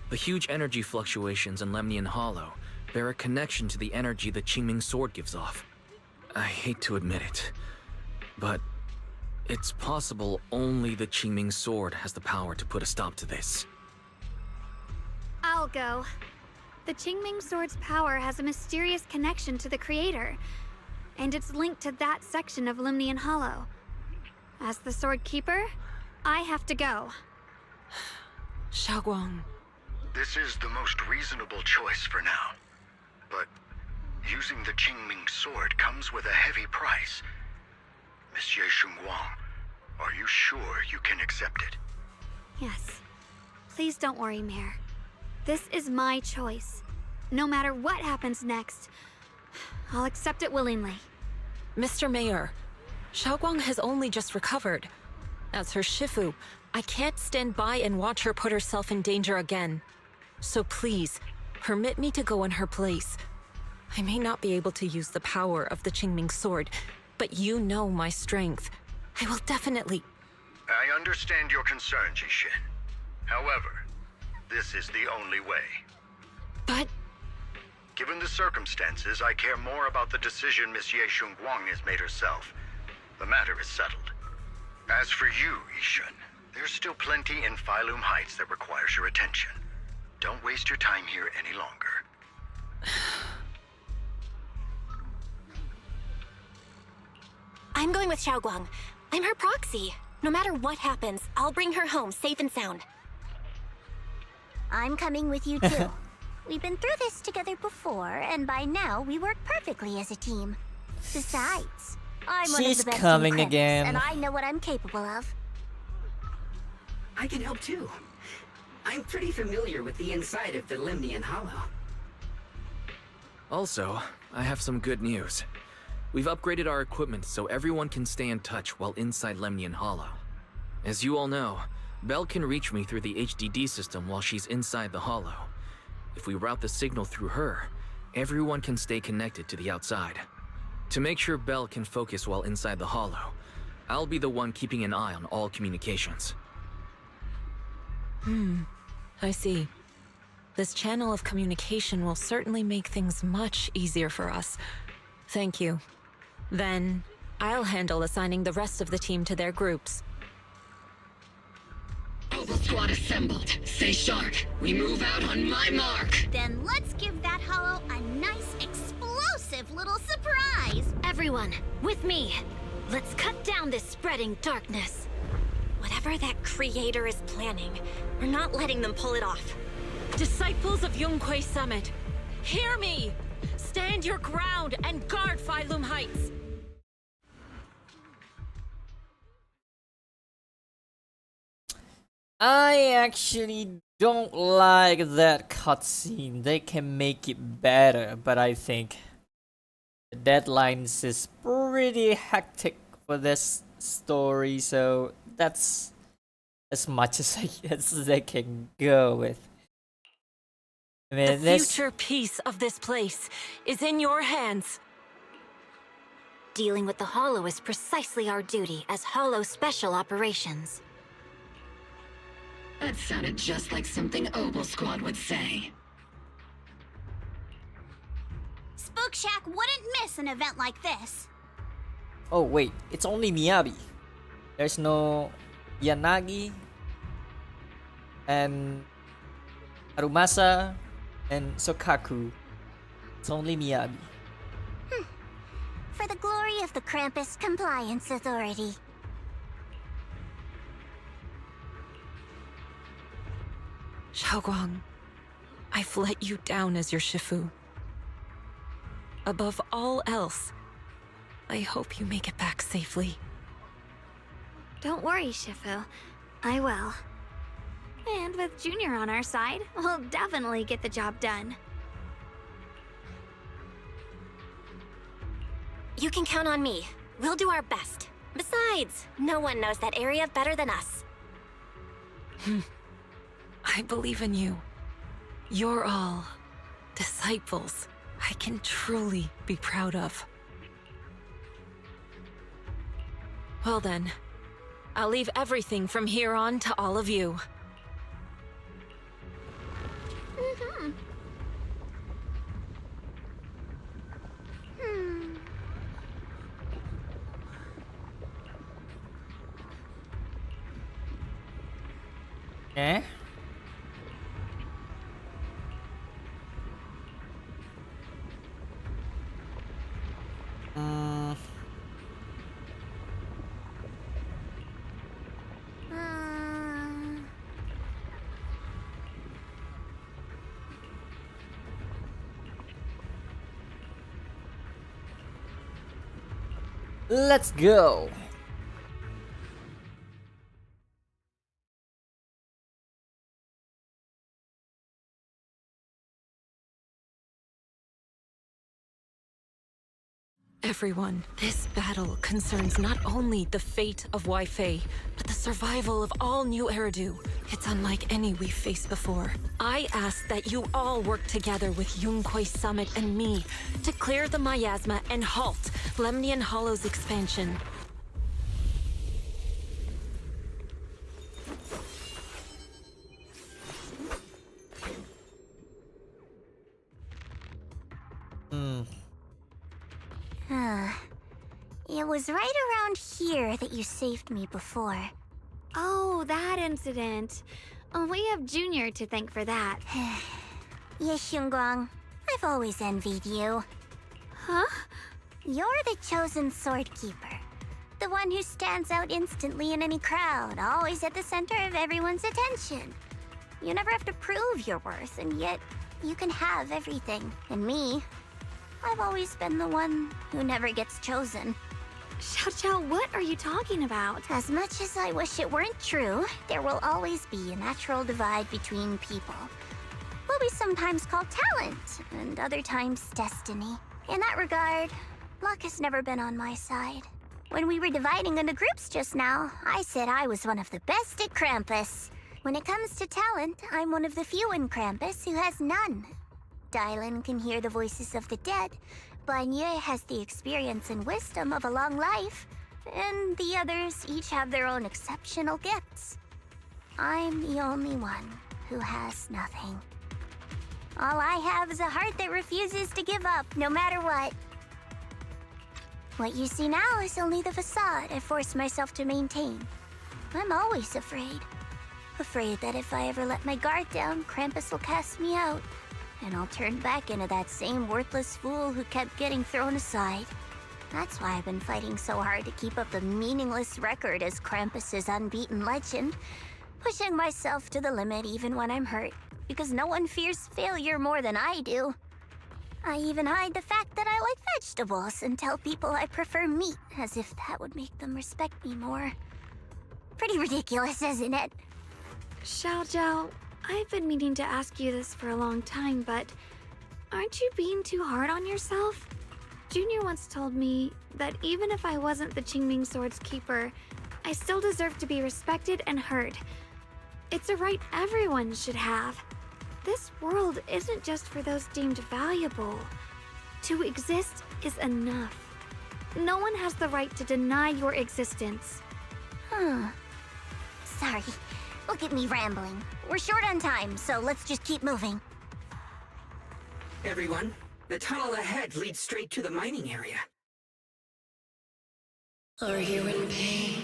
The huge energy fluctuations in Lemnian Hollow bear a connection to the energy the Qingming Sword gives off. I hate to admit it, but it's possible only the Qingming Sword has the power to put a stop to this. I'll go. The Qingming Sword's power has a mysterious connection to the Creator, and it's linked to that section of Lemnian Hollow. As the Sword Keeper, I have to go. Xiaoguang. This is the most reasonable choice for now. But using the Qingming Sword comes with a heavy price. Monsieur Xunguang, are you sure you can accept it? Yes. Please don't worry, Mayor. This is my choice. No matter what happens next, I'll accept it willingly. Mr. Mayor, Xiaoguang has only just recovered. As her Shifu, I can't stand by and watch her put herself in danger again. So please, permit me to go in her place. I may not be able to use the power of the Qingming Sword, but you know my strength. I will definitely... I understand your concern, Jishin. However, this is the only way. But... Given the circumstances, I care more about the decision Miss Ye Xunguang has made herself. The matter is settled. As for you, Yishun, there's still plenty in Phylum Heights that requires your attention. Don't waste your time here any longer. I'm going with Xiaoguang. I'm her proxy. No matter what happens, I'll bring her home safe and sound. I'm coming with you too. We've been through this together before, and by now we work perfectly as a team. Besides, I'm one of She's the best coming in Crimps, again. and I know what I'm capable of. I can help too. I'm pretty familiar with the inside of the Lemnian Hollow. Also, I have some good news. We've upgraded our equipment so everyone can stay in touch while inside Lemnian Hollow. As you all know, Belle can reach me through the HDD system while she's inside the Hollow. If we route the signal through her, everyone can stay connected to the outside. To make sure Belle can focus while inside the Hollow, I'll be the one keeping an eye on all communications. I see. This channel of communication will certainly make things much easier for us. Thank you. Then, I'll handle assigning the rest of the team to their groups. Oval squad assembled. Stay sharp. We move out on my mark. Then let's give that hollow a nice, explosive little surprise. Everyone, with me. Let's cut down this spreading darkness. Whatever that Creator is planning, we're not letting them pull it off. Disciples of Yunquei Summit, hear me! Stand your ground and guard Phylum Heights! I actually don't like that cutscene. They can make it better, but I think the deadlines is pretty hectic for this story, so that's as much as they can go with. I mean, The future peace of this place is in your hands. Dealing with the Hollow is precisely our duty as Hollow Special Operations. That sounded just like something Oval Squad would say. Spook Shack wouldn't miss an event like this. Oh wait, it's only Miyabi. There's no Yanagi and Harumasa and Sokaku. It's only Miyabi. For the glory of the Krampus Compliance Authority. Xiaoguang, I've let you down as your Shifu. above all else, I hope you make it back safely. Don't worry, Shifu. I will. And with Junior on our side, we'll definitely get the job done. You can count on me. We'll do our best. Besides, no one knows that area better than us. I believe in you. You're all disciples I can truly be proud of. Well then, I'll leave everything from here on to all of you. Mm-hmm. Eh? Let's go. Everyone, this battle concerns not only the fate of Weifei, but the survival of all New Eridu. It's unlike any we've faced before. I ask that you all work together with Yunquei Summit and me to clear the miasma and halt Lemnian Hollow's expansion. It was right around here that you saved me before. Oh, that incident. We have Junior to thank for that. Yes, Xingguang. I've always envied you. Huh? You're the chosen sword keeper. The one who stands out instantly in any crowd, always at the center of everyone's attention. You never have to prove your worth, and yet you can have everything. And me, I've always been the one who never gets chosen. Xiao, what are you talking about? As much as I wish it weren't true, there will always be a natural divide between people. What we sometimes call talent, and other times destiny. In that regard, luck has never been on my side. When we were dividing into groups just now, I said I was one of the best at Krampus. When it comes to talent, I'm one of the few in Krampus who has none. Dylan can hear the voices of the dead. Banye has the experience and wisdom of a long life, and the others each have their own exceptional gifts. I'm the only one who has nothing. All I have is a heart that refuses to give up, no matter what. What you see now is only the facade I forced myself to maintain. I'm always afraid. Afraid that if I ever let my guard down, Krampus will cast me out. And I'll turn back into that same worthless fool who kept getting thrown aside. That's why I've been fighting so hard to keep up the meaningless record as Krampus's unbeaten legend, pushing myself to the limit even when I'm hurt, because no one fears failure more than I do. I even hide the fact that I like vegetables and tell people I prefer meat, as if that would make them respect me more. Pretty ridiculous, isn't it? Xiao, I've been meaning to ask you this for a long time, but aren't you being too hard on yourself? Junior once told me that even if I wasn't the Qingming Sword's keeper, I still deserve to be respected and heard. It's a right everyone should have. This world isn't just for those deemed valuable. To exist is enough. No one has the right to deny your existence. Sorry. Look at me rambling. We're short on time, so let's just keep moving. Everyone, the tunnel ahead leads straight to the mining area. Are you in pain?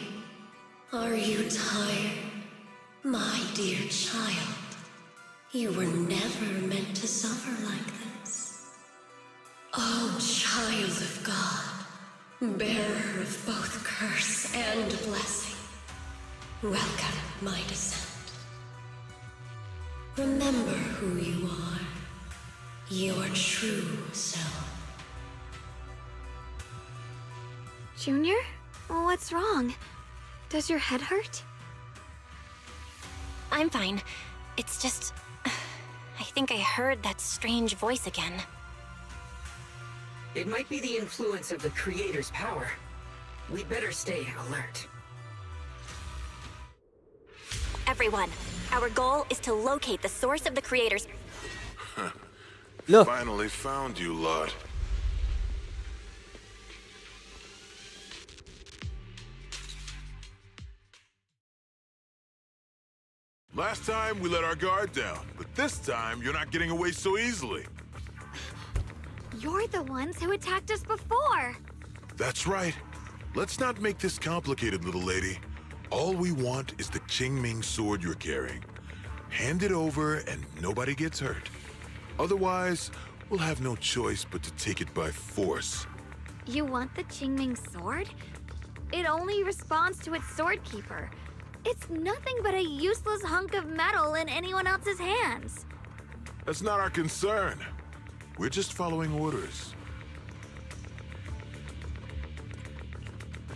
Are you tired? My dear child, you were never meant to suffer like this. Oh, child of God, bearer of both curse and blessing. Welcome, my descent. Remember who you are, your true self. Junior? What's wrong? Does your head hurt? I'm fine. It's just... I think I heard that strange voice again. It might be the influence of the Creator's power. We'd better stay alert. Everyone, our goal is to locate the source of the Creator's... Look. Finally found you, lot. Last time, we let our guard down, but this time, you're not getting away so easily. You're the ones who attacked us before! That's right. Let's not make this complicated, little lady. All we want is the Qingming sword you're carrying. Hand it over and nobody gets hurt. Otherwise, we'll have no choice but to take it by force. You want the Qingming sword? It only responds to its sword keeper. It's nothing but a useless hunk of metal in anyone else's hands. That's not our concern. We're just following orders.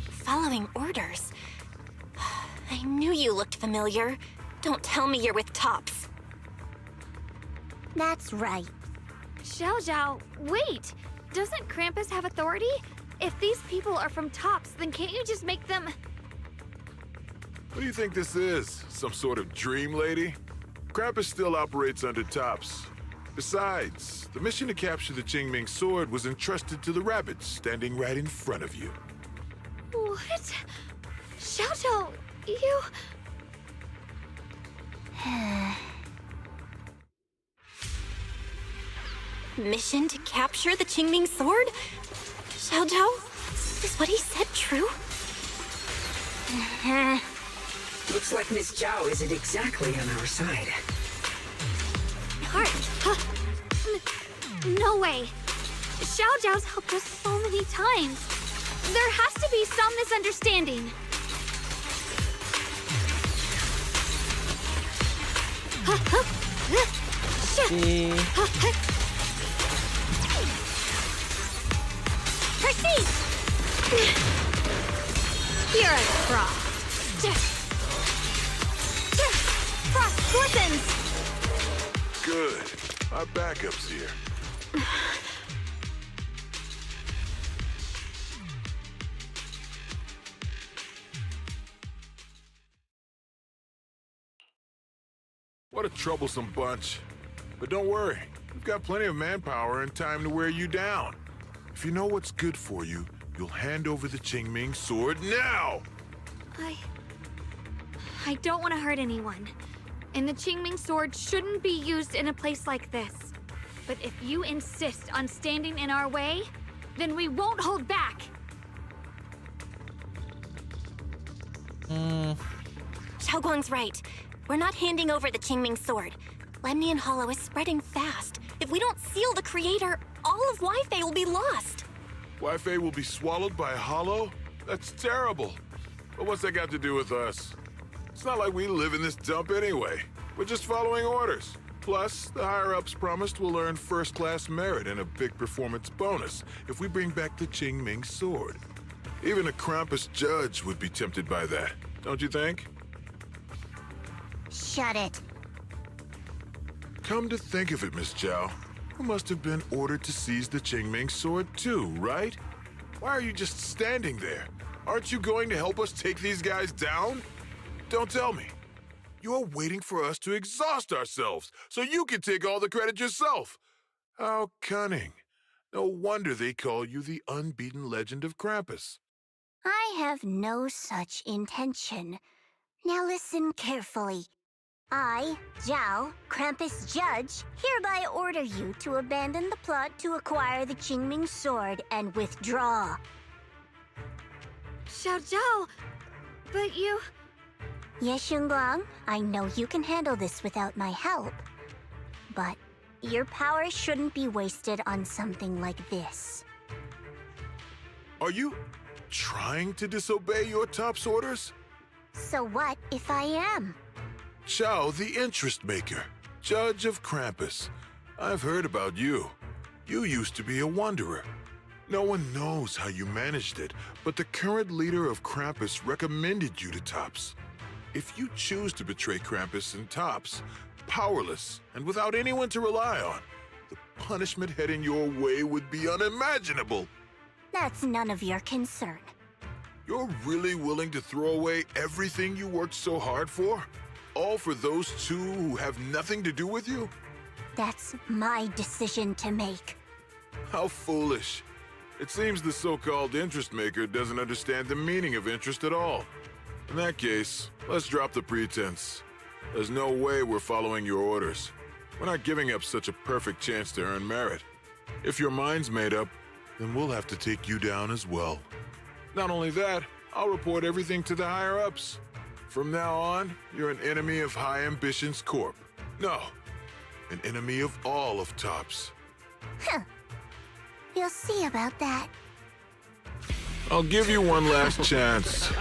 Following orders? I knew you looked familiar. Don't tell me you're with Tops. That's right. Xiao Zhao, wait! Doesn't Krampus have authority? If these people are from Tops, then can't you just make them... What do you think this is? Some sort of dream lady? Krampus still operates under Tops. Besides, the mission to capture the Qingming sword was entrusted to the rabbits standing right in front of you. What? Xiao Zhao, you... Mission to capture the Qingming sword? Xiao Zhao? Is what he said true? Looks like Miss Zhao isn't exactly on our side. Heart! No way! Xiao Zhao's helped us so many times. There has to be some misunderstanding. Proceed! You're a frost. Frost glistens! Good. Our backup's here. What a troublesome bunch. But don't worry, we've got plenty of manpower and time to wear you down. If you know what's good for you, you'll hand over the Qingming sword now! I don't want to hurt anyone. And the Qingming sword shouldn't be used in a place like this. But if you insist on standing in our way, then we won't hold back! Xiao Guang's right. We're not handing over the Qingming sword. Lemnian Hollow is spreading fast. If we don't seal the Creator, all of Wi-Fi will be lost. Wi-Fi will be swallowed by a hollow? That's terrible. But what's that got to do with us? It's not like we live in this dump anyway. We're just following orders. Plus, the higher-ups promised we'll earn first-class merit and a big performance bonus if we bring back the Qingming sword. Even a Krampus judge would be tempted by that, don't you think? Shut it. Come to think of it, Miss Zhao, you must have been ordered to seize the Qingming sword too, right? Why are you just standing there? Aren't you going to help us take these guys down? Don't tell me. You're waiting for us to exhaust ourselves so you can take all the credit yourself. How cunning. No wonder they call you the unbeaten legend of Krampus. I have no such intention. Now listen carefully. I, Zhao, Krampus Judge, hereby order you to abandon the plot to acquire the Qingming sword and withdraw. Xiao Zhao, but you... Yes, Xingguang, I know you can handle this without my help. But your power shouldn't be wasted on something like this. Are you trying to disobey your top's orders? So what if I am? Zhao, the interest maker, judge of Krampus. I've heard about you. You used to be a wanderer. No one knows how you managed it, but the current leader of Krampus recommended you to Tops. If you choose to betray Krampus and Tops, powerless and without anyone to rely on, the punishment heading your way would be unimaginable. That's none of your concern. You're really willing to throw away everything you worked so hard for? All for those two who have nothing to do with you? That's my decision to make. How foolish. It seems the so-called interest maker doesn't understand the meaning of interest at all. In that case, let's drop the pretense. There's no way we're following your orders. We're not giving up such a perfect chance to earn merit. If your mind's made up, then we'll have to take you down as well. Not only that, I'll report everything to the higher-ups. From now on, you're an enemy of High Ambitions Corp. No, an enemy of all of Tops. Huh. You'll see about that. I'll give you one last chance.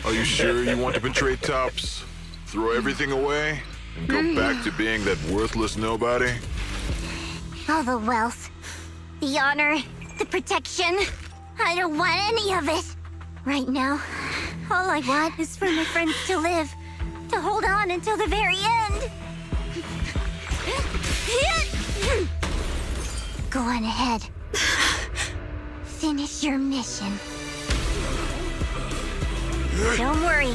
Are you sure you want to betray Tops? Throw everything away and go back to being that worthless nobody? All the wealth, the honor, the protection. I don't want any of it. Right now, all I want is for my friends to live, to hold on until the very end. Go on ahead. Finish your mission. Don't worry.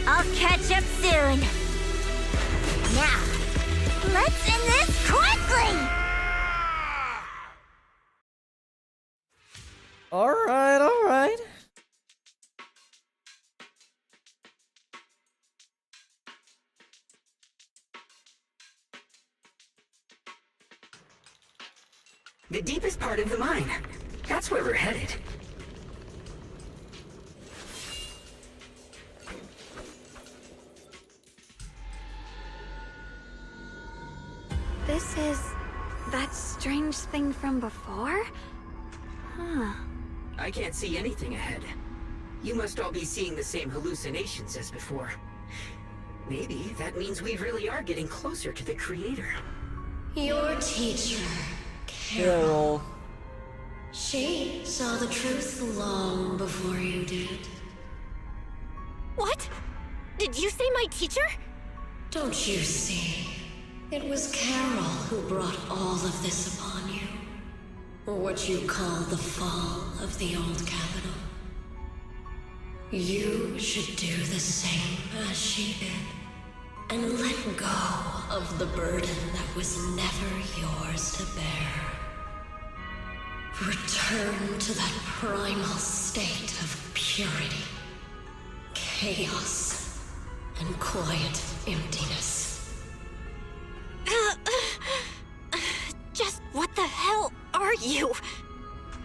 I'll catch up soon. Now, let's end this quickly! Alright, alright. The deepest part of the mine. That's where we're headed. This is that strange thing from before? Huh. I can't see anything ahead. You must all be seeing the same hallucinations as before. Maybe that means we really are getting closer to the creator. Your teacher, Carol. she saw the truth long before you did. What? Did you say my teacher? Don't you see? It was Carol who brought all of this upon you. What you call the fall of the old capital. You should do the same as she did. And let go of the burden that was never yours to bear. Return to that primal state of purity, chaos, and quiet emptiness. Just what the hell are you?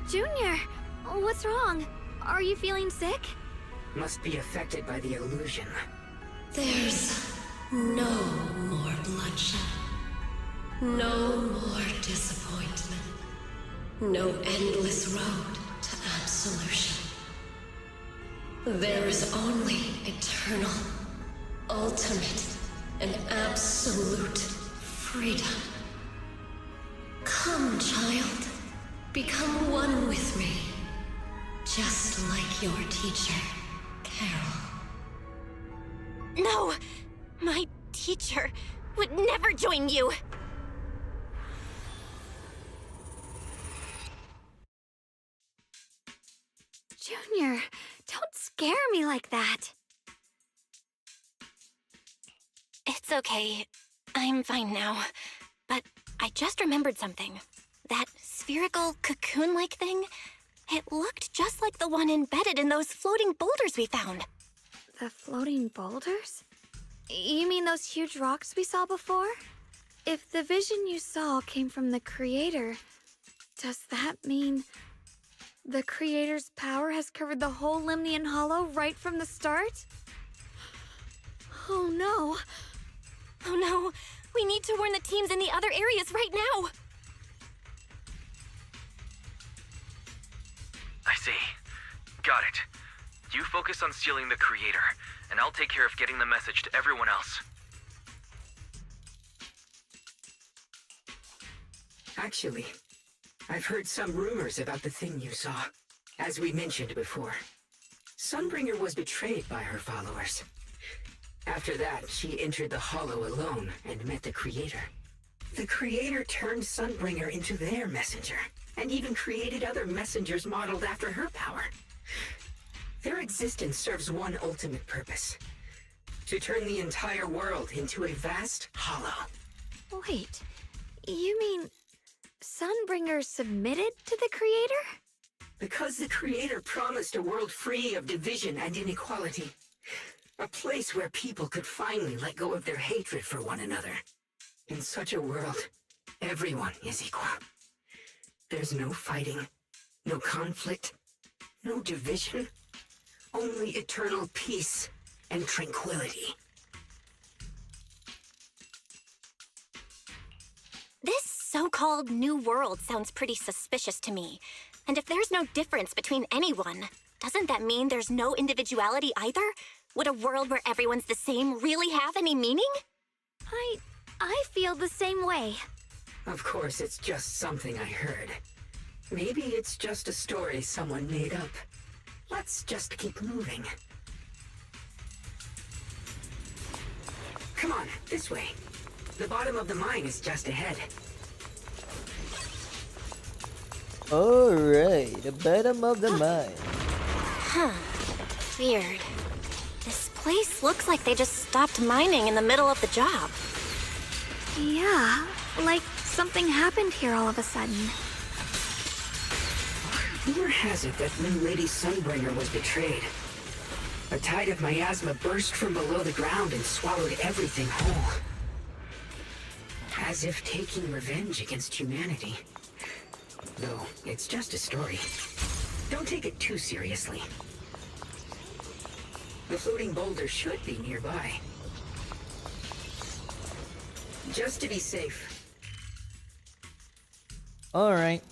Junior, what's wrong? Are you feeling sick? Must be affected by the illusion. There's no more bloodshed. No more disappointment. No endless road to absolution. There is only eternal, ultimate, and absolute freedom. Come, child. Become one with me. Just like your teacher, Carol. No! My teacher would never join you! Junior, don't scare me like that. It's okay. I'm fine now. But I just remembered something. That spherical cocoon-like thing, it looked just like the one embedded in those floating boulders we found. The floating boulders? You mean those huge rocks we saw before? If the vision you saw came from the Creator, does that mean the Creator's power has covered the whole Limnian Hollow right from the start? Oh no. Oh no, we need to warn the teams in the other areas right now. I see. Got it. You focus on stealing the Creator, and I'll take care of getting the message to everyone else. Actually, I've heard some rumors about the thing you saw. As we mentioned before, Sunbringer was betrayed by her followers. After that, she entered the Hollow alone and met the Creator. The Creator turned Sunbringer into their messenger, and even created other messengers modeled after her power. Their existence serves one ultimate purpose: to turn the entire world into a vast hollow. Wait, you mean Sunbringer submitted to the Creator? Because the Creator promised a world free of division and inequality. A place where people could finally let go of their hatred for one another. In such a world, everyone is equal. There's no fighting, no conflict, no division. Only eternal peace and tranquility. This so-called new world sounds pretty suspicious to me. And if there's no difference between anyone, doesn't that mean there's no individuality either? Would a world where everyone's the same really have any meaning? I feel the same way. Of course, it's just something I heard. Maybe it's just a story someone made up. Let's just keep moving. Come on, this way. The bottom of the mine is just ahead. Alright, the bottom of the mine. Huh. Weird. This place looks like they just stopped mining in the middle of the job. Yeah, like something happened here all of a sudden. Rumor has it that new Lady Sunbringer was betrayed. A tide of miasma burst from below the ground and swallowed everything whole. As if taking revenge against humanity. Though, it's just a story. Don't take it too seriously. The floating boulder should be nearby. Just to be safe. Alright.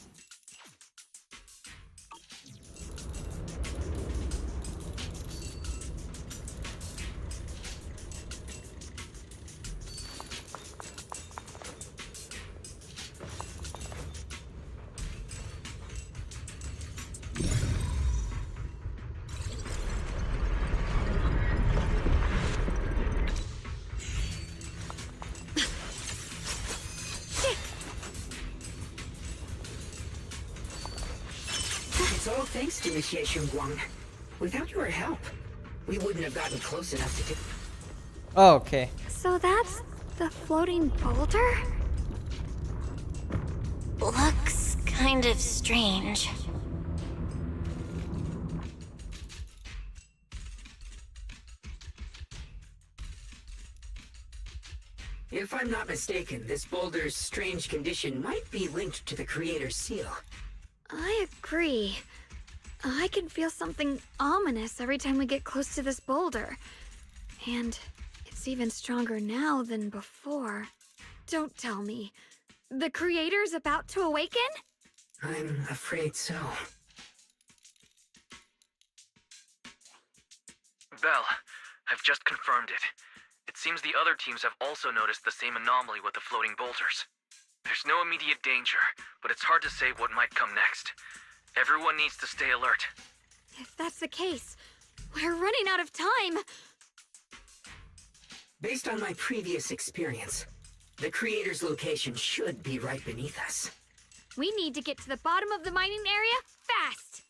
It's all thanks to Miss Guang. Without your help, we wouldn't have gotten close enough to do. Okay. So that's the floating boulder? Looks kind of strange. If I'm not mistaken, this boulder's strange condition might be linked to the Creator's seal. I agree. I can feel something ominous every time we get close to this boulder. And it's even stronger now than before. Don't tell me. The Creator's about to awaken? I'm afraid so. Belle, I've just confirmed it. It seems the other teams have also noticed the same anomaly with the floating boulders. There's no immediate danger, but it's hard to say what might come next. Everyone needs to stay alert. If that's the case, we're running out of time. Based on my previous experience, the Creator's location should be right beneath us. We need to get to the bottom of the mining area fast.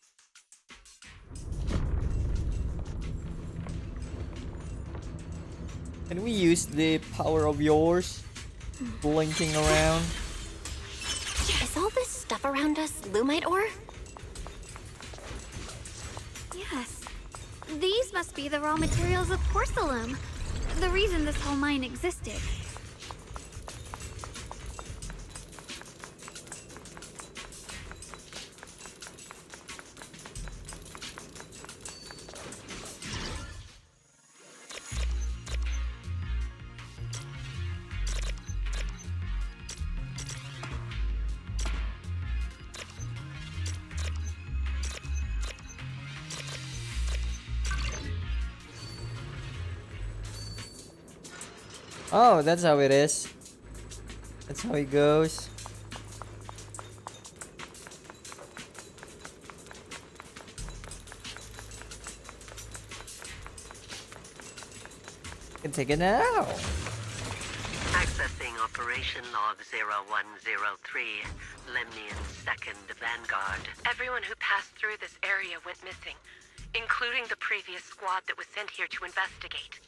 Can we use the power of yours? Blinking around. Is all this stuff around us Lumite ore? Yes. These must be the raw materials of porcelain. The reason this whole mine existed. Oh, that's how it is. That's how it goes. can take it now. Accessing Operation Log 0103, Lemnian 2nd Vanguard. Everyone who passed through this area went missing, including the previous squad that was sent here to investigate.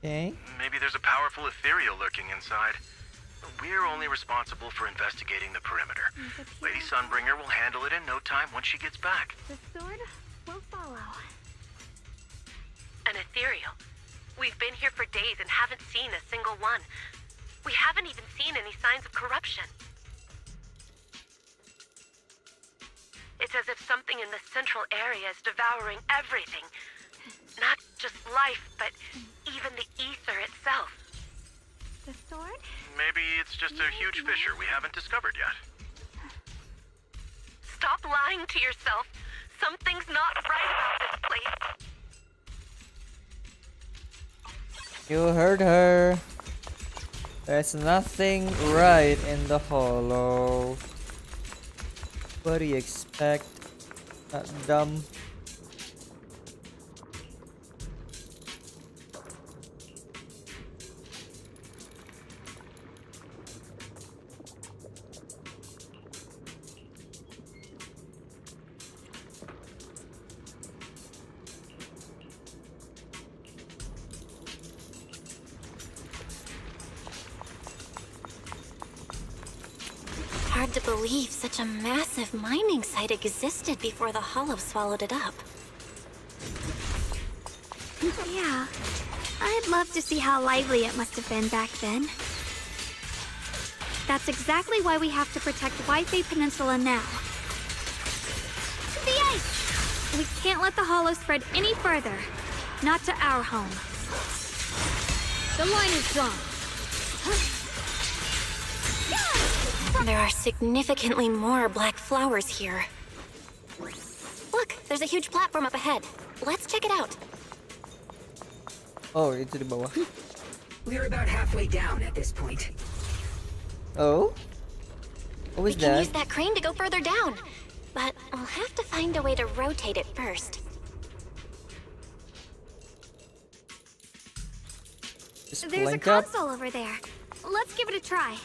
Okay. Maybe there's a powerful ethereal lurking inside. We're only responsible for investigating the perimeter. Lady Sunbringer will handle it in no time once she gets back. The sword will follow. An ethereal. We've been here for days and haven't seen a single one. We haven't even seen any signs of corruption. It's as if something in the central area is devouring everything. Not just life, but even the ether itself. The sword? Maybe it's just a huge fissure we haven't discovered yet. Stop lying to yourself. Something's not right about this place. You heard her. There's nothing right in the hollow. What do you expect? Not dumb. Hard to believe such a massive mining site existed before the Hollow swallowed it up. Yeah, I'd love to see how lively it must have been back then. That's exactly why we have to protect Whitebay Peninsula now. The ice! We can't let the Hollow spread any further. Not to our home. The line is drawn. There are significantly more black flowers here. Look, there's a huge platform up ahead. Let's check it out. Oh, itu di bawah. We're about halfway down at this point. Oh? What was We can that? use that crane to go further down. But we'll have to find a way to rotate it first. Just There's a blink up. console over there. Let's give it a try.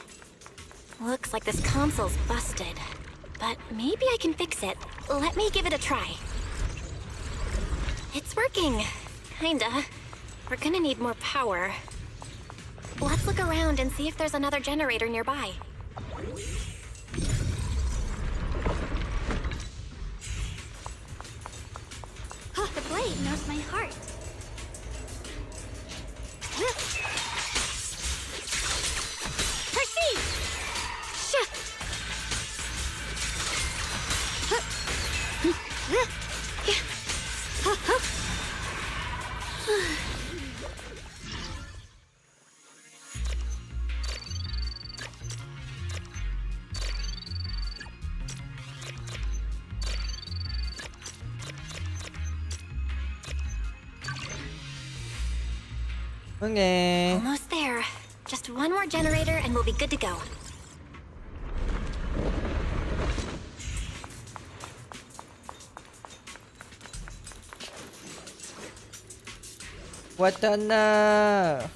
Looks like this console's busted. But maybe I can fix it. Let me give it a try. It's working. Kinda. We're gonna need more power. Let's look around and see if there's another generator nearby. The blade knows my heart. Proceed! Okay. Almost there. Just one more generator and we'll be good to go. Watana.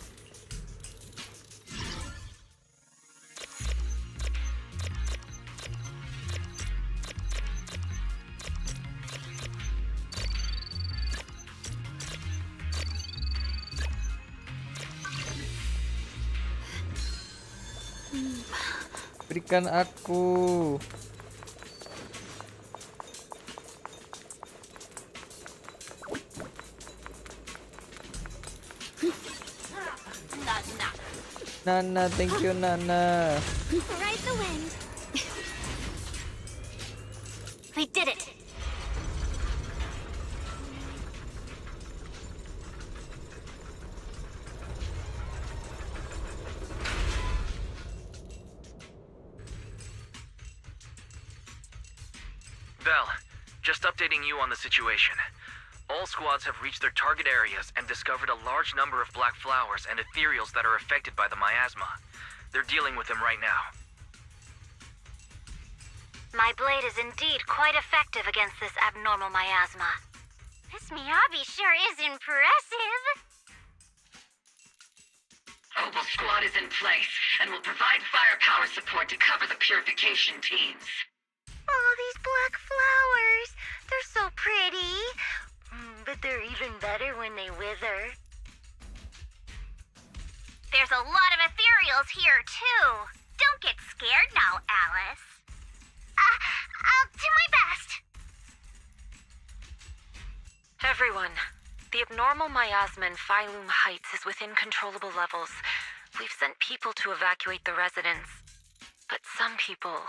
Berikan aku. Nana, thank you, Nana. Ride the wind. We did it! Val, just updating you on the situation. All squads have reached their target areas and discovered a large number of black flowers and ethereals that are affected by the miasma. They're dealing with them right now. My blade is indeed quite effective against this abnormal miasma. This Miyabi sure is impressive. Opal Squad is in place and will provide firepower support to cover the purification teams. Oh, these black flowers. They're so pretty. But they're even better when they wither. There's a lot of ethereals here, too. Don't get scared now, Alice. I'll do my best. Everyone, the abnormal miasma in Phylum Heights is within controllable levels. We've sent people to evacuate the residents. But some people,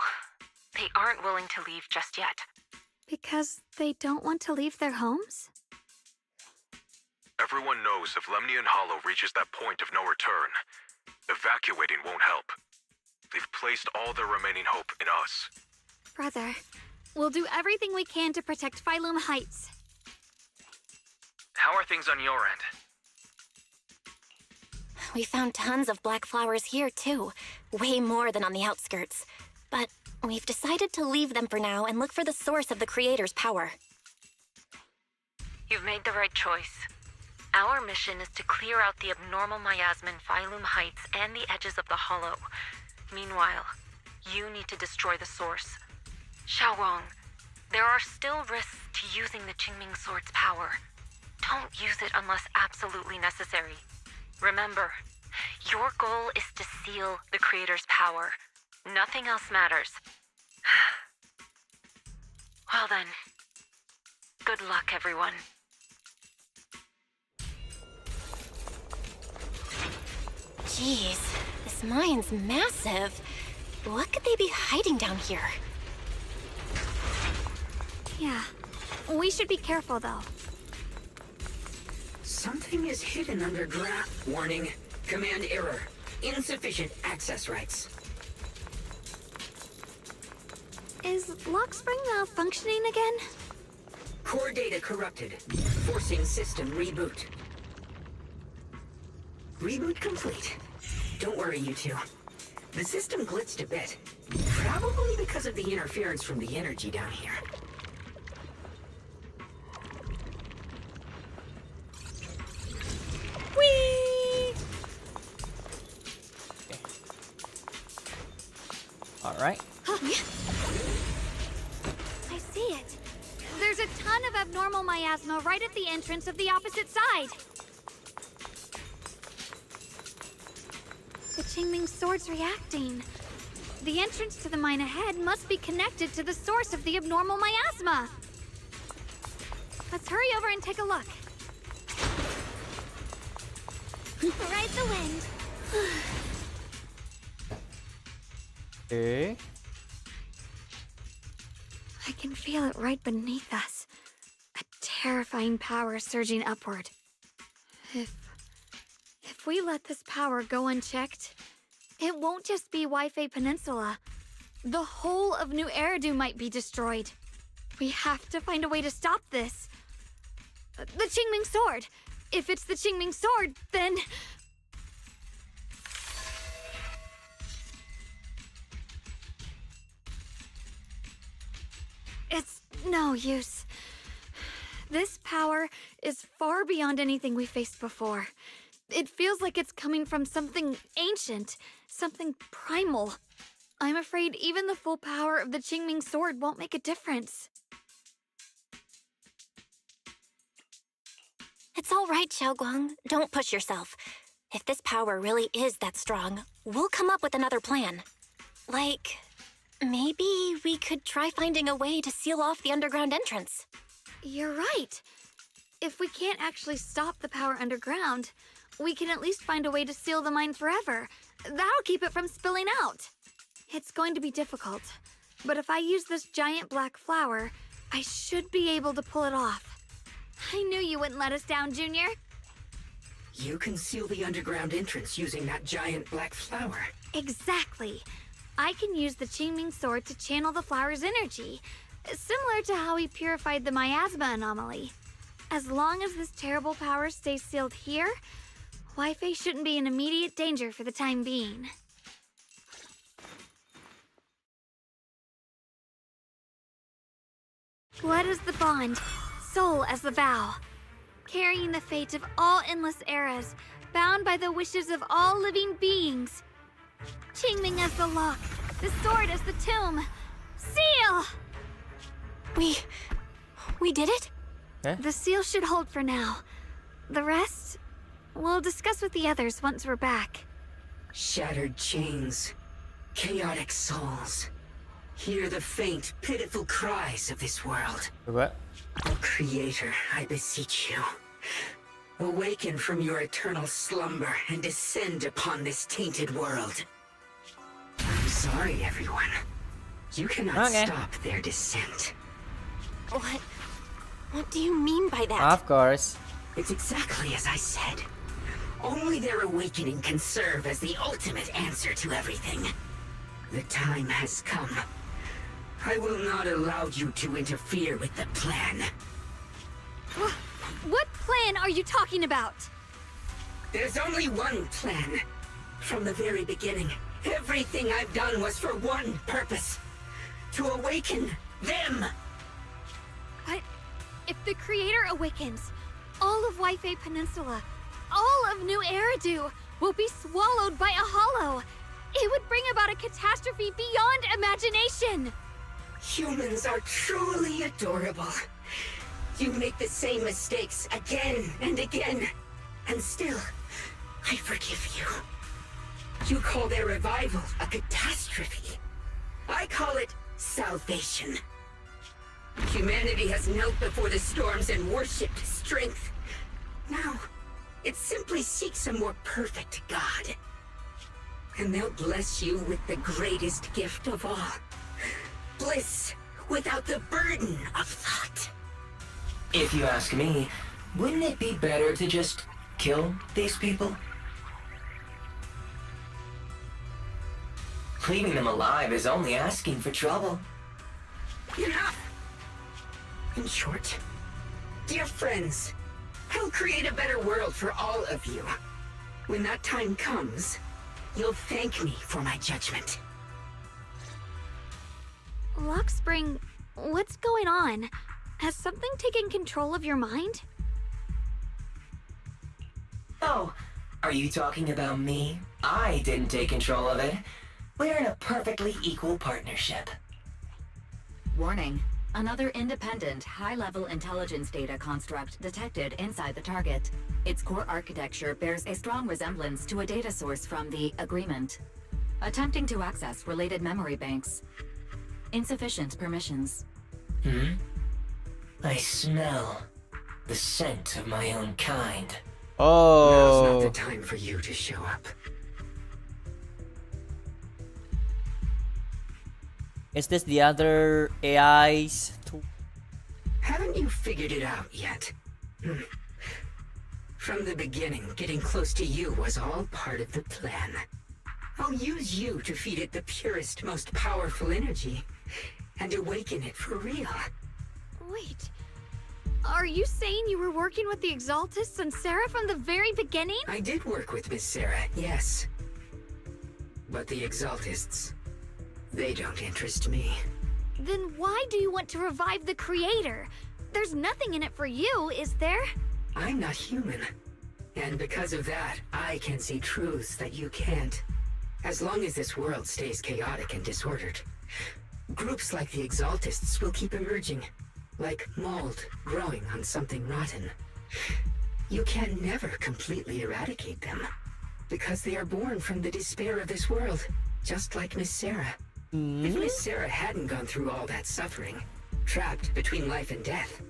they aren't willing to leave just yet. Because they don't want to leave their homes? Everyone knows if Lemnian Hollow reaches that point of no return, evacuating won't help. They've placed all their remaining hope in us. Brother, we'll do everything we can to protect Phylum Heights. How are things on your end? We found tons of black flowers here, too. Way more than on the outskirts. But we've decided to leave them for now and look for the source of the Creator's power. You've made the right choice. Our mission is to clear out the abnormal miasma in Phylum Heights and the edges of the Hollow. Meanwhile, you need to destroy the source. Xiaowang, there are still risks to using the Qingming Sword's power. Don't use it unless absolutely necessary. Remember, your goal is to seal the Creator's power. Nothing else matters. Well then, good luck, everyone. Jeez, this mine's massive. What could they be hiding down here? Yeah, we should be careful, though. Something is hidden underground. Warning. Command error. Insufficient access rights. Is Lock Spring malfunctioning again? Core data corrupted. Forcing system reboot. Reboot complete. Don't worry, you two. The system glitched a bit. Probably because of the interference from the energy down here. Whee! Alright. I see it. There's a ton of abnormal miasma right at the entrance of the opposite side. The Qingming Sword's reacting. The entrance to the mine ahead must be connected to the source of the abnormal miasma. Let's hurry over and take a look. Ride the wind. Okay. I can feel it right beneath us. A terrifying power surging upward. If we let this power go unchecked, it won't just be Wi-Fi Peninsula. The whole of New AKRtoon might be destroyed. We have to find a way to stop this. The Qingming Sword! If it's the Qingming Sword, then... It's no use. This power is far beyond anything we faced before. It feels like it's coming from something ancient, something primal. I'm afraid even the full power of the Qingming Sword won't make a difference. It's all right, Xiaoguang. Don't push yourself. If this power really is that strong, we'll come up with another plan. Like, maybe we could try finding a way to seal off the underground entrance. You're right. If we can't actually stop the power underground, we can at least find a way to seal the mine forever. That'll keep it from spilling out. It's going to be difficult, but if I use this giant black flower, I should be able to pull it off. I knew you wouldn't let us down, Junior. You can seal the underground entrance using that giant black flower. Exactly. I can use the Qingming Sword to channel the flower's energy, similar to how we purified the miasma anomaly. As long as this terrible power stays sealed here, Wi-Fi shouldn't be in immediate danger for the time being. What is the bond? soul as the vow, carrying the fate of all endless eras, bound by the wishes of all living beings. Qingming as the lock, the sword as the tomb. Seal! We did it? The seal should hold for now. The rest, we'll discuss with the others once we're back. Shattered chains, chaotic souls. Hear the faint, pitiful cries of this world. Coba. Oh, Creator, I beseech you. Awaken from your eternal slumber and descend upon this tainted world. I'm sorry, everyone. You cannot stop their descent. What do you mean by that? Of course. It's exactly as I said. Only their awakening can serve as the ultimate answer to everything. The time has come. I will not allow you to interfere with the plan. What plan are you talking about? There's only one plan. From the very beginning, everything I've done was for one purpose. To awaken them. But if the Creator awakens, all of Waifei Peninsula, all of New Eridu will be swallowed by a hollow. It would bring about a catastrophe beyond imagination. Humans are truly adorable. You make the same mistakes again and again. And still, I forgive you. You call their revival a catastrophe. I call it salvation. Humanity has knelt before the storms and worshipped strength. Now, it simply seeks a more perfect God. And they'll bless you with the greatest gift of all. Bliss without the burden of thought. If you ask me, wouldn't it be better to just kill these people? Leaving them alive is only asking for trouble. Enough! In short, dear friends, I'll create a better world for all of you. When that time comes, you'll thank me for my judgment. Lockspring, what's going on? Has something taken control of your mind? Oh, are you talking about me? I didn't take control of it. We're in a perfectly equal partnership. Warning. Another independent, high-level intelligence data construct detected inside the target. Its core architecture bears a strong resemblance to a data source from the Agreement. Attempting to access related memory banks. Insufficient permissions. I smell the scent of my own kind. Now's not Oh. the time for you to show up. Is this the other AIs too? Haven't you figured it out yet? From the beginning, getting close to you was all part of the plan. I'll use you to feed it the purest, most powerful energy, and awaken it for real. Wait, are you saying you were working with the Exaltists and Sarah from the very beginning? I did work with Miss Sarah, yes. But the Exaltists, they don't interest me. Then why do you want to revive the Creator? There's nothing in it for you, is there? I'm not human. And because of that, I can see truths that you can't. As long as this world stays chaotic and disordered, groups like the Exaltists will keep emerging, like mold growing on something rotten. You can never completely eradicate them, because they are born from the despair of this world, just like Miss Sarah. If Miss Sarah hadn't gone through all that suffering, trapped between life and death,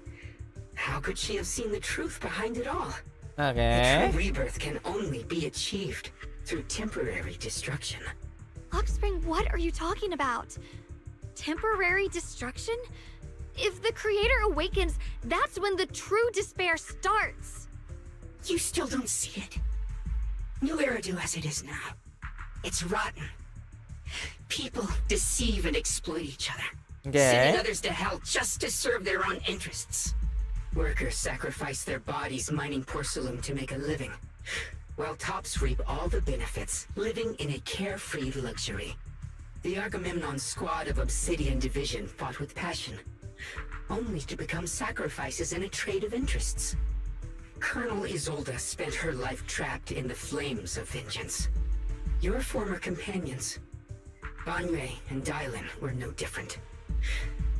how could she have seen the truth behind it all? Okay. A true rebirth can only be achieved through temporary destruction. Lockspring, what are you talking about? Temporary destruction? If the Creator awakens, that's when the true despair starts. You still don't see it. New Eridu as it is now. It's rotten. People deceive and exploit each other, sending others to hell just to serve their own interests. Workers sacrifice their bodies mining porcelain to make a living, while tops reap all the benefits, living in a carefree luxury. The Agamemnon squad of Obsidian Division fought with passion, only to become sacrifices in a trade of interests. Colonel Isolde spent her life trapped in the flames of vengeance. Your former companions, Banwei and Dylan, were no different.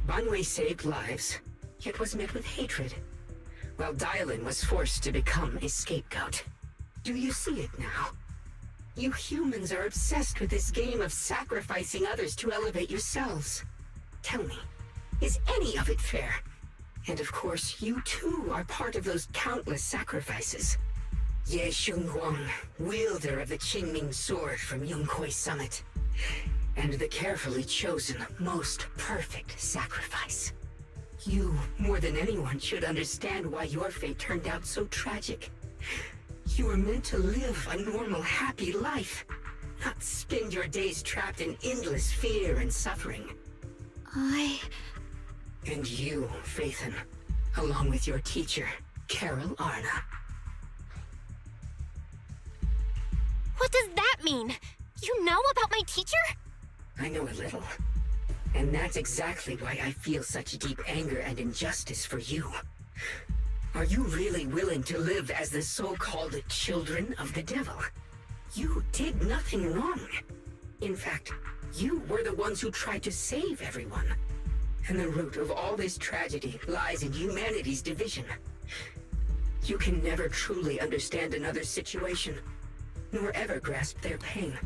Banwei saved lives, yet was met with hatred, while Dylan was forced to become a scapegoat. Do you see it now? You humans are obsessed with this game of sacrificing others to elevate yourselves. Tell me, is any of it fair? And of course, you too are part of those countless sacrifices. Ye Shunguang, wielder of the Qingming sword from Yunkwei Summit, and the carefully chosen, most perfect sacrifice. You, more than anyone, should understand why your fate turned out so tragic. You were meant to live a normal, happy life, not spend your days trapped in endless fear and suffering. And you, Phaethon, along with your teacher, Carol Arna. What does that mean? You know about my teacher? I know a little. And that's exactly why I feel such deep anger and injustice for you. Are you really willing to live as the so-called children of the devil? You did nothing wrong. In fact, you were the ones who tried to save everyone. And the root of all this tragedy lies in humanity's division. You can never truly understand another's situation, nor ever grasp their pain.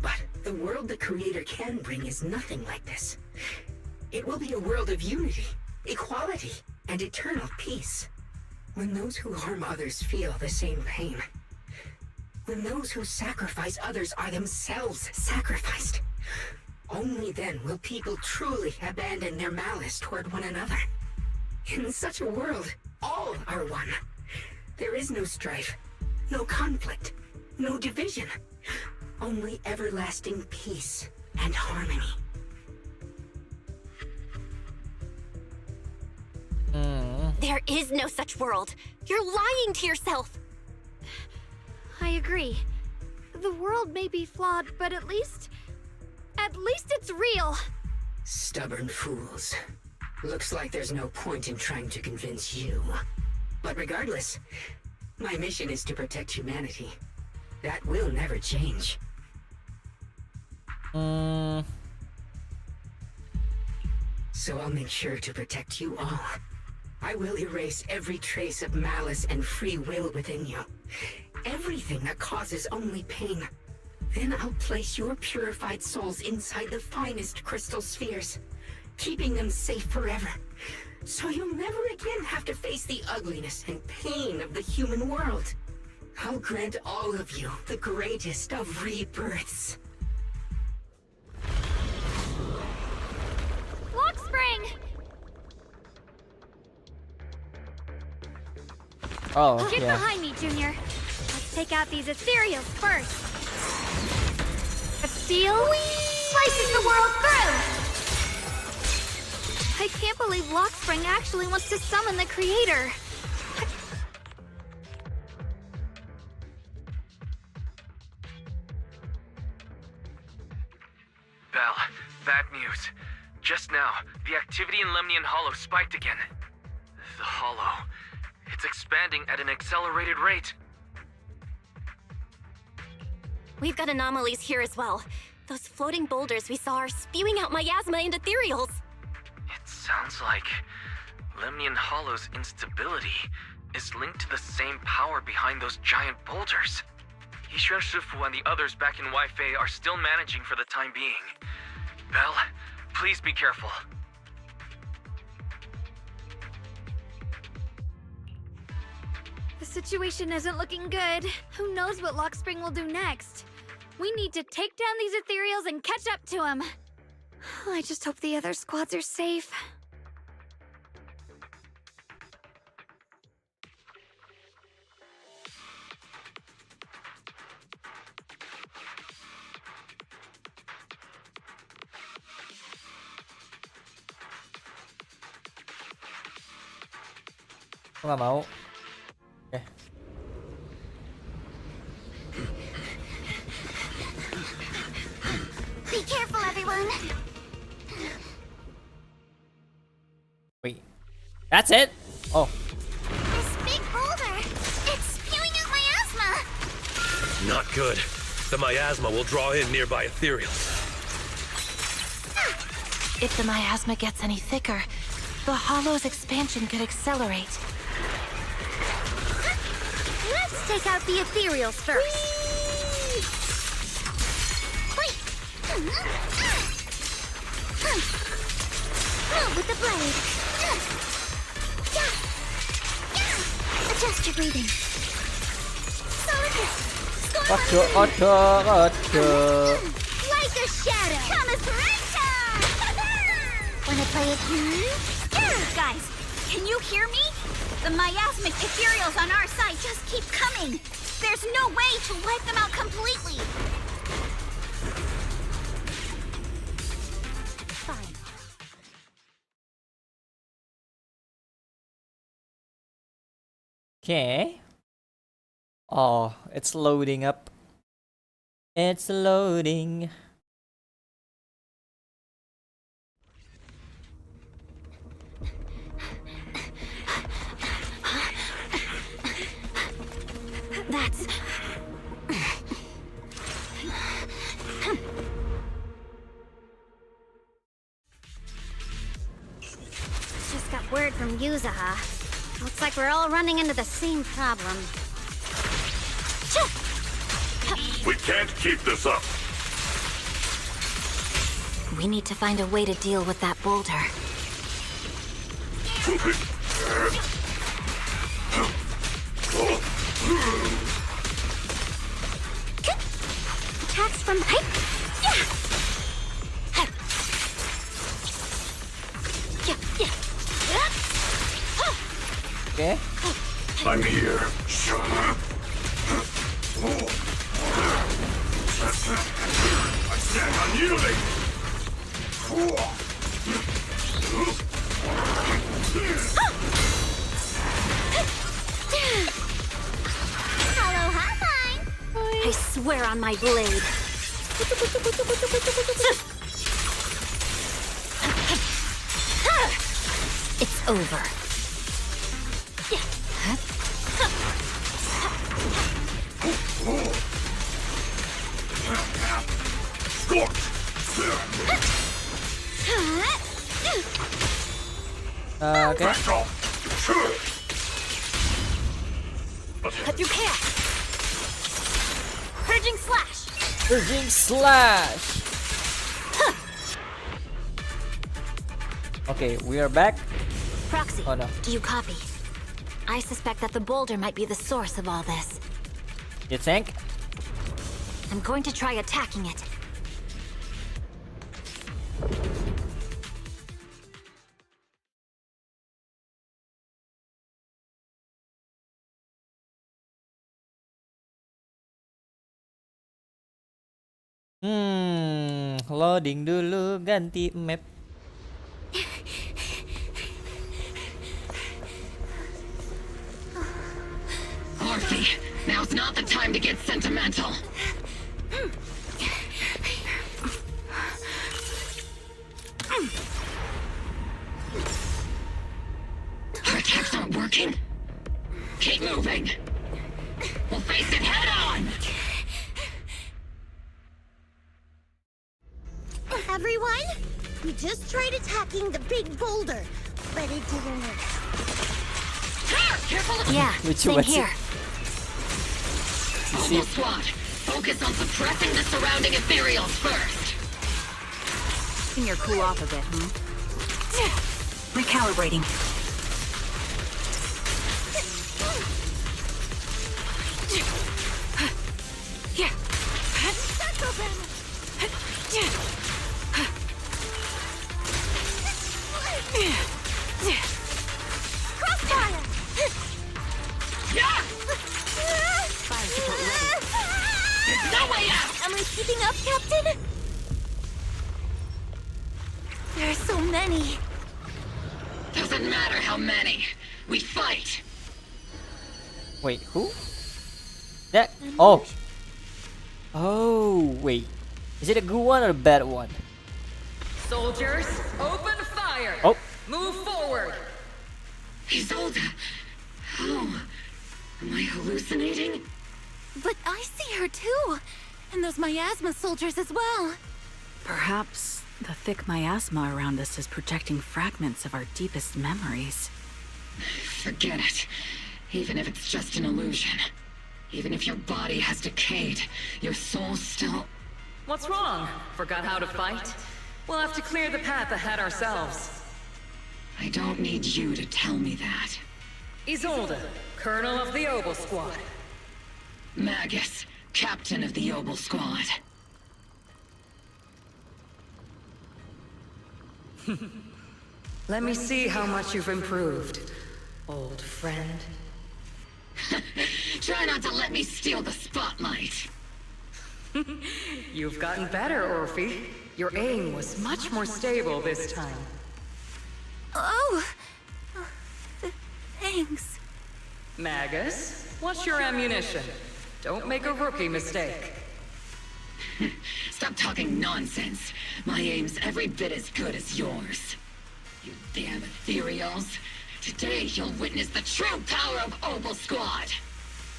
But the world the Creator can bring is nothing like this. It will be a world of unity, equality, and eternal peace. When those who harm others feel the same pain. When those who sacrifice others are themselves sacrificed. Only then will people truly abandon their malice toward one another. In such a world, all are one. There is no strife, no conflict, no division. Only everlasting peace and harmony. There is no such world. You're lying to yourself. I agree. The world may be flawed, but at least it's real. Stubborn fools. Looks like there's no point in trying to convince you. But regardless, my mission is to protect humanity. That will never change. So I'll make sure to protect you all. I will erase every trace of malice and free will within you. Everything that causes only pain. Then I'll place your purified souls inside the finest crystal spheres, keeping them safe forever. So you'll never again have to face the ugliness and pain of the human world. I'll grant all of you the greatest of rebirths. Lock spring! Oh, Get yeah. behind me, Junior. Let's take out these ethereals first. The steel slices the world through! I can't believe Lockspring actually wants to summon the Creator. Belle, bad news. Just now, the activity in Lemnian Hollow spiked again. The Hollow. It's expanding at an accelerated rate. We've got anomalies here as well. Those floating boulders we saw are spewing out miasma and ethereals. It sounds like Lemnian Hollow's instability is linked to the same power behind those giant boulders. Yishuan Shifu and the others back in Weifei are still managing for the time being. Belle, please be careful. The situation isn't looking good. Who knows what Lockspring will do next? We need to take down these ethereals and catch up to him. I just hope the other squads are safe. Aku nggak mau. Oke. Be careful, everyone. That's it? Oh. This big boulder, it's spewing out miasma. Not good. The miasma will draw in nearby ethereals. If the miasma gets any thicker, the hollow's expansion could accelerate. Let's take out the ethereals first. Move with the blade. Adjust your breathing. Solid hit. Gotcha. Like a shadow. Camasarita! Wanna play it? Guys, can you hear me? The miasmic ethereals on our side just keep coming. There's no way to wipe them out completely. Fine. Okay. Oh, it's loading up. It's loading. That's... Just got word from Yuzaha. Looks like we're all running into the same problem. We can't keep this up. We need to find a way to deal with that boulder. Attacks from height. Okay. I'm here. I stand unyielding. Hello, hotline. I swear on my blade. It's over. Okay. Cut through chaos. Purging slash. Purging slash. Okay, we are back. Proxy, Oh no. do you copy? I suspect that the boulder might be the source of all this. You think? I'm going to try attacking it. Loading dulu, ganti map. Orphe, now's not the time to get sentimental. Our attacks aren't working. Keep moving. We'll face it head on. Everyone, we just tried attacking the big boulder, but it didn't work. Careful of Yeah, same what's here. Almost squad. Focus on suppressing the surrounding ethereals first. Keeping your cool off a bit, Recalibrating. Yeah. Crossfire! Yeah! Fire support ready. There's no way out! Am I keeping up, Captain? There are so many. Doesn't matter how many. We fight. Wait, who? That? Oh. Oh, wait. Is it a good one or a bad one? Soldiers, open fire! Oh. Move forward! Isolde! How? Am I hallucinating? But I see her too! And those miasma soldiers as well! Perhaps the thick miasma around us is projecting fragments of our deepest memories. Forget it. Even if it's just an illusion. Even if your body has decayed, your soul still... What's wrong? Forgot how to fight? We'll have to clear the path ahead ourselves. I don't need you to tell me that. Isolde, Colonel of the Obel Squad. Magus, Captain of the Obel Squad. Let me see how much you've improved, old friend. Try not to let me steal the spotlight. You've gotten better, Orphe. Your aim was much more stable this time. Oh! Thanks. Magus, what's your ammunition? Don't make a rookie mistake. Stop talking nonsense. My aim's every bit as good as yours. You damn ethereals. Today you'll witness the true power of Obel Squad.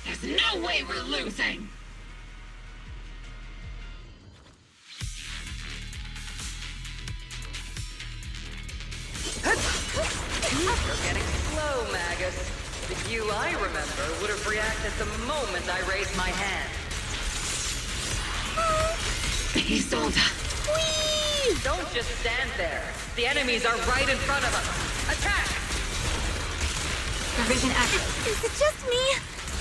There's no way we're losing. You're getting slow, Magus. The you I remember would have reacted the moment I raised my hand. Isolde. Whee! Don't just stand there. The enemies are right in front of us. Attack! Provision active. Is it just me?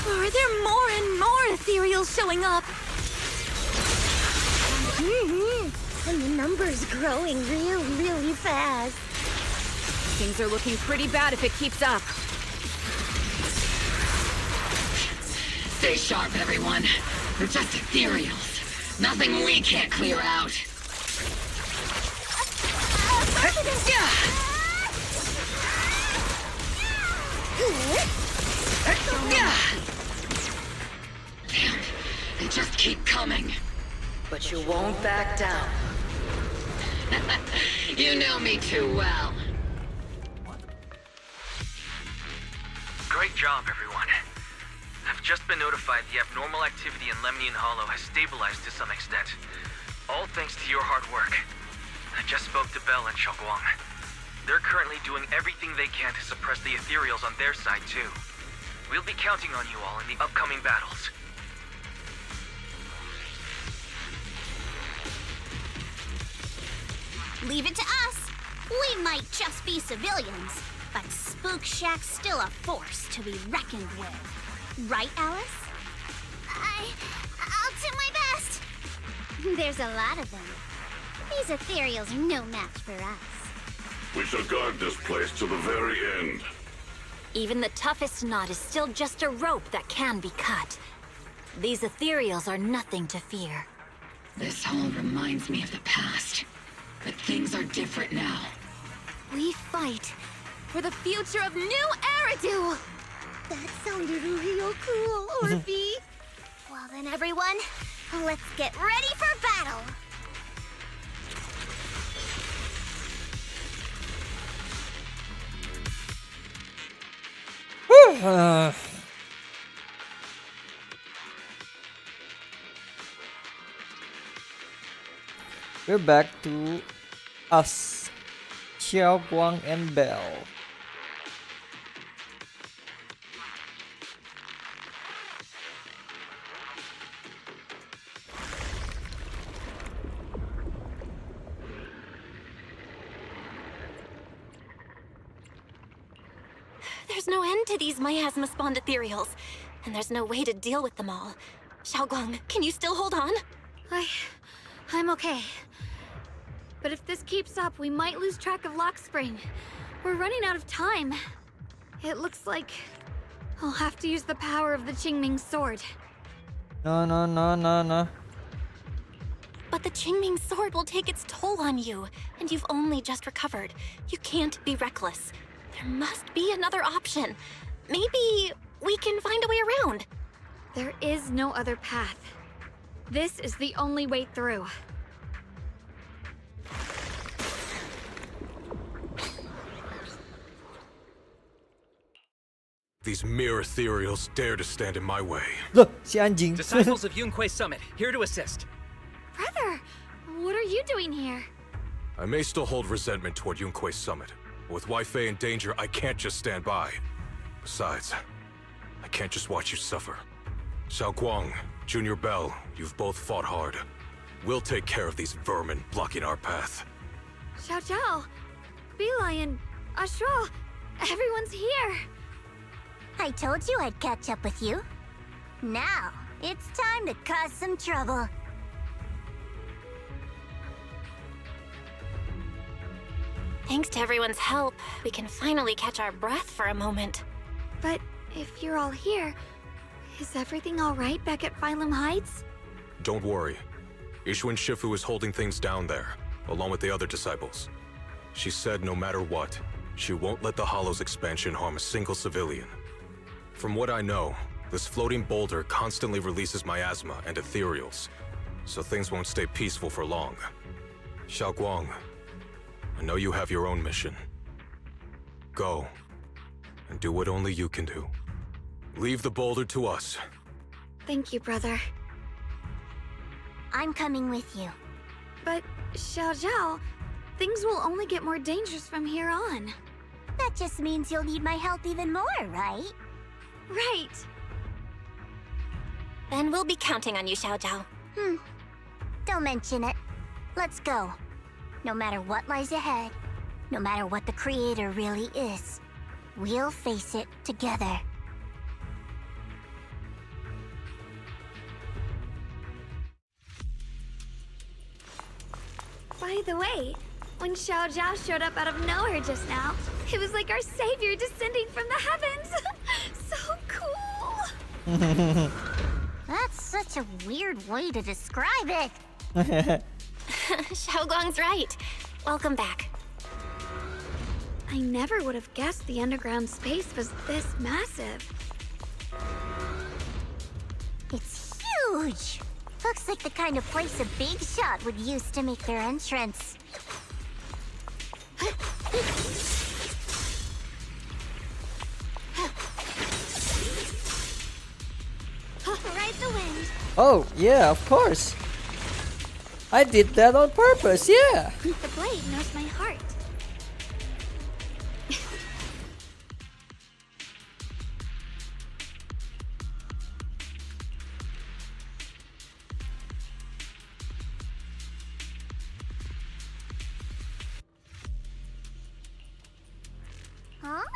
Or are there more and more ethereals showing up? And the number's growing really fast. Things are looking pretty bad if it keeps up. Stay sharp, everyone. We're just ethereals. Nothing we can't clear out. Damn, they just keep coming. But you won't back down. You know me too well. Great job, everyone. I've just been notified the abnormal activity in Lemnian Hollow has stabilized to some extent. All thanks to your hard work. I just spoke to Bell and Xiaoguang. They're currently doing everything they can to suppress the ethereals on their side, too. We'll be counting on you all in the upcoming battles. Leave it to us. We might just be civilians, but Spook Shack's still a force to be reckoned with. Right, Alice? I'll do my best. There's a lot of them. These ethereals are no match for us. We shall guard this place to the very end. Even the toughest knot is still just a rope that can be cut. These ethereals are nothing to fear. This all reminds me of the past. But things are different now. We fight for the future of New Eridu! That sounded real cool, Orphe. Well then, everyone, let's get ready for battle. We're back to us, Xiaoguang and Bell. There's no end to these miasma-spawned ethereals, and there's no way to deal with them all. Xiaoguang, can you still hold on? I'm okay. But if this keeps up, we might lose track of Lock Spring. We're running out of time. It looks like I'll have to use the power of the Qingming sword. No. But the Qingming sword will take its toll on you, and you've only just recovered. You can't be reckless. There must be another option. Maybe we can find a way around. There is no other path. This is the only way through. these mere ethereals dare to stand in my way. Loh, si anjing. Disciples of Yunquei Summit, here to assist. Brother, what are you doing here? I may still hold resentment toward Yunquei Summit, but with Wei-Fei in danger, I can't just stand by. Besides, I can't just watch you suffer. Xiao Guang, Junior Bell, you've both fought hard. We'll take care of these vermin blocking our path. Xiao Zhao, Beelion, Ashra, everyone's here. I told you I'd catch up with you. Now, it's time to cause some trouble. Thanks to everyone's help, we can finally catch our breath for a moment. But if you're all here, is everything all right back at Phylum Heights? Don't worry. Ishun Shifu is holding things down there, along with the other disciples. She said no matter what, she won't let the Hollow's expansion harm a single civilian. From what I know, this floating boulder constantly releases miasma and ethereals, so things won't stay peaceful for long. Xiao Guang, I know you have your own mission. Go, and do what only you can do. Leave the boulder to us. Thank you, brother. I'm coming with you. But, Xiao Zhao, things will only get more dangerous from here on. That just means you'll need my help even more, right? Right. Then we'll be counting on you, Xiao Zhao. Don't mention it. Let's go. No matter what lies ahead, no matter what the Creator really is, we'll face it together. By the way, when Xiao Zhao showed up out of nowhere just now, it was like our savior descending from the heavens. So cool. That's such a weird way to describe it. Xiao Guang's right. Welcome back. I never would have guessed the underground space was this massive. It's huge. Looks like the kind of place a big shot would use to make their entrance. Ride the wind. Oh, yeah, of course. I did that on purpose, yeah. The blade knows my heart.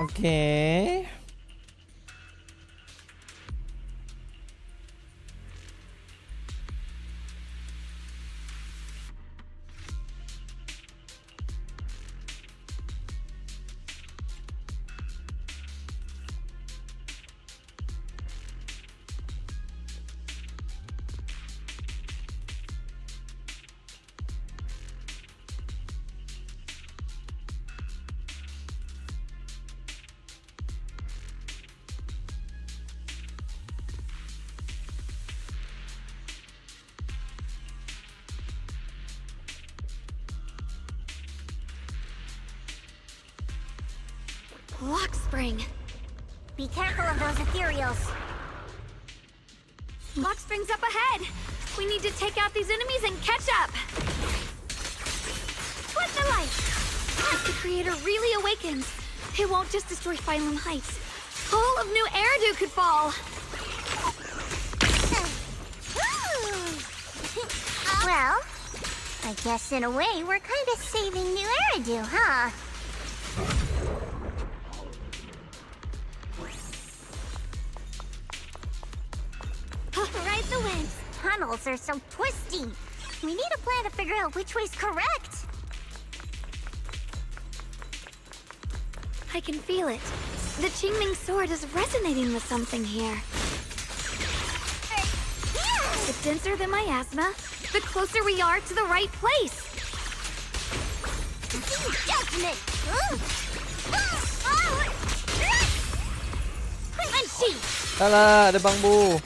Okay. Lock spring. Be careful of those ethereals. Lock spring's up ahead. We need to take out these enemies and catch up. Split the light. If the Creator really awakens, it won't just destroy Phylum Heights. All of New AKRtoon could fall. Well, I guess in a way we're kind of saving New AKRtoon, huh? Ride the wind. Tunnels are so twisty. We need a plan to figure out which way's correct. I can feel it. The Qingming sword is resonating with something here. The denser the miasma, the closer we are to the right place. Judgment! Alah, ada bambu.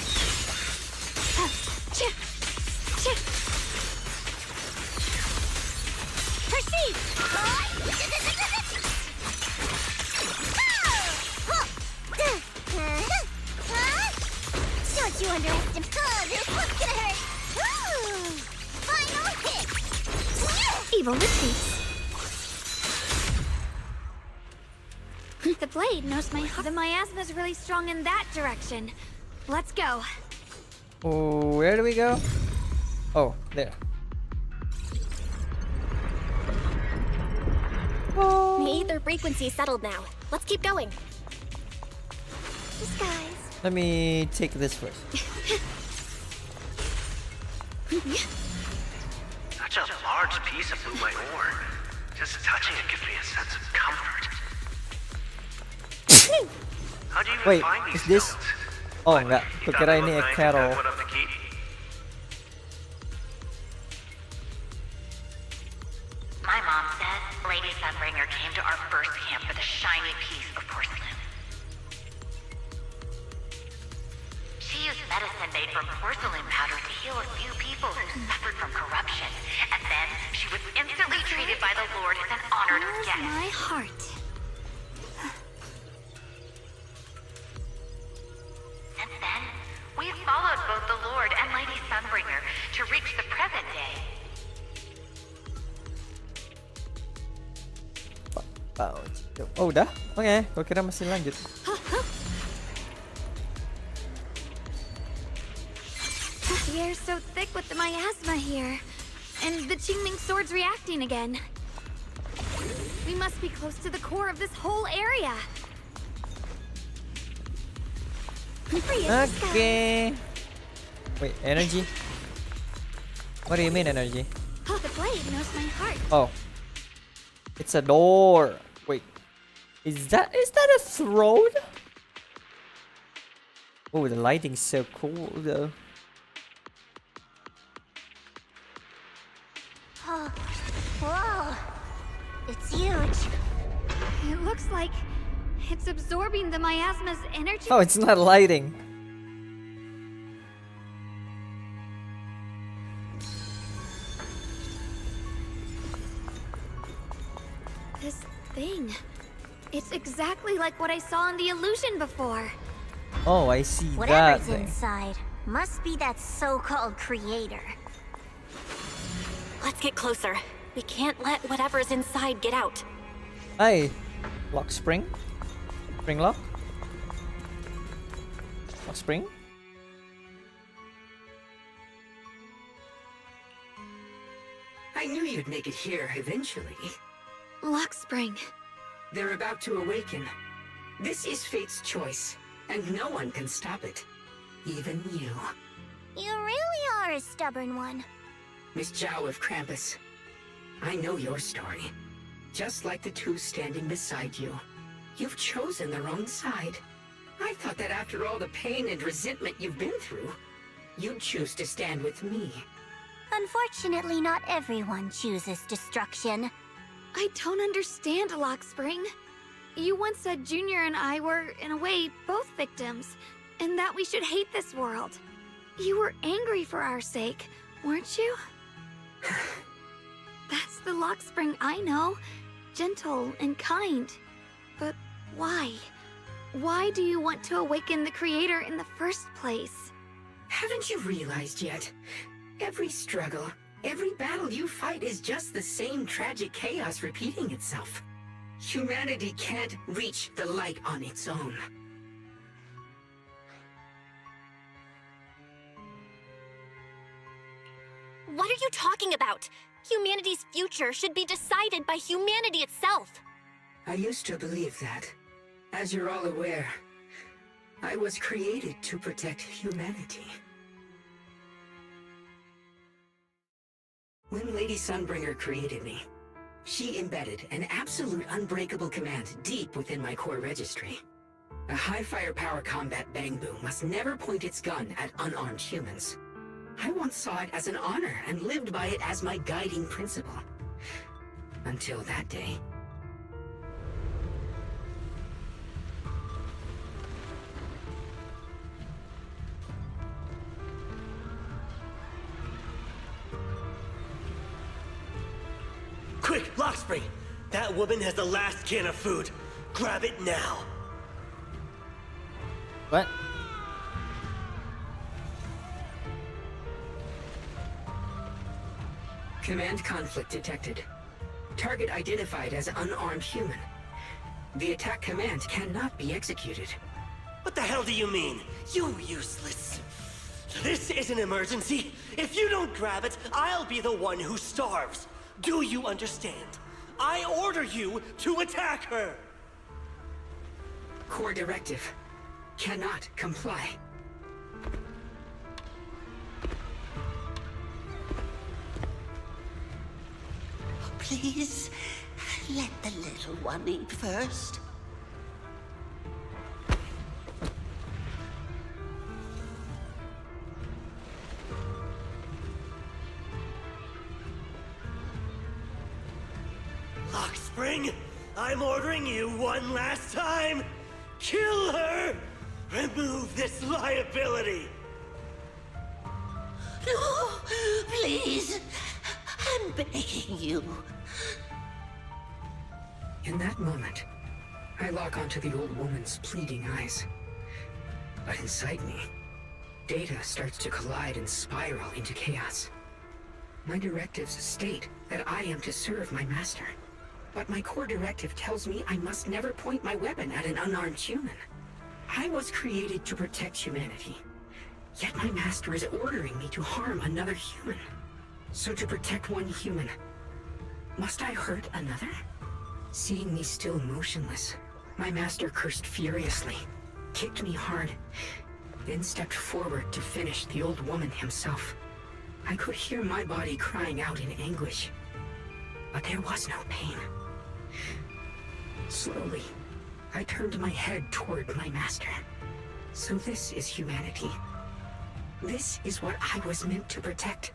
underestimate. This one's gonna hurt. Woo! Final hit. Evil retreats. The blade knows my heart. The miasma's really strong in that direction. Let's go. Oh, where do we go? Oh, there. The ether frequency settled now. Let's keep going. Disguise. Let me take this first. Such a large piece of blue white ore. Just touching it gives me a sense of comfort. How do you even Wait, find these is this? stones? Oh enggak, You thought kukira they ini looked nice and AKRto. got one of the key? My mom said Lady Sunbringer came to our first camp with a shiny piece of porcelain. She used medicine made from porcelain powder to heal a few people who suffered from corruption, and then she was instantly treated by the Lord as an honored Where's guest. my heart? Since then, we've followed both the Lord and Lady Sunbringer to reach the present day. Oh udah? Oke, gua kira masih lanjut. The air's so thick with the miasma here. And the Qingming sword's reacting again. We must be close to the core of this whole area. Okay. Wait, energy? What do you mean energy? Oh, the blade knows my heart. Oh. It's a door. Wait. Is that a throne? Oh, the lighting's so cool though. Oh, whoa. It's huge. It looks like it's absorbing the miasma's energy. Oh, it's not lighting. This thing. It's exactly like what I saw in the illusion before. Oh, I see that Whatever's thing. inside must be that so-called creator. Let's get closer. We can't let whatever's inside get out. Hey, lock spring? Spring lock? Lock spring? I knew you'd make it here eventually. Lock spring. They're about to awaken. This is fate's choice, and no one can stop it. Even you. You really are a stubborn one. Miss Zhao of Krampus. I know your story. Just like the two standing beside you. You've chosen the wrong side. I thought that after all the pain and resentment you've been through, you'd choose to stand with me. Unfortunately, not everyone chooses destruction. I don't understand, Lock Spring. You once said Junior and I were, in a way, both victims, and that we should hate this world. You were angry for our sake, weren't you? That's the Lock Spring I know. Gentle and kind. But why? Why do you want to awaken the Creator in the first place? Haven't you realized yet? Every struggle, every battle you fight is just the same tragic chaos repeating itself. Humanity can't reach the light on its own. What are you talking about? Humanity's future should be decided by humanity itself. I used to believe that. As you're all aware, I was created to protect humanity. When Lady Sunbringer created me, she embedded an absolute unbreakable command deep within my core registry. A high firepower combat bangbu must never point its gun at unarmed humans. I once saw it as an honor and lived by it as my guiding principle. Until that day. Quick, Lockspring! That woman has the last can of food. Grab it now. What? Command conflict detected. Target identified as unarmed human. The attack command cannot be executed. What the hell do you mean? You useless. This is an emergency. If you don't grab it, I'll be the one who starves. Do you understand? I order you to attack her! Core directive. Cannot comply. Please, let the little one eat first. Lockspring, I'm ordering you one last time. Kill her! Remove this liability! No, please. I'm begging you. In that moment, I lock onto the old woman's pleading eyes. But inside me, data starts to collide and spiral into chaos. My directives state that I am to serve my master. But my core directive tells me I must never point my weapon at an unarmed human. I was created to protect humanity. Yet my master is ordering me to harm another human. So to protect one human, must I hurt another? Seeing me still motionless, my master cursed furiously, kicked me hard, then stepped forward to finish the old woman himself. I could hear my body crying out in anguish, but there was no pain. Slowly, I turned my head toward my master. So this is humanity. This is what I was meant to protect.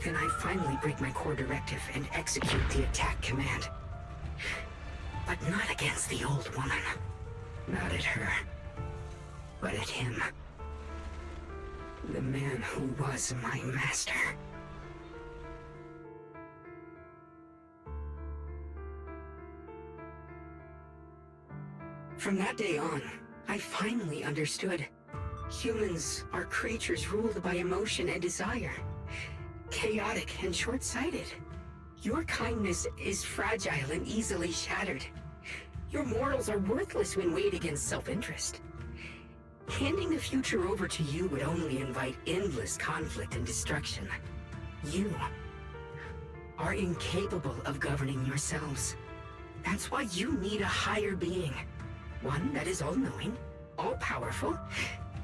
Then I finally break my core directive and execute the attack command. But not against the old woman. Not at her. But at him. The man who was my master. From that day on, I finally understood. Humans are creatures ruled by emotion and desire. Chaotic and short-sighted. Your kindness is fragile and easily shattered. Your morals are worthless when weighed against self-interest. Handing the future over to you would only invite endless conflict and destruction. You are incapable of governing yourselves. That's why you need a higher being. One that is all-knowing, all-powerful,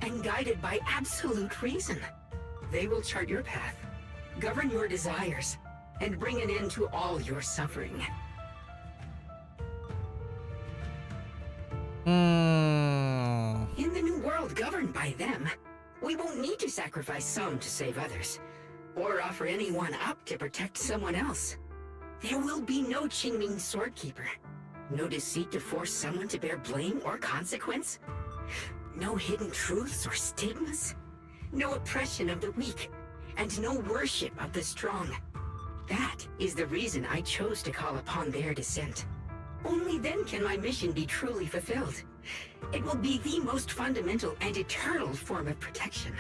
and guided by absolute reason. They will chart your path, govern your desires, and bring an end to all your suffering. In the new world governed by them, we won't need to sacrifice some to save others, or offer anyone up to protect someone else. There will be no Qingming Swordkeeper, no deceit to force someone to bear blame or consequence, no hidden truths or stigmas, no oppression of the weak, and no worship of the strong. That is the reason I chose to call upon their descent. Only then can my mission be truly fulfilled. It will be the most fundamental and eternal form of protection.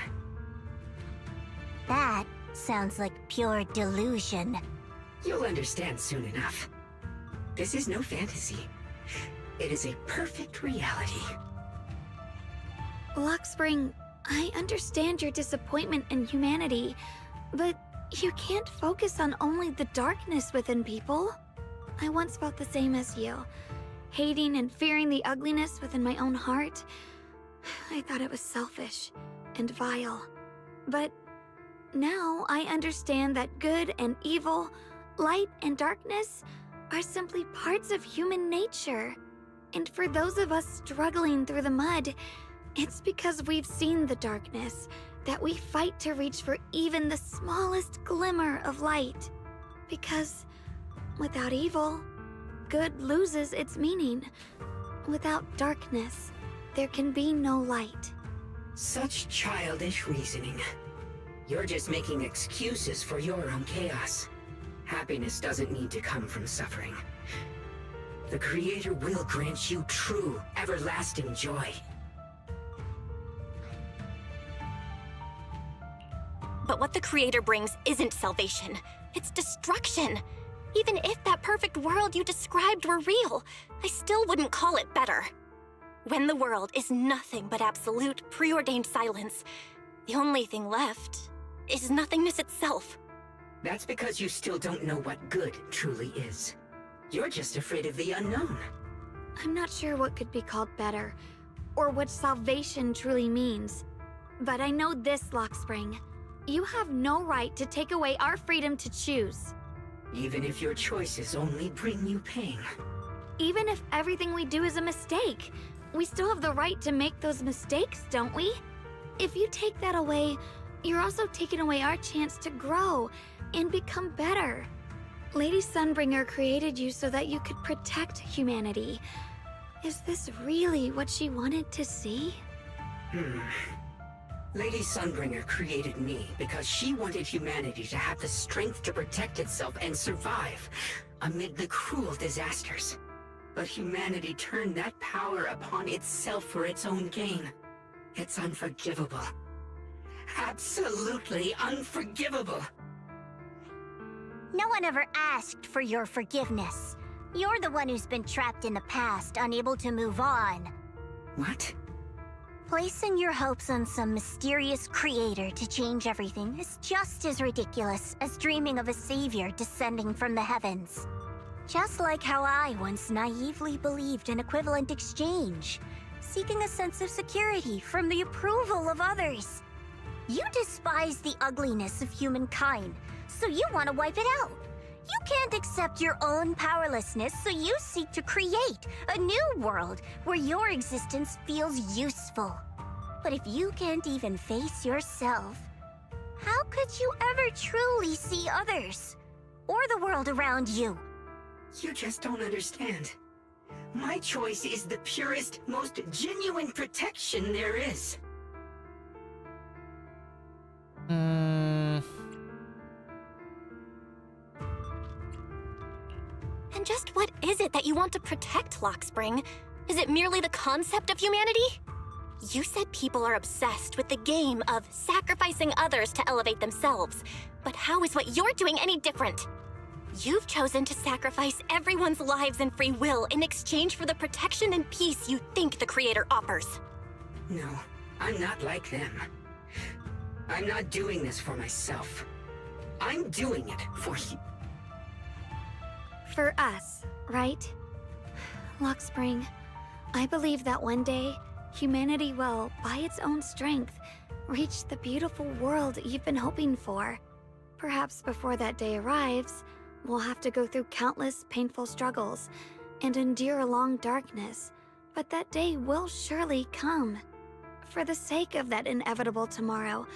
That sounds like pure delusion. You'll understand soon enough. This is no fantasy. It is a perfect reality. Luxspring, I understand your disappointment in humanity, but you can't focus on only the darkness within people. I once felt the same as you, hating and fearing the ugliness within my own heart. I thought it was selfish and vile. But now I understand that good and evil, light and darkness are simply parts of human nature. And for those of us struggling through the mud, it's because we've seen the darkness that we fight to reach for even the smallest glimmer of light. Because without evil, good loses its meaning. Without darkness, there can be no light. Such childish reasoning. You're just making excuses for your own chaos. Happiness doesn't need to come from suffering. The Creator will grant you true, everlasting joy. But what the Creator brings isn't salvation. It's destruction. Even if that perfect world you described were real, I still wouldn't call it better. When the world is nothing but absolute, preordained silence, the only thing left is nothingness itself. That's because you still don't know what good truly is. You're just afraid of the unknown. I'm not sure what could be called better, or what salvation truly means. But I know this, Lockspring. You have no right to take away our freedom to choose. Even if your choices only bring you pain. Even if everything we do is a mistake, we still have the right to make those mistakes, don't we? If you take that away, you're also taking away our chance to grow and become better. Lady Sunbringer created you so that you could protect humanity. Is this really what she wanted to see? Lady Sunbringer created me because she wanted humanity to have the strength to protect itself and survive amid the cruel disasters. But humanity turned that power upon itself for its own gain. It's unforgivable. Absolutely unforgivable. No one ever asked for your forgiveness. You're the one who's been trapped in the past, unable to move on. What? Placing your hopes on some mysterious creator to change everything is just as ridiculous as dreaming of a savior descending from the heavens. Just like how I once naively believed in equivalent exchange, seeking a sense of security from the approval of others. You despise the ugliness of humankind, so you want to wipe it out. You can't accept your own powerlessness, so you seek to create a new world where your existence feels useful. But if you can't even face yourself, how could you ever truly see others? Or the world around you? You just don't understand. My choice is the purest, most genuine protection there is. And just what is it that you want to protect, Lockspring? Is it merely the concept of humanity? You said people are obsessed with the game of sacrificing others to elevate themselves. But how is what you're doing any different? You've chosen to sacrifice everyone's lives and free will in exchange for the protection and peace you think the Creator offers. No, I'm not like them. I'm not doing this for myself. I'm doing it for you. For us, right? Lockspring, I believe that one day, humanity will, by its own strength, reach the beautiful world you've been hoping for. Perhaps before that day arrives, we'll have to go through countless painful struggles and endure a long darkness, but that day will surely come. For the sake of that inevitable tomorrow,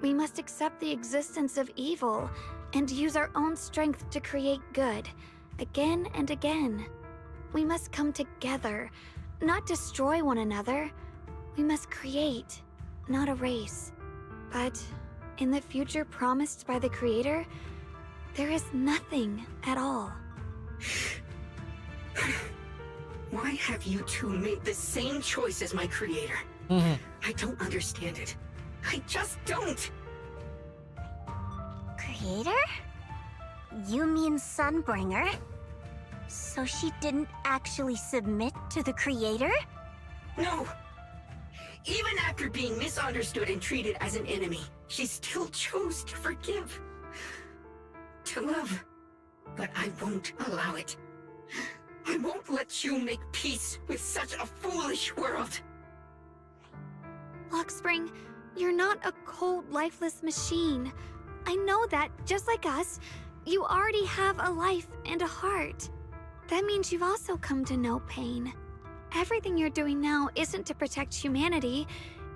we must accept the existence of evil and use our own strength to create good, again and again. We must come together, not destroy one another. We must create, not erase. But in the future promised by the Creator, there is nothing at all. Why have you two made the same choice as my Creator? I don't understand it. I just don't. Creator? You mean Sunbringer? So she didn't actually submit to the Creator? No. Even after being misunderstood and treated as an enemy, she still chose to forgive. To love. But I won't allow it. I won't let you make peace with such a foolish world. Lockspring, you're not a cold, lifeless machine. I know that, just like us, you already have a life and a heart. That means you've also come to know pain. Everything you're doing now isn't to protect humanity.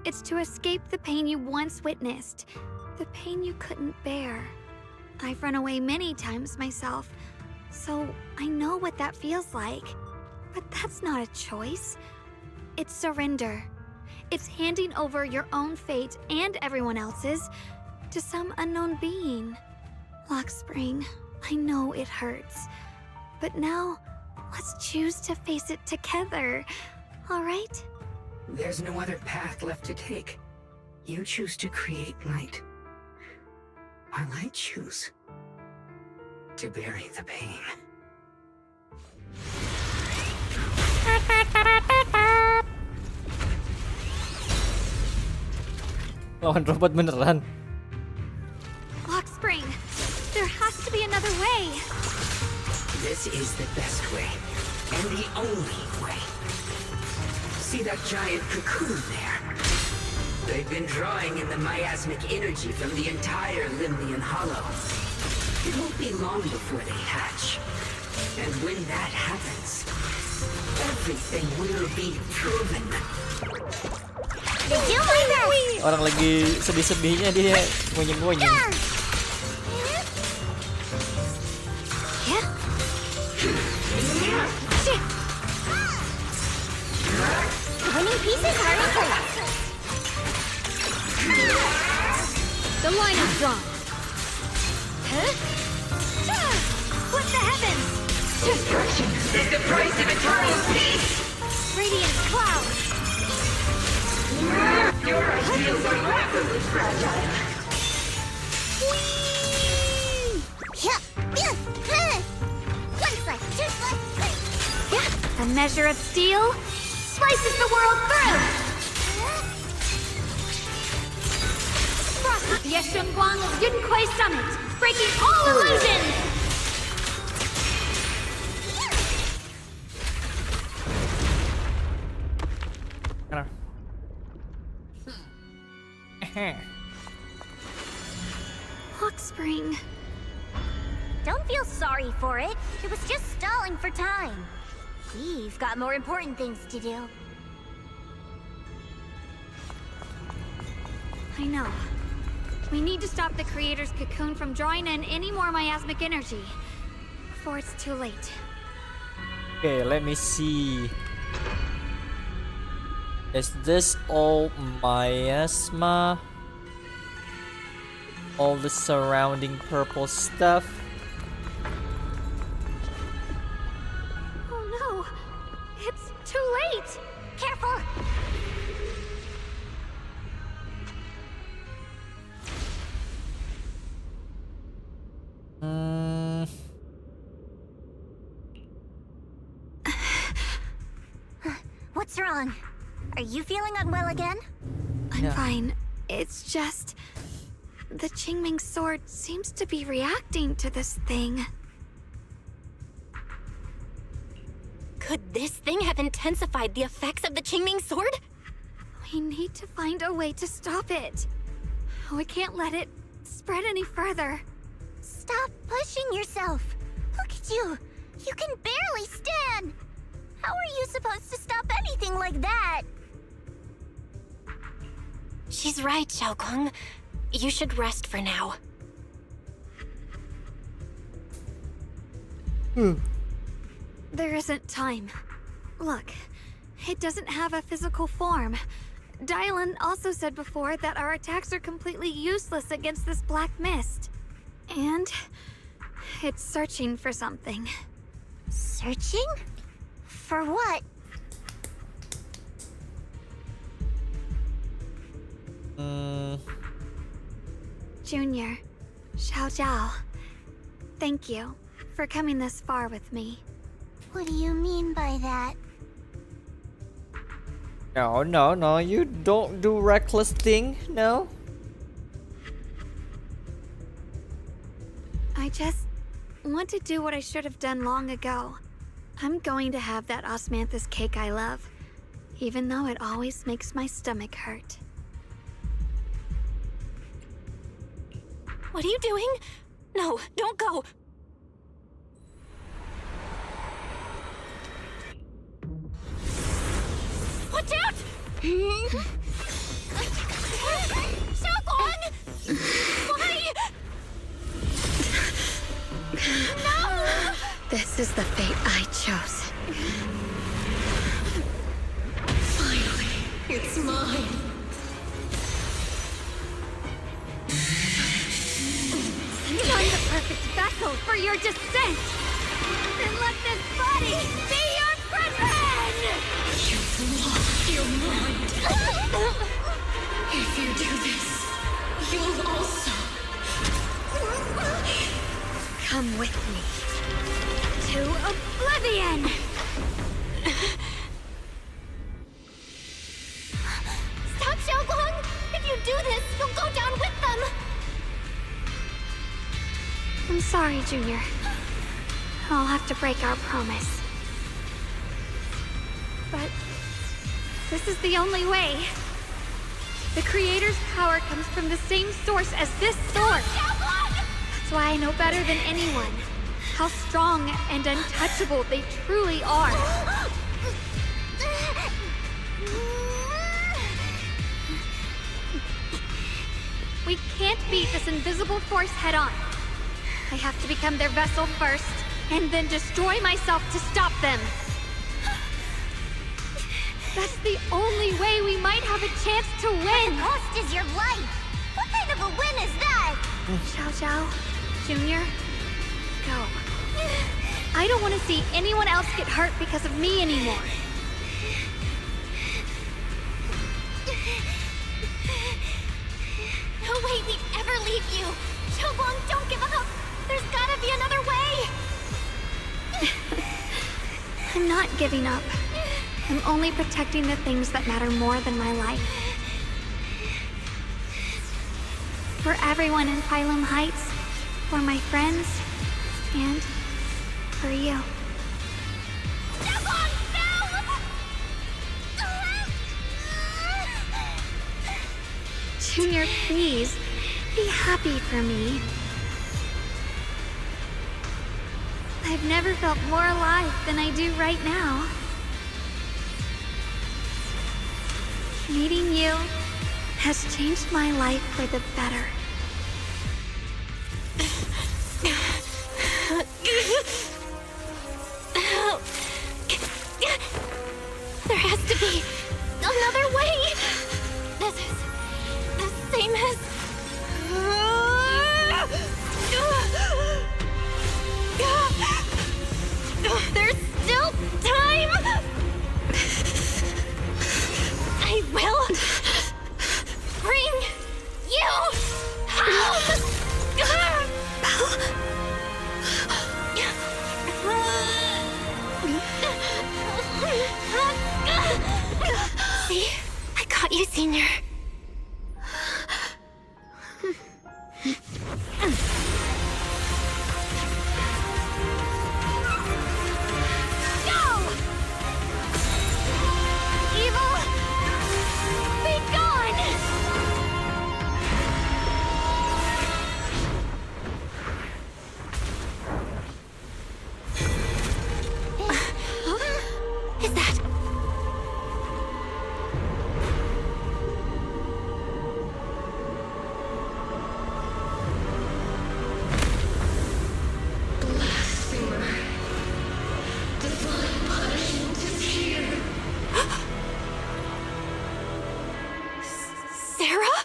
It's to escape the pain you once witnessed. The pain you couldn't bear. I've run away many times myself, so I know what that feels like. But that's not a choice. It's surrender. It's handing over your own fate and everyone else's to some unknown being. Lockspring, I know it hurts. But now, let's choose to face it together, all right? There's no other path left to take. You choose to create light. while I choose to bury the pain. Lawan robot beneran. Lock spring. There has to be another way. This is the best way, and the only way. See that giant cocoon there? They've been drawing in the miasmic energy from the entire Limnian Hollow. It won't be long before they hatch. And when that happens, everything will be proven. Orang lagi sedih-sedihnya dia ngunyeng-ngunyeng. Winning pieces are in place. The line is drawn. Huh? What the heavens? Destruction is the price of eternal peace! Radiant cloud. Your ideals are rapidly fragile. One slice, two slices. A measure of steel slices the world through. The Guang of Yunquay Summit, breaking all illusions. Hawk Spring. Don't feel sorry for it. It was just stalling for time. We've got more important things to do. I know. We need to stop the creator's cocoon from drawing in any more miasmic energy before it's too late. Okay, let me see. Is this all miasma? All the surrounding purple stuff? Oh no! It's too late! Careful! What's wrong? Are you feeling unwell again? I'm fine. It's just... the Qingming sword seems to be reacting to this thing. Could this thing have intensified the effects of the Qingming sword? We need to find a way to stop it. We can't let it spread any further. Stop pushing yourself. Look at you. You can barely stand. How are you supposed to stop anything like that? She's right, Xiaokong. You should rest for now. There isn't time. Look, it doesn't have a physical form. Dylan also said before that our attacks are completely useless against this black mist. And it's searching for something. Searching? For what? Junior, Xiao Zhao, thank you for coming this far with me. What do you mean by that? No, you don't do reckless thing, no? I just want to do what I should have done long ago. I'm going to have that osmanthus cake I love, even though it always makes my stomach hurt. What are you doing? No, don't go. Watch out! Xiaokong! Why? No! This is the fate I chose. Finally, it's mine. I'm the perfect vessel for your descent! Then let this body be your prison! You've lost your mind. If you do this, you'll also I'm sorry, Junior. I'll have to break our promise. But this is the only way. The Creator's power comes from the same source as this sword. That's why I know better than anyone how strong and untouchable they truly are. We can't beat this invisible force head-on. I have to become their vessel first, and then destroy myself to stop them. That's the only way we might have a chance to win. The cost is your life. What kind of a win is that? Xiao Xiao, Junior, go. I don't want to see anyone else get hurt because of me anymore. No way we'd ever leave you! Chobong, don't give up! There's gotta be another way! I'm not giving up. I'm only protecting the things that matter more than my life. For everyone in Phylum Heights, for my friends, and for you. Junior, please, be happy for me. I've never felt more alive than I do right now. Meeting you has changed my life for the better. There has to be another way! This is the same as... There's still time! I will bring you home! See? I got you, Senior. Go! Evil, be gone! Is that... Sarah?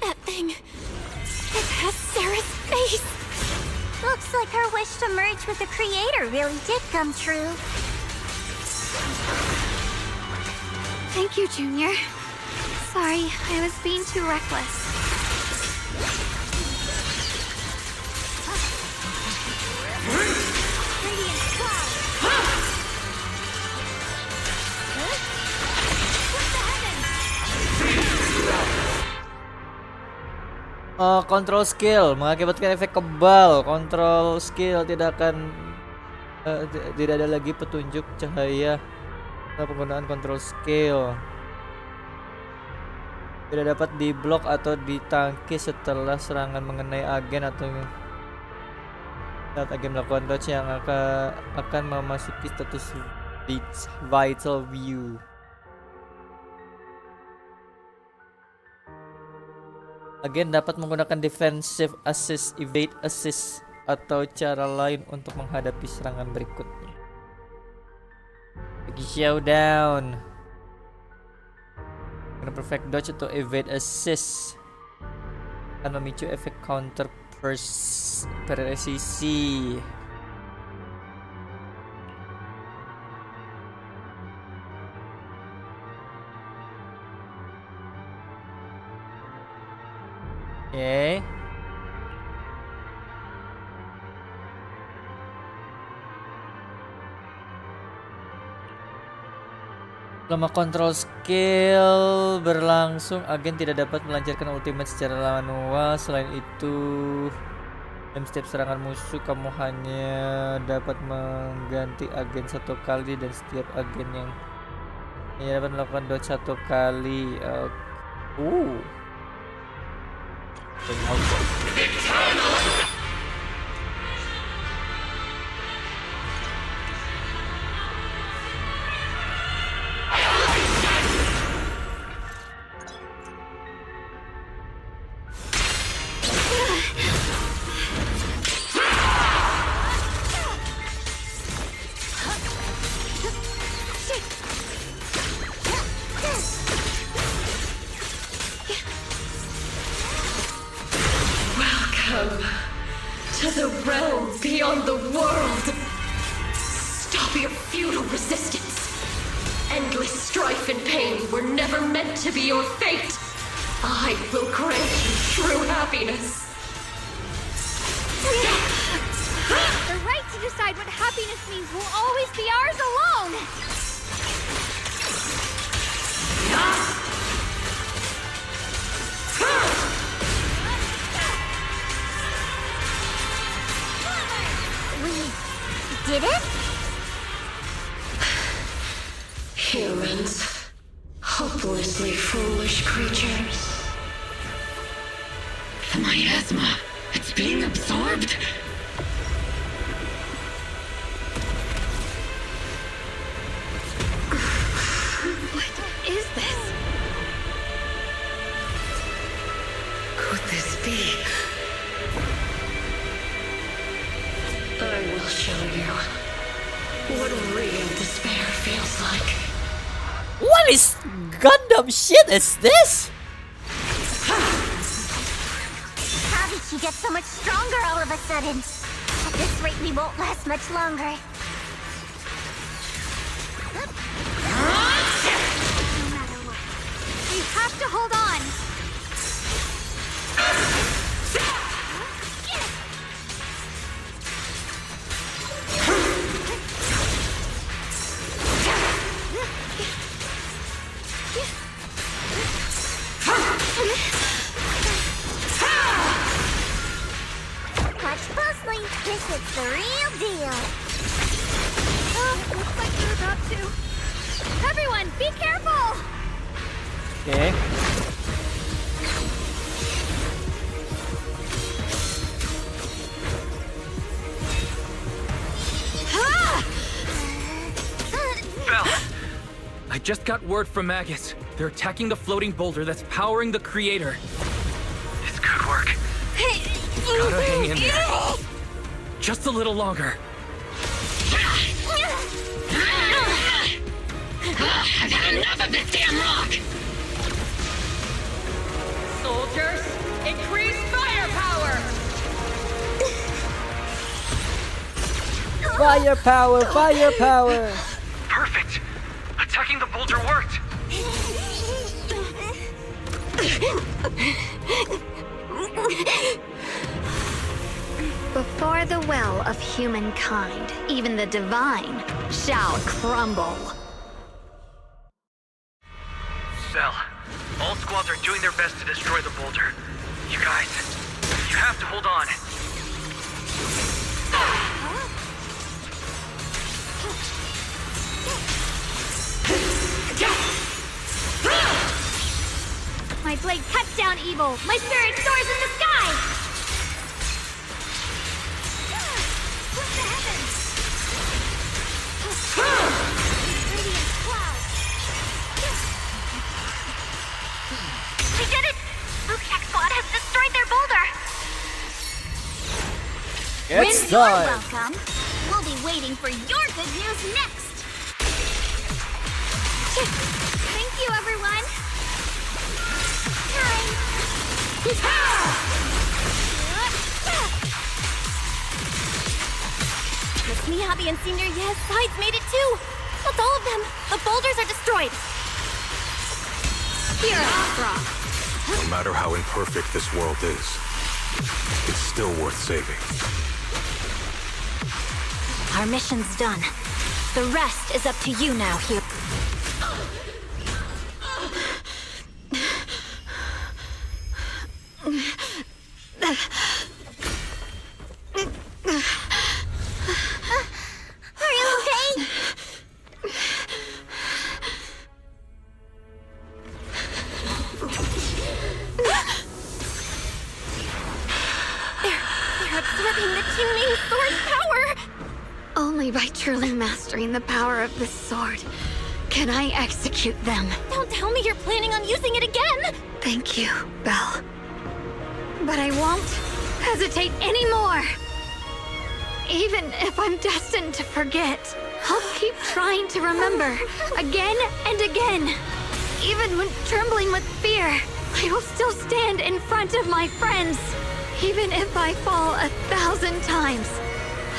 That thing... it has Sarah's face! Looks like her wish to merge with the Creator really did come true. Thank you, Junior. Sorry, I was being too reckless. Control skill mengakibatkan efek kebal. Control skill tidak akan tidak ada lagi petunjuk cahaya setelah penggunaan control skill. Tidak dapat diblok atau ditangkis setelah serangan mengenai agen atau saat agen melakukan dodge yang akan memasuki status vital view. Agen dapat menggunakan defensive assist, evade assist, atau cara lain untuk menghadapi serangan berikutnya. Bagi showdown, karena perfect dodge atau evade assist akan memicu efek counter presisi. Okay. Lama kontrol skill berlangsung, agen tidak dapat melancarkan ultimate secara manual. Selain itu, dalam setiap serangan musuh, kamu hanya dapat mengganti agen satu kali dan setiap agen yang hanya dapat melakukan dodge satu kali. Welcome to the realm beyond the world. Stop your futile resistance. Endless strife and pain were never meant to be your fate. I will grant you true happiness. The right to decide what happiness means will always be ours alone! We did it? Humans. Hopelessly foolish creatures. The miasma. It's being absorbed. What is this? Could this be? I will show you what real despair feels like. What is Gundam shit is this? How did she get so much stronger all of a sudden? At this rate, we won't last much longer. No matter what, we have to hold on! Watch closely. This is the real deal. Oh, looks like we're about to. Everyone, be careful! Okay. Bell! I just got word from Magus. They're attacking the floating boulder that's powering the creator. It's good work. Gotta hang in there. Just a little longer. I've had enough of this damn rock! Soldiers, increase firepower! Firepower! Firepower! Perfect. Attacking the boulder worked. Before the well of humankind, even the divine shall crumble. Cell, all squads are doing their best to destroy the boulder. You guys, you have to hold on. My blade cuts down evil. My spirit soars in the sky. What the heavens? Radiant cloud. We did it! Luke's squad has destroyed their boulder. It's When you're time. welcome. We'll be waiting for your good news next. Thank you, everyone. Miss Miyabi and Senior Yes sides made it too. That's all of them. The boulders are destroyed. Here, Astra. No matter how imperfect this world is, it's still worth saving. Our mission's done. The rest is up to you now, here. Only by truly mastering the power of this sword can I execute them. Don't tell me you're planning on using it again! Thank you, Belle. But I won't hesitate anymore. Even if I'm destined to forget, I'll keep trying to remember again and again. Even when trembling with fear, I will still stand in front of my friends. Even if I fall 1,000 times,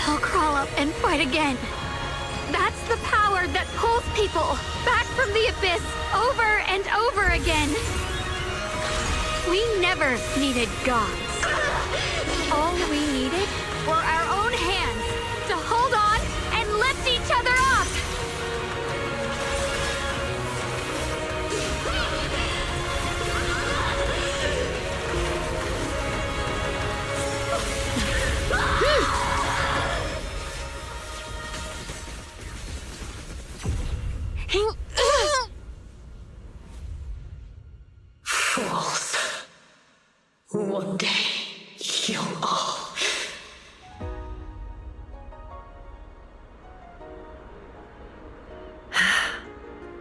I'll crawl up and fight again. That's the power that pulls people back from the abyss over and over again. We never needed gods. All we needed were our own hands to hold on and lift each other up. Fools. One day, you'll all...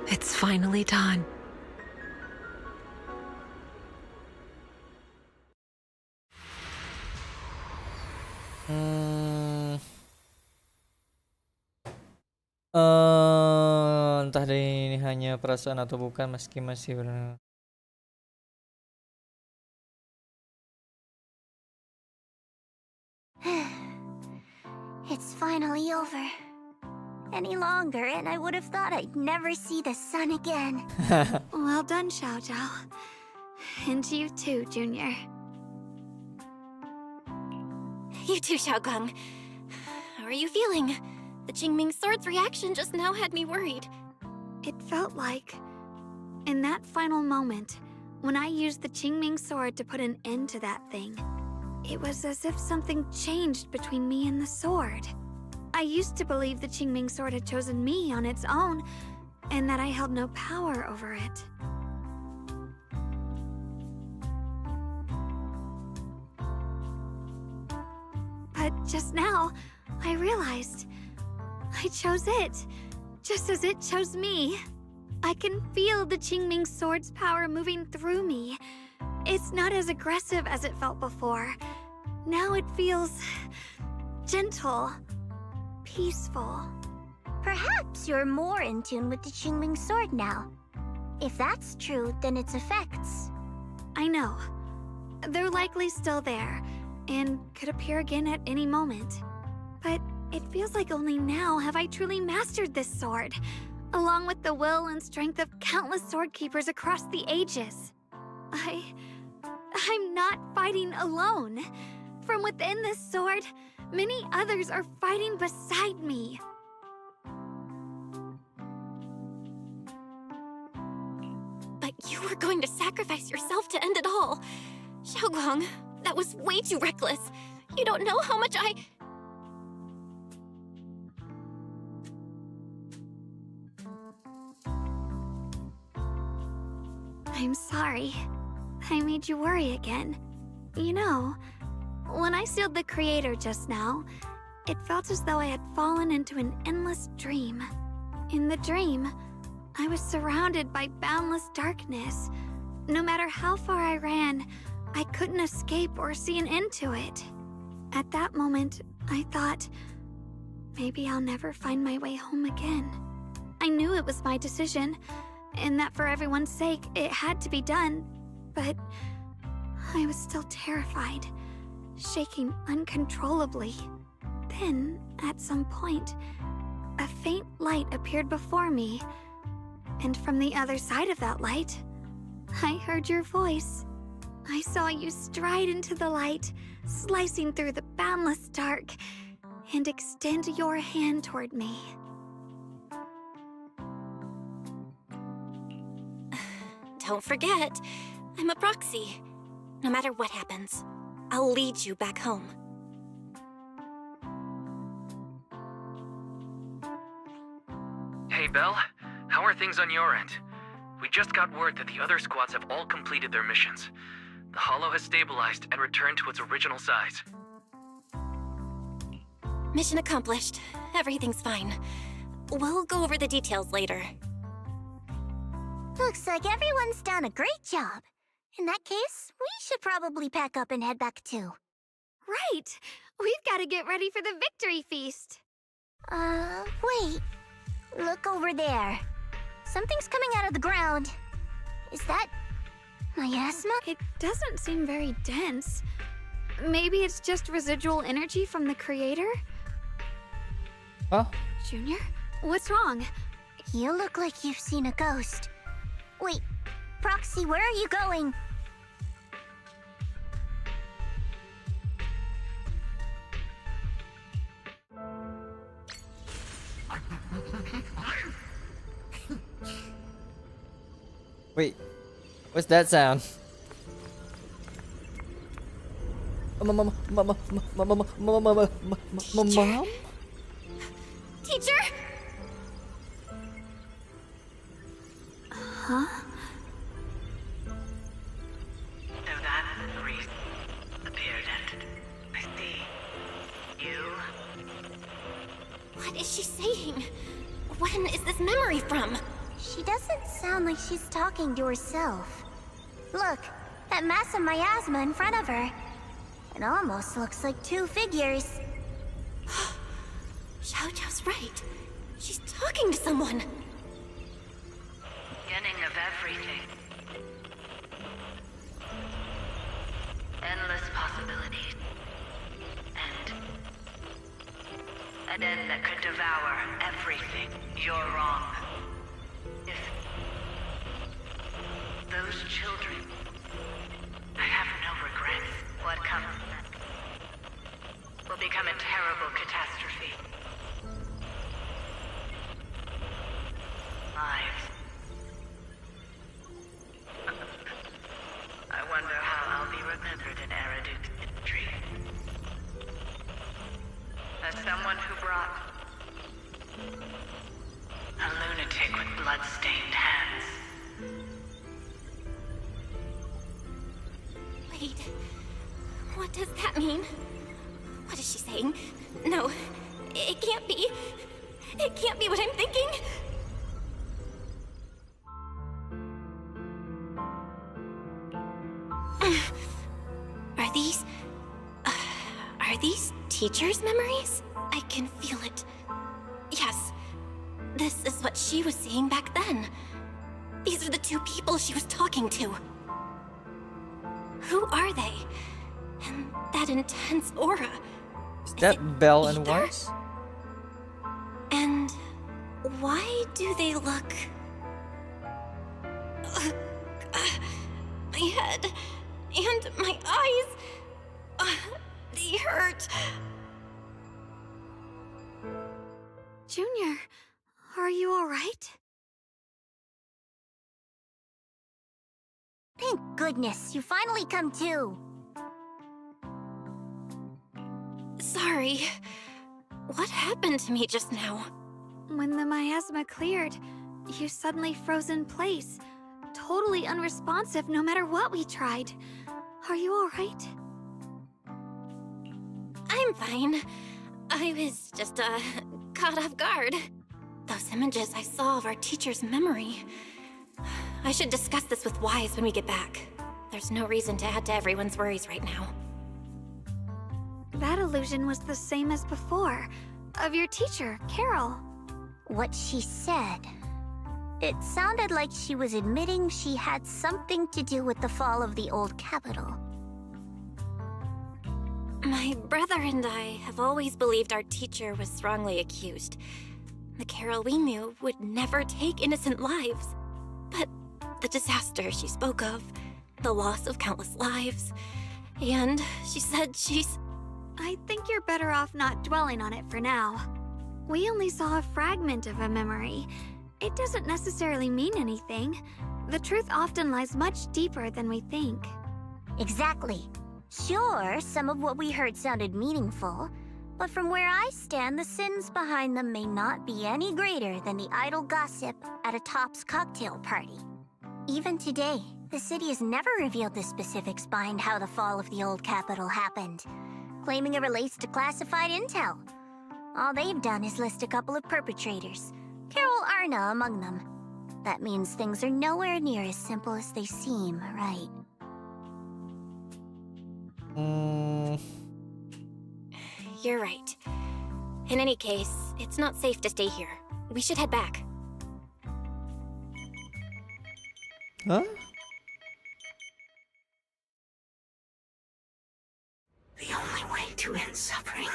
It's finally done. Entah deh ini hanya perasaan atau bukan, meski masih benar. It's finally over. Any longer, and I would have thought I'd never see the sun again. Well done, Xiao Zhao. And to you too, Junior. You too, Xiaogang. How are you feeling? The Qingming sword's reaction just now had me worried. It felt like, in that final moment, when I used the Qingming sword to put an end to that thing, it was as if something changed between me and the sword. I used to believe the Qingming sword had chosen me on its own, and that I held no power over it. But just now, I realized I chose it, just as it chose me. I can feel the Qingming sword's power moving through me. It's not as aggressive as it felt before. Now it feels gentle, peaceful. Perhaps you're more in tune with the Qingming sword now. If that's true, then its effects... I know. They're likely still there, and could appear again at any moment. But it feels like only now have I truly mastered this sword, along with the will and strength of countless sword keepers across the ages. I'm not fighting alone. From within this sword, many others are fighting beside me. But you were going to sacrifice yourself to end it all. Xiaoguang, that was way too reckless. You don't know how much I'm sorry. I made you worry again. You know, when I sealed the Creator just now, it felt as though I had fallen into an endless dream. In the dream, I was surrounded by boundless darkness. No matter how far I ran, I couldn't escape or see an end to it. At that moment, I thought, maybe I'll never find my way home again. I knew it was my decision, and that for everyone's sake, it had to be done. But I was still terrified, shaking uncontrollably. Then, at some point, a faint light appeared before me. And from the other side of that light, I heard your voice. I saw you stride into the light, slicing through the boundless dark, and extend your hand toward me. Don't forget, I'm a proxy. No matter what happens, I'll lead you back home. Hey, Belle. How are things on your end? We just got word that the other squads have all completed their missions. The Hollow has stabilized and returned to its original size. mission accomplished. Everything's fine. We'll go over the details later. Looks like everyone's done a great job. In that case, we should probably pack up and head back too. Right! We've got to get ready for the victory feast. Wait. Look over there. Something's coming out of the ground. Is that miasma? It doesn't seem very dense. Maybe it's just residual energy from the creator? Huh? Junior? What's wrong? You look like you've seen a ghost. Wait, Proxy, where are you going? Wait, what's that sound? Mom? Teacher? Huh? So that's the reason appeared and I see you. What is she saying? When is this memory from? She doesn't sound like she's talking to herself. Look, that mass of miasma in front of her. It almost looks like two figures. Xiaojiao's right. She's talking to someone. Beginning of everything. Endless possibilities. An end that could devour everything. You're wrong. If those children, I have no regrets. What comes next will become a terrible catastrophe. Lives. I wonder how I'll be remembered in AKRtoon's history. As someone who brought a lunatic with blood-stained hands. Wait, what does that mean? What is she saying? No, it can't be. It can't be what I'm thinking. Are these teachers' memories? I can feel it. Yes, this is what she was seeing back then. These are the two people she was talking to. Who are they? And that intense aura. Is that Belle and Weiss? And why do they look... my head and my eyes, they hurt. Junior, are you alright? Thank goodness, you finally come to. Sorry. What happened to me just now? When the miasma cleared, you suddenly froze in place. Totally unresponsive no matter what we tried. Are you alright? I'm fine. I was just, caught off guard. Those images I saw of our teacher's memory. I should discuss this with Wise when we get back. There's no reason to add to everyone's worries right now. That illusion was the same as before, of your teacher, Carol. What she said. It sounded like she was admitting she had something to do with the fall of the old capital. My brother and I have always believed our teacher was wrongly accused. The Carol we knew would never take innocent lives. But the disaster she spoke of, the loss of countless lives, and she said she's... I think you're better off not dwelling on it for now. We only saw a fragment of a memory. It doesn't necessarily mean anything. The truth often lies much deeper than we think. Exactly. Sure, some of what we heard sounded meaningful, but from where I stand, the sins behind them may not be any greater than the idle gossip at a Top's cocktail party. Even today, the city has never revealed the specifics behind how the fall of the old capital happened, claiming it relates to classified intel. All they've done is list a couple of perpetrators, Carol Arna among them. That means things are nowhere near as simple as they seem, right? You're right. In any case, it's not safe to stay here. We should head back. Huh? The only way to end suffering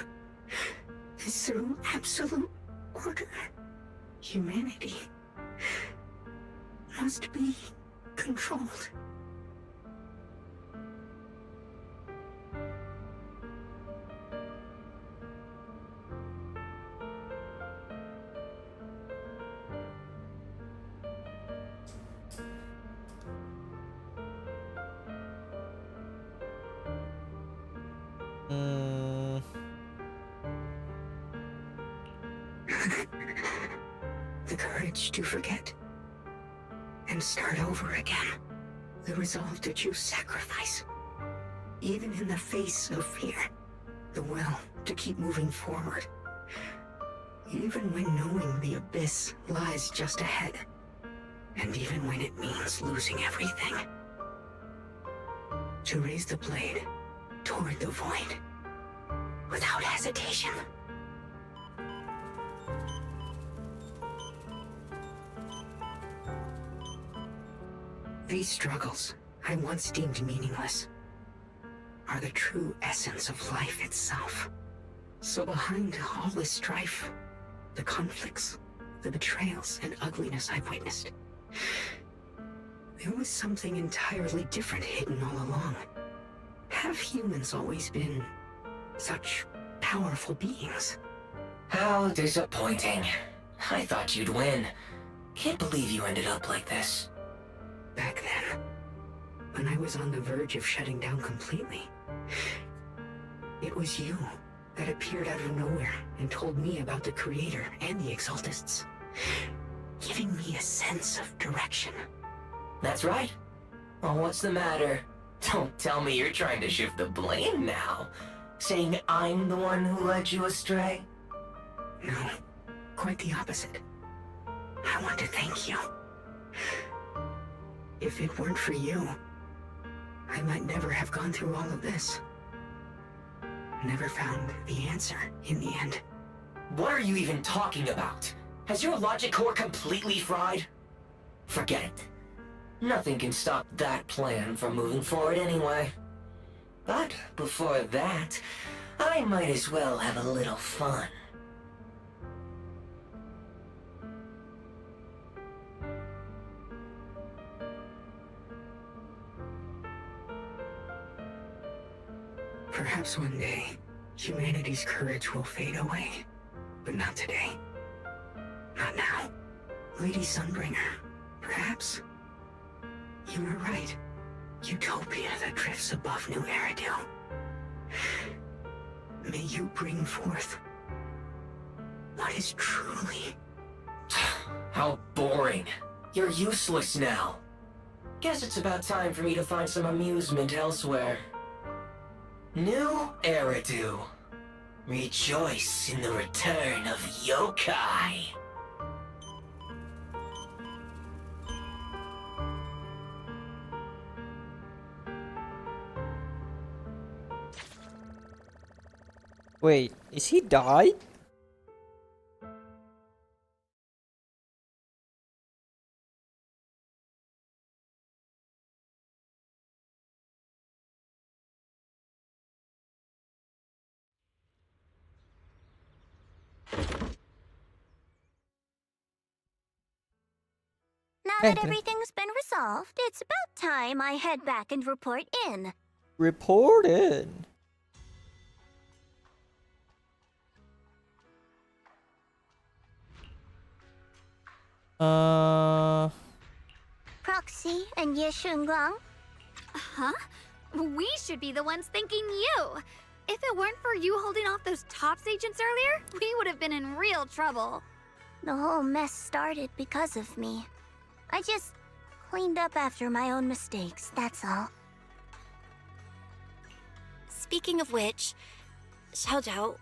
is through absolute order. Humanity must be controlled. The courage to forget and start over again. The resolve to choose sacrifice, even in the face of fear. The will to keep moving forward, even when knowing the abyss lies just ahead, and even when it means losing everything. To raise the blade toward the void, without hesitation. These struggles, I once deemed meaningless, are the true essence of life itself. So behind all this strife, the conflicts, the betrayals and ugliness I've witnessed, there was something entirely different hidden all along. Have humans always been such powerful beings? How disappointing. I thought you'd win. Can't believe you ended up like this. Back then, when I was on the verge of shutting down completely, it was you that appeared out of nowhere and told me about the Creator and the Exaltists, giving me a sense of direction. That's right. Oh, what's the matter? Don't tell me you're trying to shift the blame now. Saying I'm the one who led you astray? No, quite the opposite. I want to thank you. If it weren't for you, I might never have gone through all of this. Never found the answer in the end. What are you even talking about? Has your logic core completely fried? Forget it. Nothing can stop that plan from moving forward anyway. But before that, I might as well have a little fun. Perhaps one day, humanity's courage will fade away. But not today. Not now. Lady Sunbringer, perhaps. You were right. Utopia that drifts above New AKRtoon. May you bring forth what is truly... How boring. You're useless now. Guess it's about time for me to find some amusement elsewhere. New AKRtoon. Rejoice in the return of yokai. Wait, is he died? Now that everything's been resolved, it's about time I head back and report in. Report in. Proxy and Ye Shunguang? Huh? We should be the ones thanking you. If it weren't for you holding off those TOPS agents earlier, we would have been in real trouble. The whole mess started because of me. I just cleaned up after my own mistakes, that's all. Speaking of which, Xiao Zhao,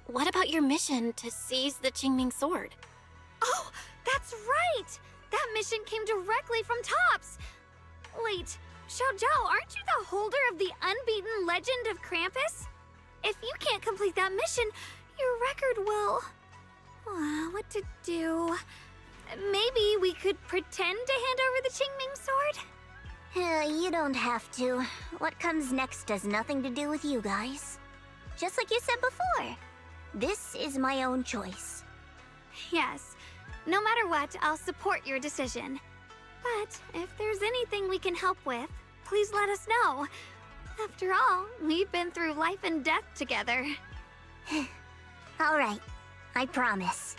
what about your mission to seize the Qingming sword? Oh, that's right! That mission came directly from Tops! Wait, Xiaojiao, aren't you the holder of the unbeaten legend of Krampus? If you can't complete that mission, your record will... what to do? Maybe we could pretend to hand over the Qingming sword? You don't have to. What comes next has nothing to do with you guys. Just like you said before, this is my own choice. Yes. No matter what, I'll support your decision. But if there's anything we can help with, please let us know. After all, we've been through life and death together. All right, I promise.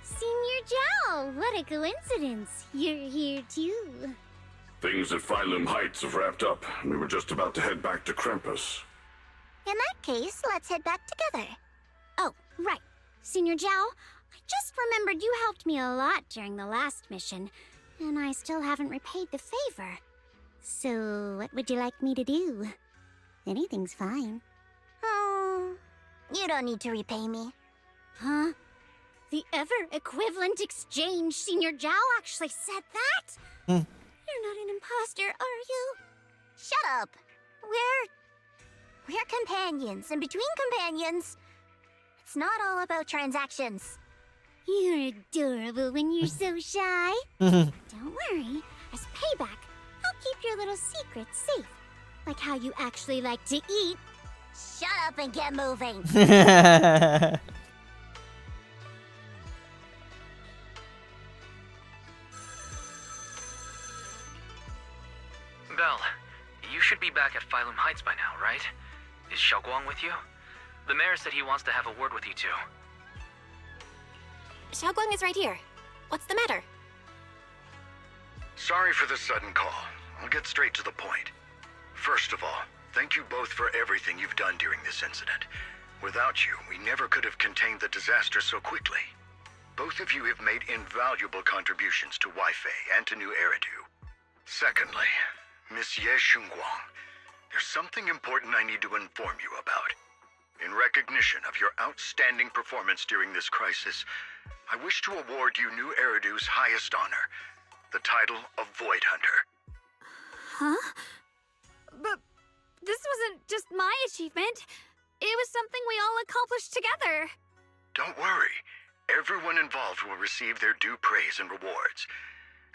Senior Zhao, what a coincidence. You're here too. Things at Phylum Heights have wrapped up. We were just about to head back to Krampus. In that case, let's head back together. Oh, right. Senior Zhao, I just remembered you helped me a lot during the last mission, and I still haven't repaid the favor. So, what would you like me to do? Anything's fine. You don't need to repay me. Huh? The ever-equivalent exchange, Senior Zhao actually said that? You're not an imposter, are you? Shut up! We're companions, and between companions, it's not all about transactions. You're adorable when you're so shy. Don't worry, as payback, I'll keep your little secrets safe. Like how you actually like to eat. Shut up and get moving. Belle, you should be back at Phylum Heights by now, right? Is Xiaoguang with you? The mayor said he wants to have a word with you too. Xiaoguang is right here. What's the matter? Sorry for the sudden call. I'll get straight to the point. First of all, thank you both for everything you've done during this incident. Without you, we never could have contained the disaster so quickly. Both of you have made invaluable contributions to Weifei and to New Eridu. Secondly, Miss Ye Xunguang, there's something important I need to inform you about. In recognition of your outstanding performance during this crisis, I wish to award you New Eridu's highest honor, the title of Void Hunter. Huh? But this wasn't just my achievement. It was something we all accomplished together. Don't worry. Everyone involved will receive their due praise and rewards.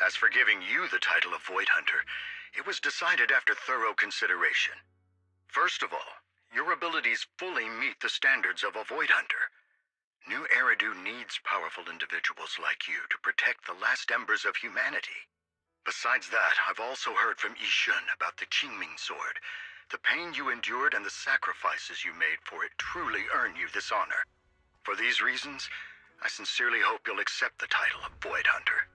As for giving you the title of Void Hunter, it was decided after thorough consideration. First of all, your abilities fully meet the standards of a Void Hunter. New Eridu needs powerful individuals like you to protect the last embers of humanity. Besides that, I've also heard from Yishun about the Qingming sword. The pain you endured and the sacrifices you made for it truly earn you this honor. For these reasons, I sincerely hope you'll accept the title of Void Hunter.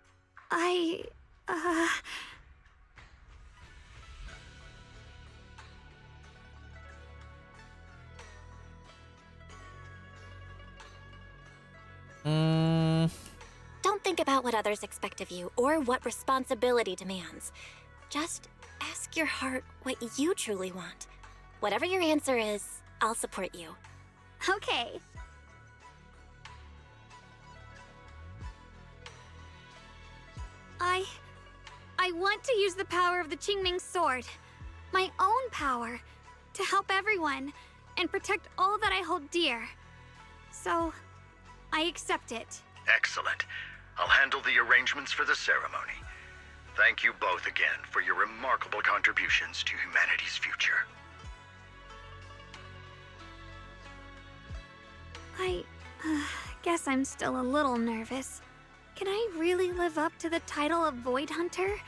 Don't think about what others expect of you or what responsibility demands. Just ask your heart what you truly want. Whatever your answer is, I'll support you. Okay. I want to use the power of the Qingming sword. My own power. To help everyone and protect all that I hold dear. So, I accept it. Excellent. I'll handle the arrangements for the ceremony. Thank you both again for your remarkable contributions to humanity's future. I guess I'm still a little nervous. Can I really live up to the title of Void Hunter?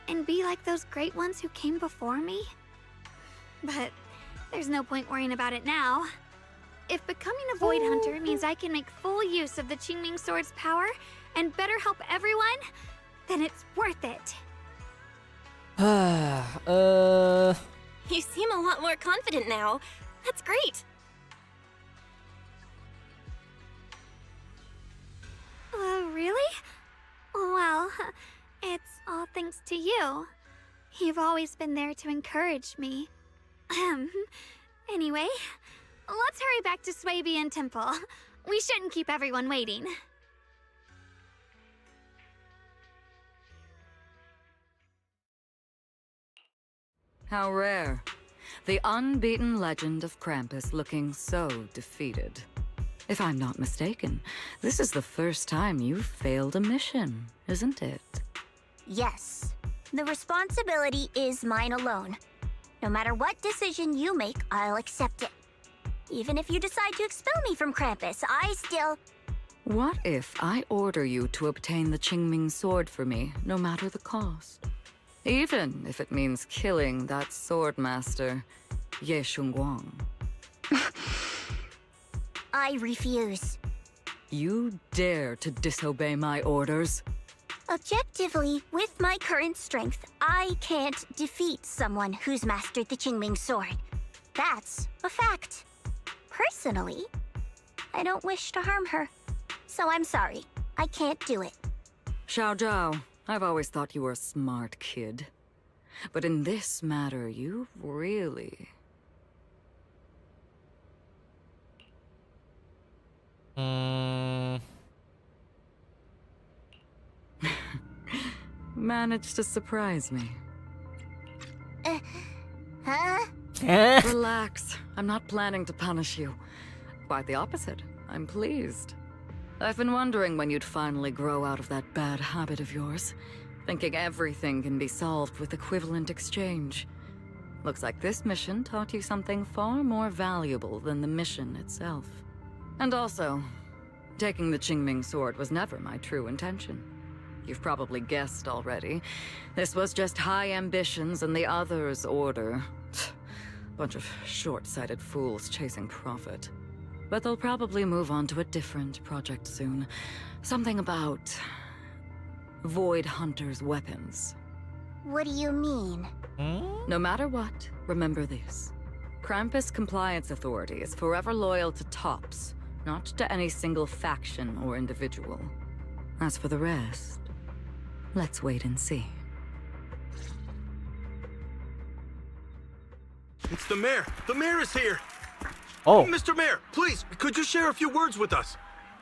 And be like those great ones who came before me? But there's no point worrying about it now. If becoming a Void Hunter means I can make full use of the Qingming sword's power and better help everyone, then it's worth it. You seem a lot more confident now. That's great. Really? Well, it's all thanks to you. You've always been there to encourage me. Anyway, let's hurry back to Swabian Temple. We shouldn't keep everyone waiting. How rare. The unbeaten legend of Krampus looking so defeated. If I'm not mistaken, this is the first time you've failed a mission, isn't it? Yes. The responsibility is mine alone. No matter what decision you make, I'll accept it. Even if you decide to expel me from Krampus, I still... What if I order you to obtain the Qingming sword for me, no matter the cost? Even if it means killing that sword master, Ye Shunguang. I refuse. You dare to disobey my orders? Objectively, with my current strength, I can't defeat someone who's mastered the Qingming sword. That's a fact. Personally, I don't wish to harm her. So I'm sorry. I can't do it. Xiao Zhao, I've always thought you were a smart kid. But in this matter, you really... managed to surprise me. Huh? Relax. I'm not planning to punish you. Quite the opposite. I'm pleased. I've been wondering when you'd finally grow out of that bad habit of yours, thinking everything can be solved with equivalent exchange. Looks like this mission taught you something far more valuable than the mission itself. And also, taking the Qingming sword was never my true intention. You've probably guessed already. This was just high ambitions and the others' order. Bunch of short-sighted fools chasing profit. But they'll probably move on to a different project soon. Something about... Void Hunter's weapons. What do you mean? No matter what, remember this. Krampus Compliance Authority is forever loyal to TOPS, not to any single faction or individual. As for the rest, let's wait and see. It's the mayor! The mayor is here! Oh. Mr. Mayor, please, could you share a few words with us?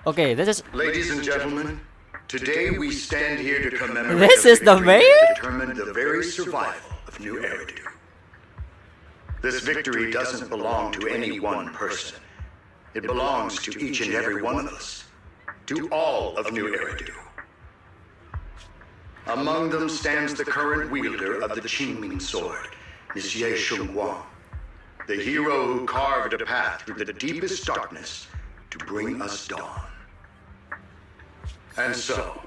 Okay, this is... Ladies and gentlemen, today we stand here to commemorate This is the victory mayor? that determined the very survival of New Eridu. This victory doesn't belong to any one person. It belongs to each and every one of us. To all of New Eridu. Among them stands the current wielder of the Qingming sword, Monsieur Shunguang, the hero who carved a path through the deepest darkness to bring us dawn. And so,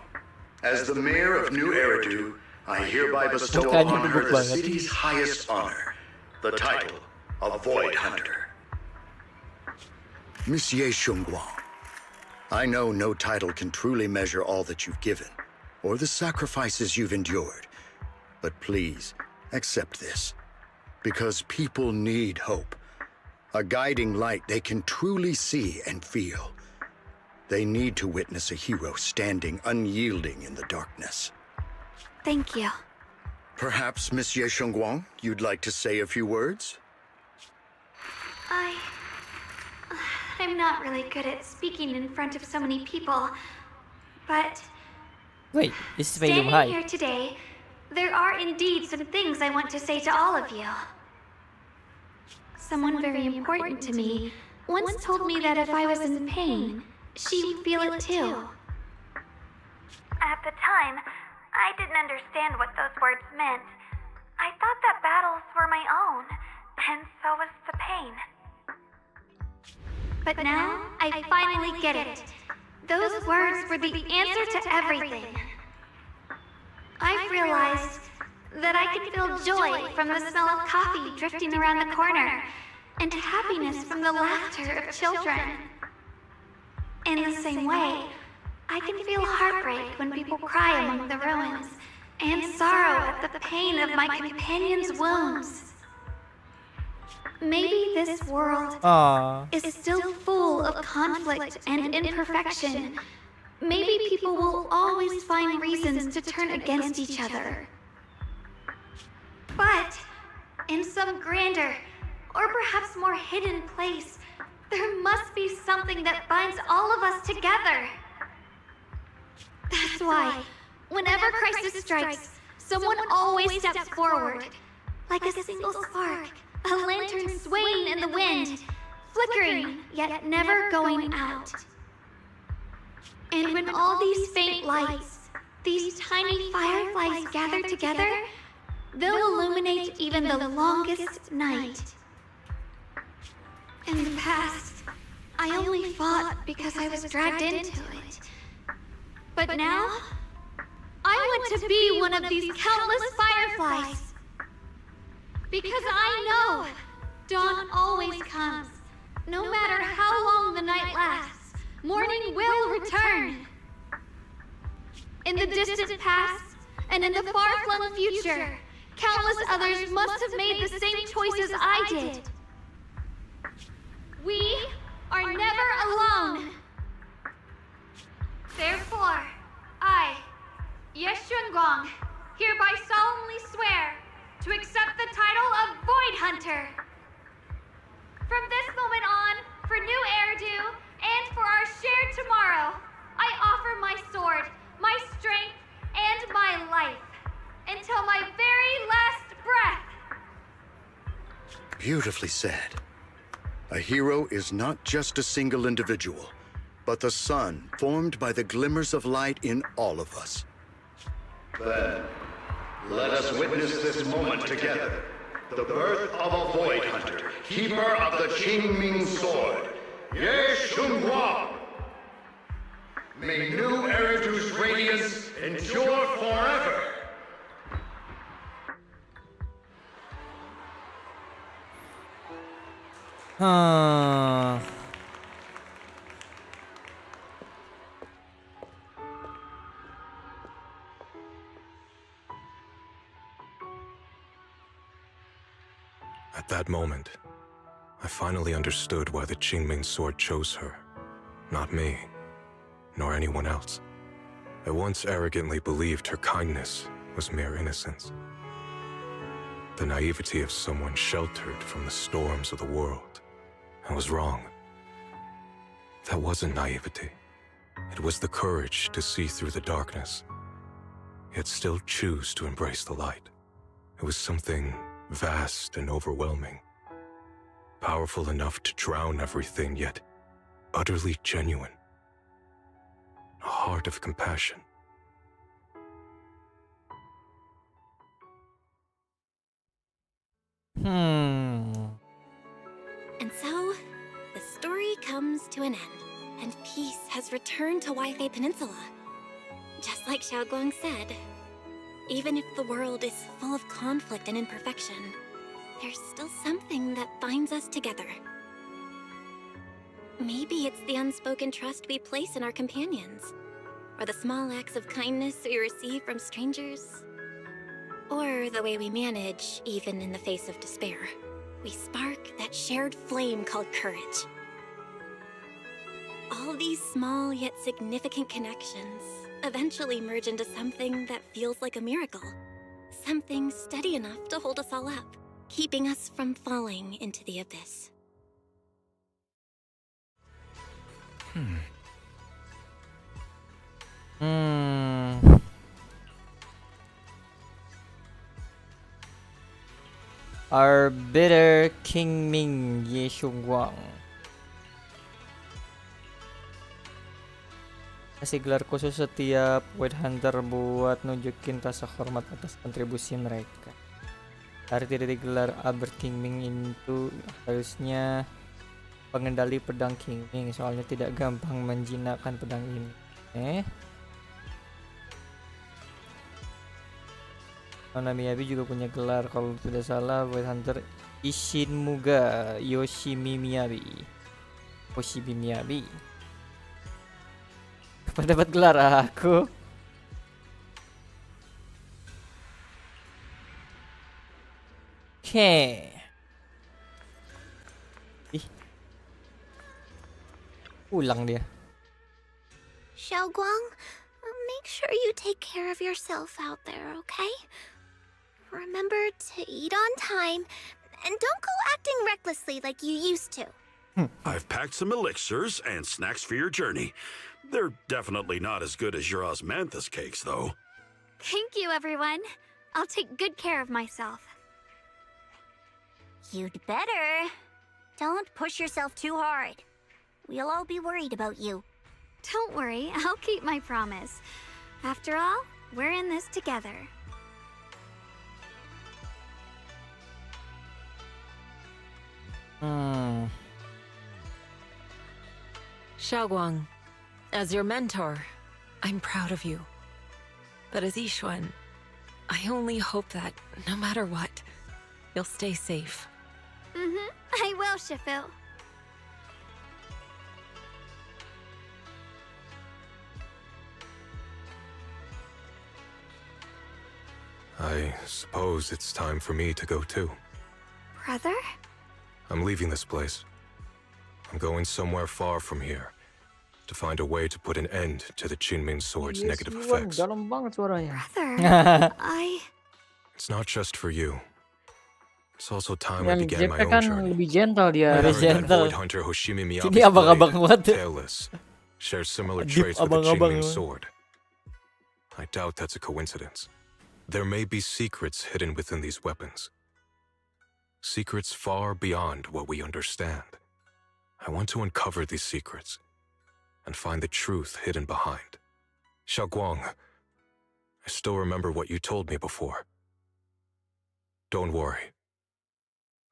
as the mayor of New Eridu, I hereby bestow upon her the city's highest honor, the title of Void Hunter. Monsieur Shunguang, I know no title can truly measure all that you've given, or the sacrifices you've endured. But please, accept this. Because people need hope. A guiding light they can truly see and feel. They need to witness a hero standing unyielding in the darkness. Thank you. Perhaps, Monsieur Shunguang, you'd like to say a few words? I'm not really good at speaking in front of so many people, but... Wait, this is Volume standing High. here today, there are indeed some things I want to say to all of you. Someone very important to me once told me that if I was in pain, she would feel it too. At the time, I didn't understand what those words meant. I thought that battles were my own, and so was the pain. But now, I finally get it. Those words were the answer to everything. I've realized that I can feel joy from the smell of coffee drifting around the corner, and happiness from the laughter of children. In the same way, I can feel heartbreak when people cry among the ruins, and sorrow at the pain of my companion's wounds. Maybe this world is still full of conflict and imperfection. Maybe people will always find reasons to turn against each other. But in some grander, or perhaps more hidden place, there must be something that binds all of us together. That's why, whenever crisis strikes, someone always steps forward. Like a single spark, a lantern swaying in the wind, flickering, yet never going out. And when all these faint lights, these tiny fireflies gather together, they'll illuminate even the longest night. In the past, I only fought because I was dragged into it. But now, I want to be one of these countless fireflies. Because I know dawn always comes. No matter how long the night lasts, morning will return. In the distant past, and in the far-flung future, countless others must have made the same choices I did. We are never alone. Therefore, I, Ye Shunguang, hereby solemnly swear to accept the title of Void Hunter. From this moment on, for new Erdu, and for our shared tomorrow, I offer my sword, my strength, and my life, until my very last breath. Beautifully said. A hero is not just a single individual, but the sun formed by the glimmers of light in all of us. Then, let us witness this moment together. The birth of a Void Hunter, keeper of the Qingming Sword, Ye Shunguang. May new Eridu's radiance endure forever. At that moment, I finally understood why the Qingming Sword chose her. Not me, nor anyone else. I once arrogantly believed her kindness was mere innocence. The naivety of someone sheltered from the storms of the world. I was wrong. That wasn't naivety. It was the courage to see through the darkness, yet still choose to embrace the light. It was something vast and overwhelming. Powerful enough to drown everything, yet utterly genuine. A heart of compassion. And so, the story comes to an end, and peace has returned to Wi-Fi Peninsula. Just like Xiaoguang said, even if the world is full of conflict and imperfection, there's still something that binds us together. Maybe it's the unspoken trust we place in our companions, or the small acts of kindness we receive from strangers, or the way we manage, even in the face of despair. We spark that shared flame called courage. All these small yet significant connections eventually merge into something that feels like a miracle. Something steady enough to hold us all up, keeping us from falling into the abyss. Our bitter Qingming Ye Shunguang. Kasih gelar khusus setiap Void Hunter buat nunjukin rasa hormat atas kontribusi mereka. Hari tidak digelar Aber Qingming itu harusnya pengendali pedang Qingming, soalnya tidak gampang menjinakkan pedang ini. Nona Miyabi juga punya gelar, kalau tidak salah Void Hunter Ishin Muga Yoshimi Miyabi. Yoshimi Miyabi. Kapan dapat gelar aku? Oke. Ih. Ulang dia. Xiaoguang, make sure you take care of yourself out there, okay? remember to eat on time, and don't go acting recklessly like you used to. I've packed some elixirs and snacks for your journey. They're definitely not as good as your osmanthus cakes, though. Thank you, everyone. I'll take good care of myself. You'd better. Don't push yourself too hard. We'll all be worried about you. Don't worry, I'll keep my promise. After all, we're in this together. Xiaoguang, as your mentor, I'm proud of you. But as Yixuan, I only hope that, no matter what, you'll stay safe. I will, Shifu. I suppose it's time for me to go too. Brother? I'm leaving this place. I'm going somewhere far from here to find a way to put an end to the Qingming Sword's negative effects. Dalam banget suaranya. Brother, It's not just for you. It's also time I Yang began my JP own kan journey. lebih gentle dia. I Lebih learned that gentle. Void Hunter Hoshimi Sini Miyabi's abang-abang blade, banget. Tailless, shares similar Deep traits with the abang-abang Qingming emang. Sword. I doubt that's a coincidence. There may be secrets hidden within these weapons. Secrets far beyond what we understand. I want to uncover these secrets and find the truth hidden behind. Xiaoguang, I still remember what you told me before. Don't worry.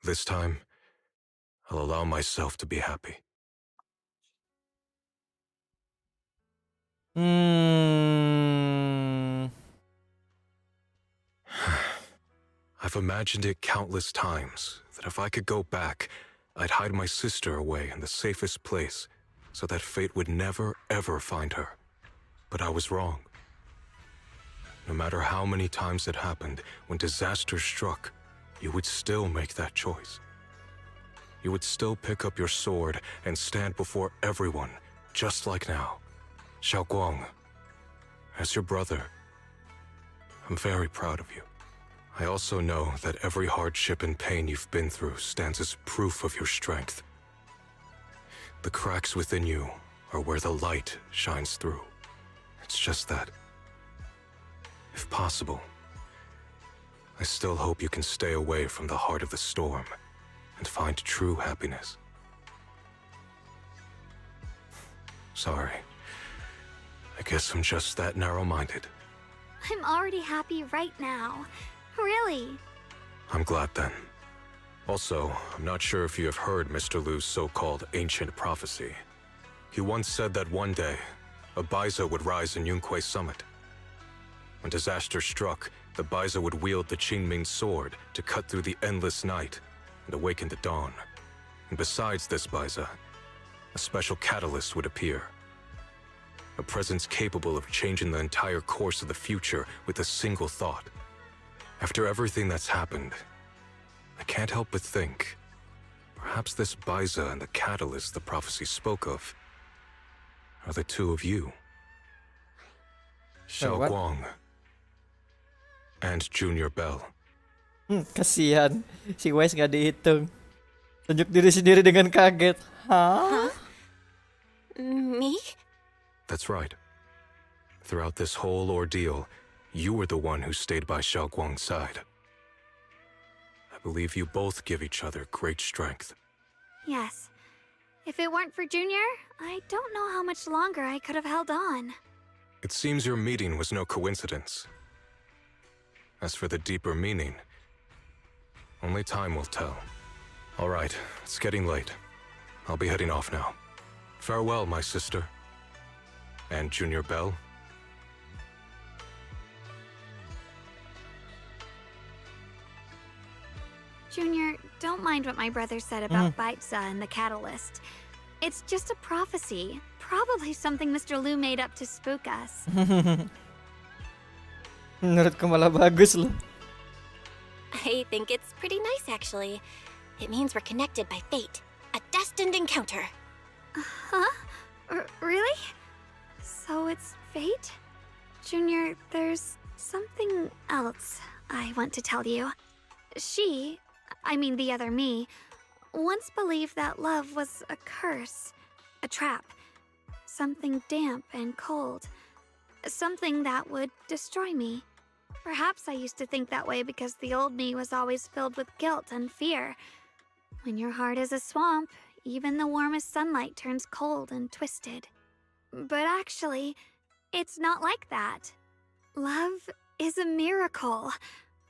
This time, I'll allow myself to be happy. I've imagined it countless times that if I could go back, I'd hide my sister away in the safest place so that fate would never, ever find her. But I was wrong. No matter how many times it happened, when disaster struck, you would still make that choice. You would still pick up your sword and stand before everyone, just like now. Xiaoguang, as your brother, I'm very proud of you. I also know that every hardship and pain you've been through stands as proof of your strength. The cracks within you are where the light shines through. It's just that, if possible, I still hope you can stay away from the heart of the storm and find true happiness. Sorry. I guess I'm just that narrow-minded. I'm already happy right now. Really. I'm glad then. Also, I'm not sure if you have heard Mr. Lu's so-called ancient prophecy. He once said that one day, a Baiza would rise in Yunque Summit. When disaster struck, the Baiza would wield the Qingming Sword to cut through the endless night and awaken the dawn. And besides this Baiza, a special catalyst would appear. A presence capable of changing the entire course of the future with a single thought. After everything that's happened, I can't help but think, perhaps this Baiza and the catalyst the prophecy spoke of are the two of you. Xiaoguang and Junior Bell. Kasihan. Si Wise nggak dihitung. Tunjuk diri sendiri dengan kaget. Hah? Me? That's right. Throughout this whole ordeal, you were the one who stayed by Xiaoguang's side. I believe you both give each other great strength. Yes. If it weren't for Junior, I don't know how much longer I could have held on. It seems your meeting was no coincidence. As for the deeper meaning, only time will tell. All right, it's getting late. I'll be heading off now. Farewell, my sister. And Junior Bell. Junior, don't mind what my brother said about Baiza and the catalyst. It's just a prophecy. Probably something Mr. Lu made up to spook us. Menurutku malah bagus loh. I think it's pretty nice, actually. It means we're connected by fate. A destined encounter. Huh? Really? So it's fate? Junior, there's something else I want to tell you. She, I mean the other me, once believed that love was a curse, a trap, something damp and cold, something that would destroy me. Perhaps I used to think that way because the old me was always filled with guilt and fear. When your heart is a swamp, even the warmest sunlight turns cold and twisted. But actually, it's not like that. Love is a miracle,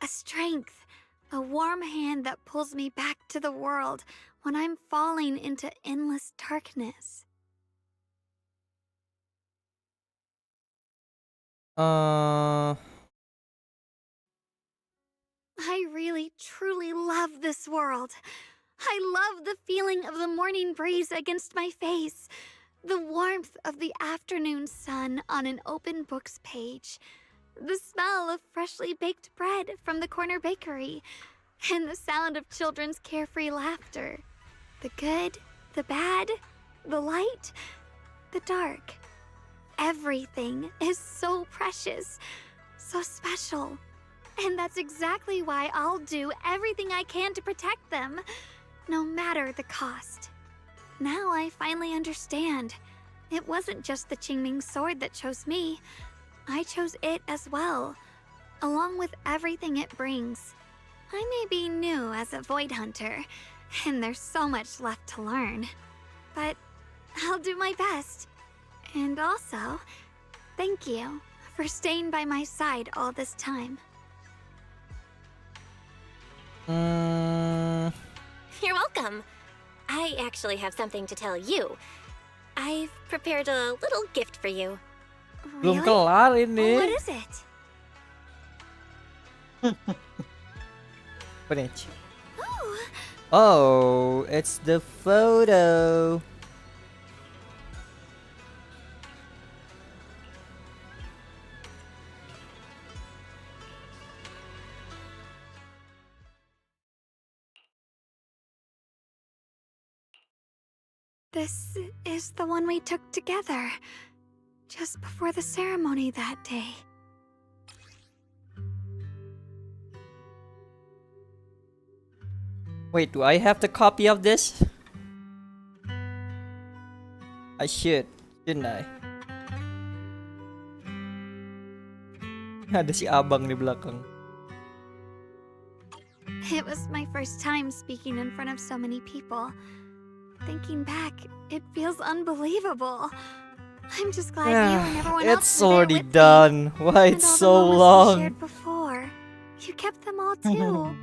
a strength, a warm hand that pulls me back to the world when I'm falling into endless darkness. I really, truly love this world. I love the feeling of the morning breeze against my face, the warmth of the afternoon sun on an open book's page, the smell of freshly baked bread from the corner bakery, and the sound of children's carefree laughter. The good, the bad, the light, the dark. Everything is so precious, so special. And that's exactly why I'll do everything I can to protect them, no matter the cost. Now I finally understand. It wasn't just the Qingming sword that chose me. I chose it as well, along with everything it brings. I may be new as a Void Hunter, and there's so much left to learn. But I'll do my best. And also, thank you for staying by my side all this time. You're welcome. I actually have something to tell you. I've prepared a little gift for you. Belum kelar ini. What is it? Footage. Oh, it's the photo. This is the one we took together, just before the ceremony that day. Wait, do I have the copy of this? I should, shouldn't I? Ada si abang di belakang. It was my first time speaking in front of so many people. Thinking back, it feels unbelievable. I'm just glad you and everyone else It's were there already with done. me. Why And it's all the so moments we long? shared before. You kept them all too.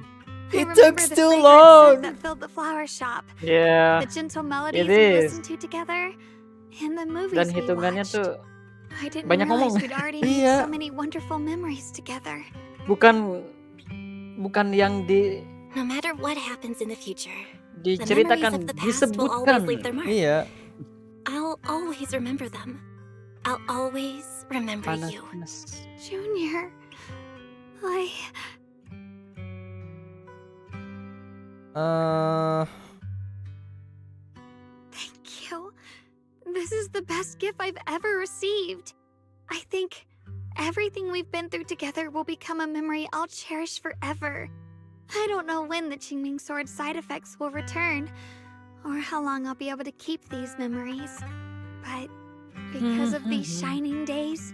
It I took remember the too fragrant long. scent that filled the flower shop. Yeah, The gentle melodies it we is. listened to together, and the movies Dan we hitungannya watched. tuh I didn't banyak realize ngomong. we'd already made so many wonderful memories together. Bukan yang No matter what happens in the future, the memories of diceritakan, the past will always leave their disebutkan. mark. Iya. I'll always remember them. I'll always remember you. Junior, Thank you. This is the best gift I've ever received. I think everything we've been through together will become a memory I'll cherish forever. I don't know when the Qingming Sword side effects will return, or how long I'll be able to keep these memories. But because of these shining days,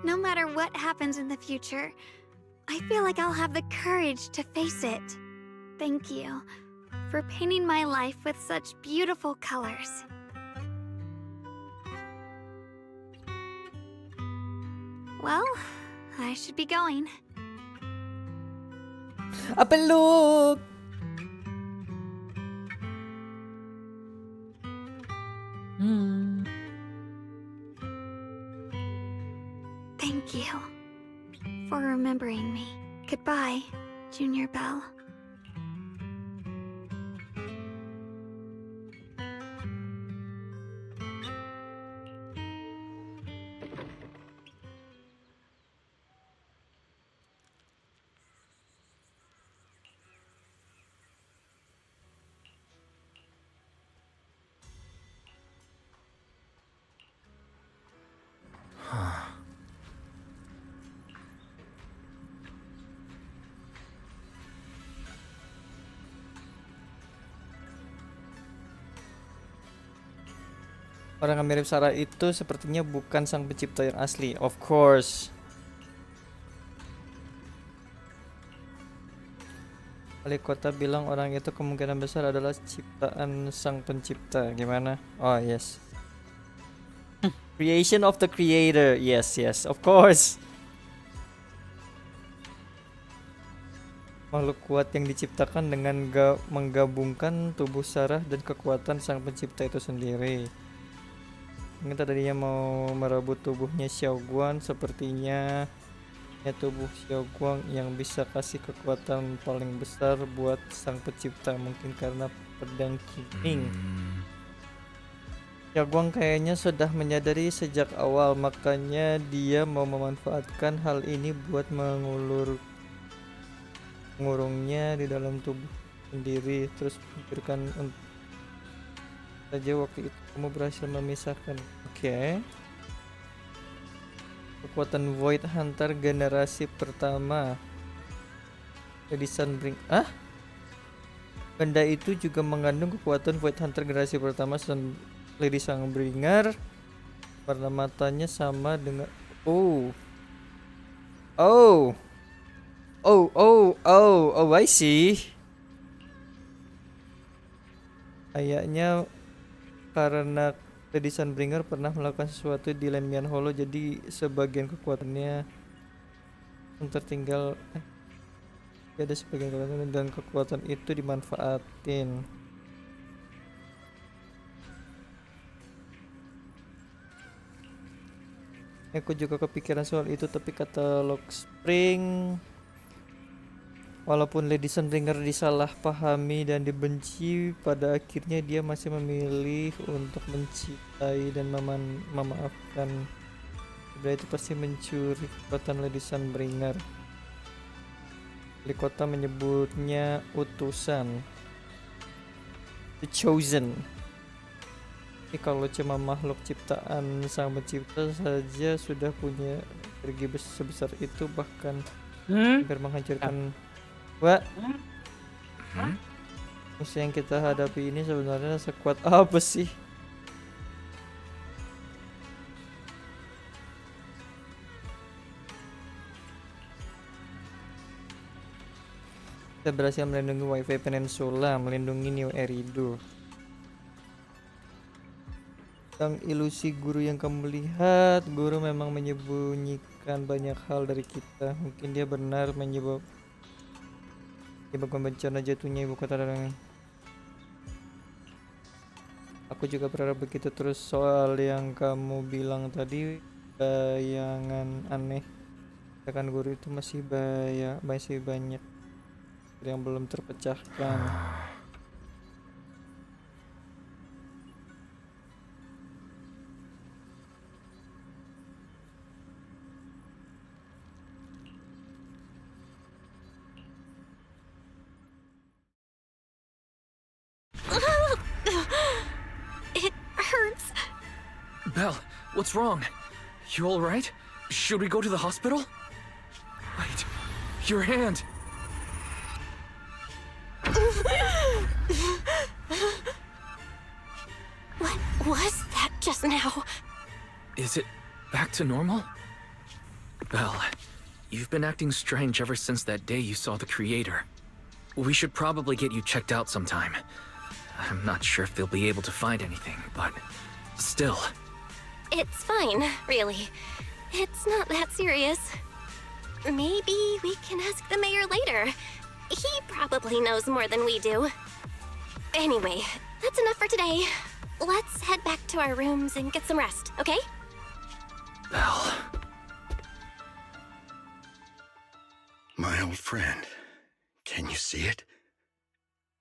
no matter what happens in the future, I feel like I'll have the courage to face it. Thank you for painting my life with such beautiful colors. Well, I should be going. Apeluk. Thank you for remembering me. Goodbye, Junior Belle. Orang yang mirip Sarah itu sepertinya bukan sang pencipta yang asli. Of course. Wali kota bilang orang itu kemungkinan besar adalah ciptaan sang pencipta. Gimana? Oh yes. Creation of the creator. Yes, of course. Makhluk kuat yang diciptakan dengan menggabungkan tubuh Sarah dan kekuatan sang pencipta itu sendiri. Mungkin tadinya mau merebut tubuhnya Xiaoguang, sepertinya ya tubuh Xiaoguang yang bisa kasih kekuatan paling besar buat sang pencipta, mungkin karena pedang Qingming. Xiaoguang kayaknya sudah menyadari sejak awal, makanya dia mau memanfaatkan hal ini buat mengurungnya di dalam tubuh sendiri, terus pikirkan saja waktu itu kamu berhasil memisahkan. Oke. Kekuatan Void Hunter generasi pertama. Jadi Sunbringer. Benda itu juga mengandung kekuatan Void Hunter generasi pertama Lady Sunbringer. Warna matanya sama dengan I see. Kayaknya karena Lady Sunbringer pernah melakukan sesuatu di Lemian Hollow, jadi sebagian kekuatannya tertinggal. Ada sebagian kekuatan dan kekuatan itu dimanfaatin. Aku juga kepikiran soal itu, tapi kata Lock Spring, walaupun Lady Sunbringer disalahpahami dan dibenci, pada akhirnya dia masih memilih untuk mencintai dan memaafkan. Berarti itu pasti mencuri kekuatan Lady Sunbringer. Wali kota menyebutnya utusan, The Chosen. Tapi kalau cuma makhluk ciptaan sang pencipta saja sudah punya energi sebesar itu, bahkan hampir menghancurkan. Musuh yang kita hadapi ini sebenarnya sekuat apa sih? Kita berhasil melindungi Wifi Peninsula, melindungi New Eridu. Tentang ilusi guru yang kamu lihat, guru memang menyembunyikan banyak hal dari kita. Mungkin dia benar menyebabkan bencana jatuhnya ibu kota dan aku juga berharap begitu. Terus soal yang kamu bilang tadi, bayangan aneh kan guru itu masih banyak yang belum terpecahkan. It hurts. Belle, what's wrong? You all right? Should we go to the hospital? Wait, your hand. What was that just now? Is it back to normal? Belle, you've been acting strange ever since that day you saw the creator. We should probably get you checked out sometime. I'm not sure if they'll be able to find anything, but still. It's fine, really. It's not that serious. Maybe we can ask the mayor later. He probably knows more than we do. Anyway, that's enough for today. Let's head back to our rooms and get some rest, okay? Belle. My old friend, can you see it?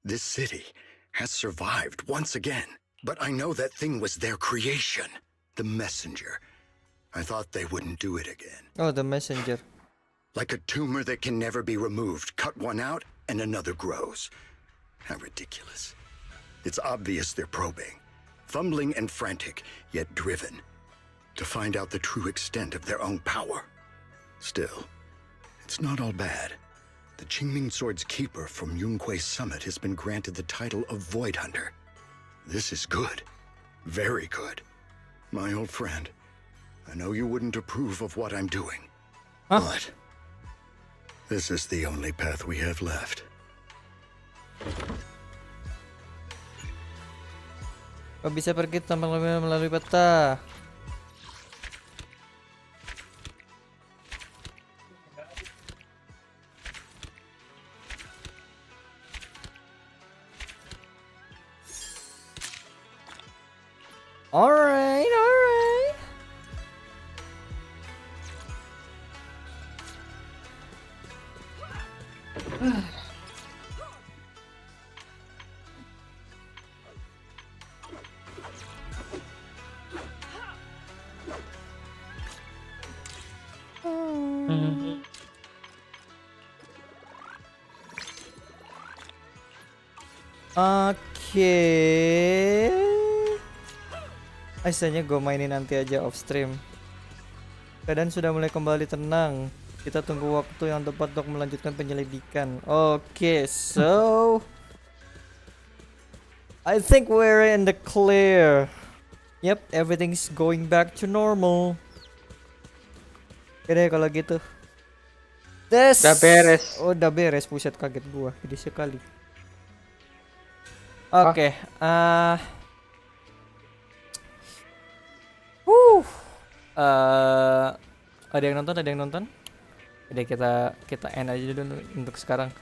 This city has survived once again, but I know that thing was their creation, the messenger. I thought they wouldn't do it again. Oh, the messenger. Like a tumor that can never be removed. Cut one out and another grows. How ridiculous. It's obvious they're probing, fumbling and frantic, yet driven, to find out the true extent of their own power. Still, it's not all bad. The Qingming Sword's keeper from Yunque's summit has been granted the title of Void Hunter. This is good. Very good. My old friend, I know you wouldn't approve of what I'm doing. Huh? But this is the only path we have left. Kau bisa pergi tanpa melalui peta. Alright. Oke. Asalnya gue mainin nanti aja off stream. Keadaan sudah mulai kembali tenang. Kita tunggu waktu yang tepat untuk melanjutkan penyelidikan. Oke, so I think we're in the clear. Yep, everything's going back to normal. Oke deh kalau gitu. Udah beres. Oh, udah beres, buset kaget gua. Jadi sekali. Oke, ada yang nonton? Jadi kita end aja dulu untuk sekarang.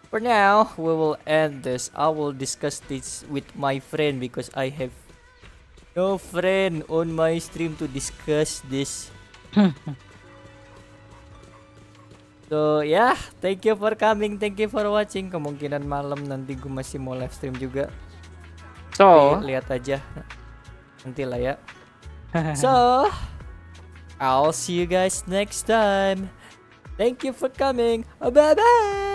For now, we will end this. I will discuss this with my friend because I have no friend on my stream to discuss this. So yeah, thank you for coming, thank you for watching. Kemungkinan malam nanti gue masih mau live stream juga. So, tapi lihat aja nanti lah ya. So, I'll see you guys next time. Thank you for coming. Bye bye.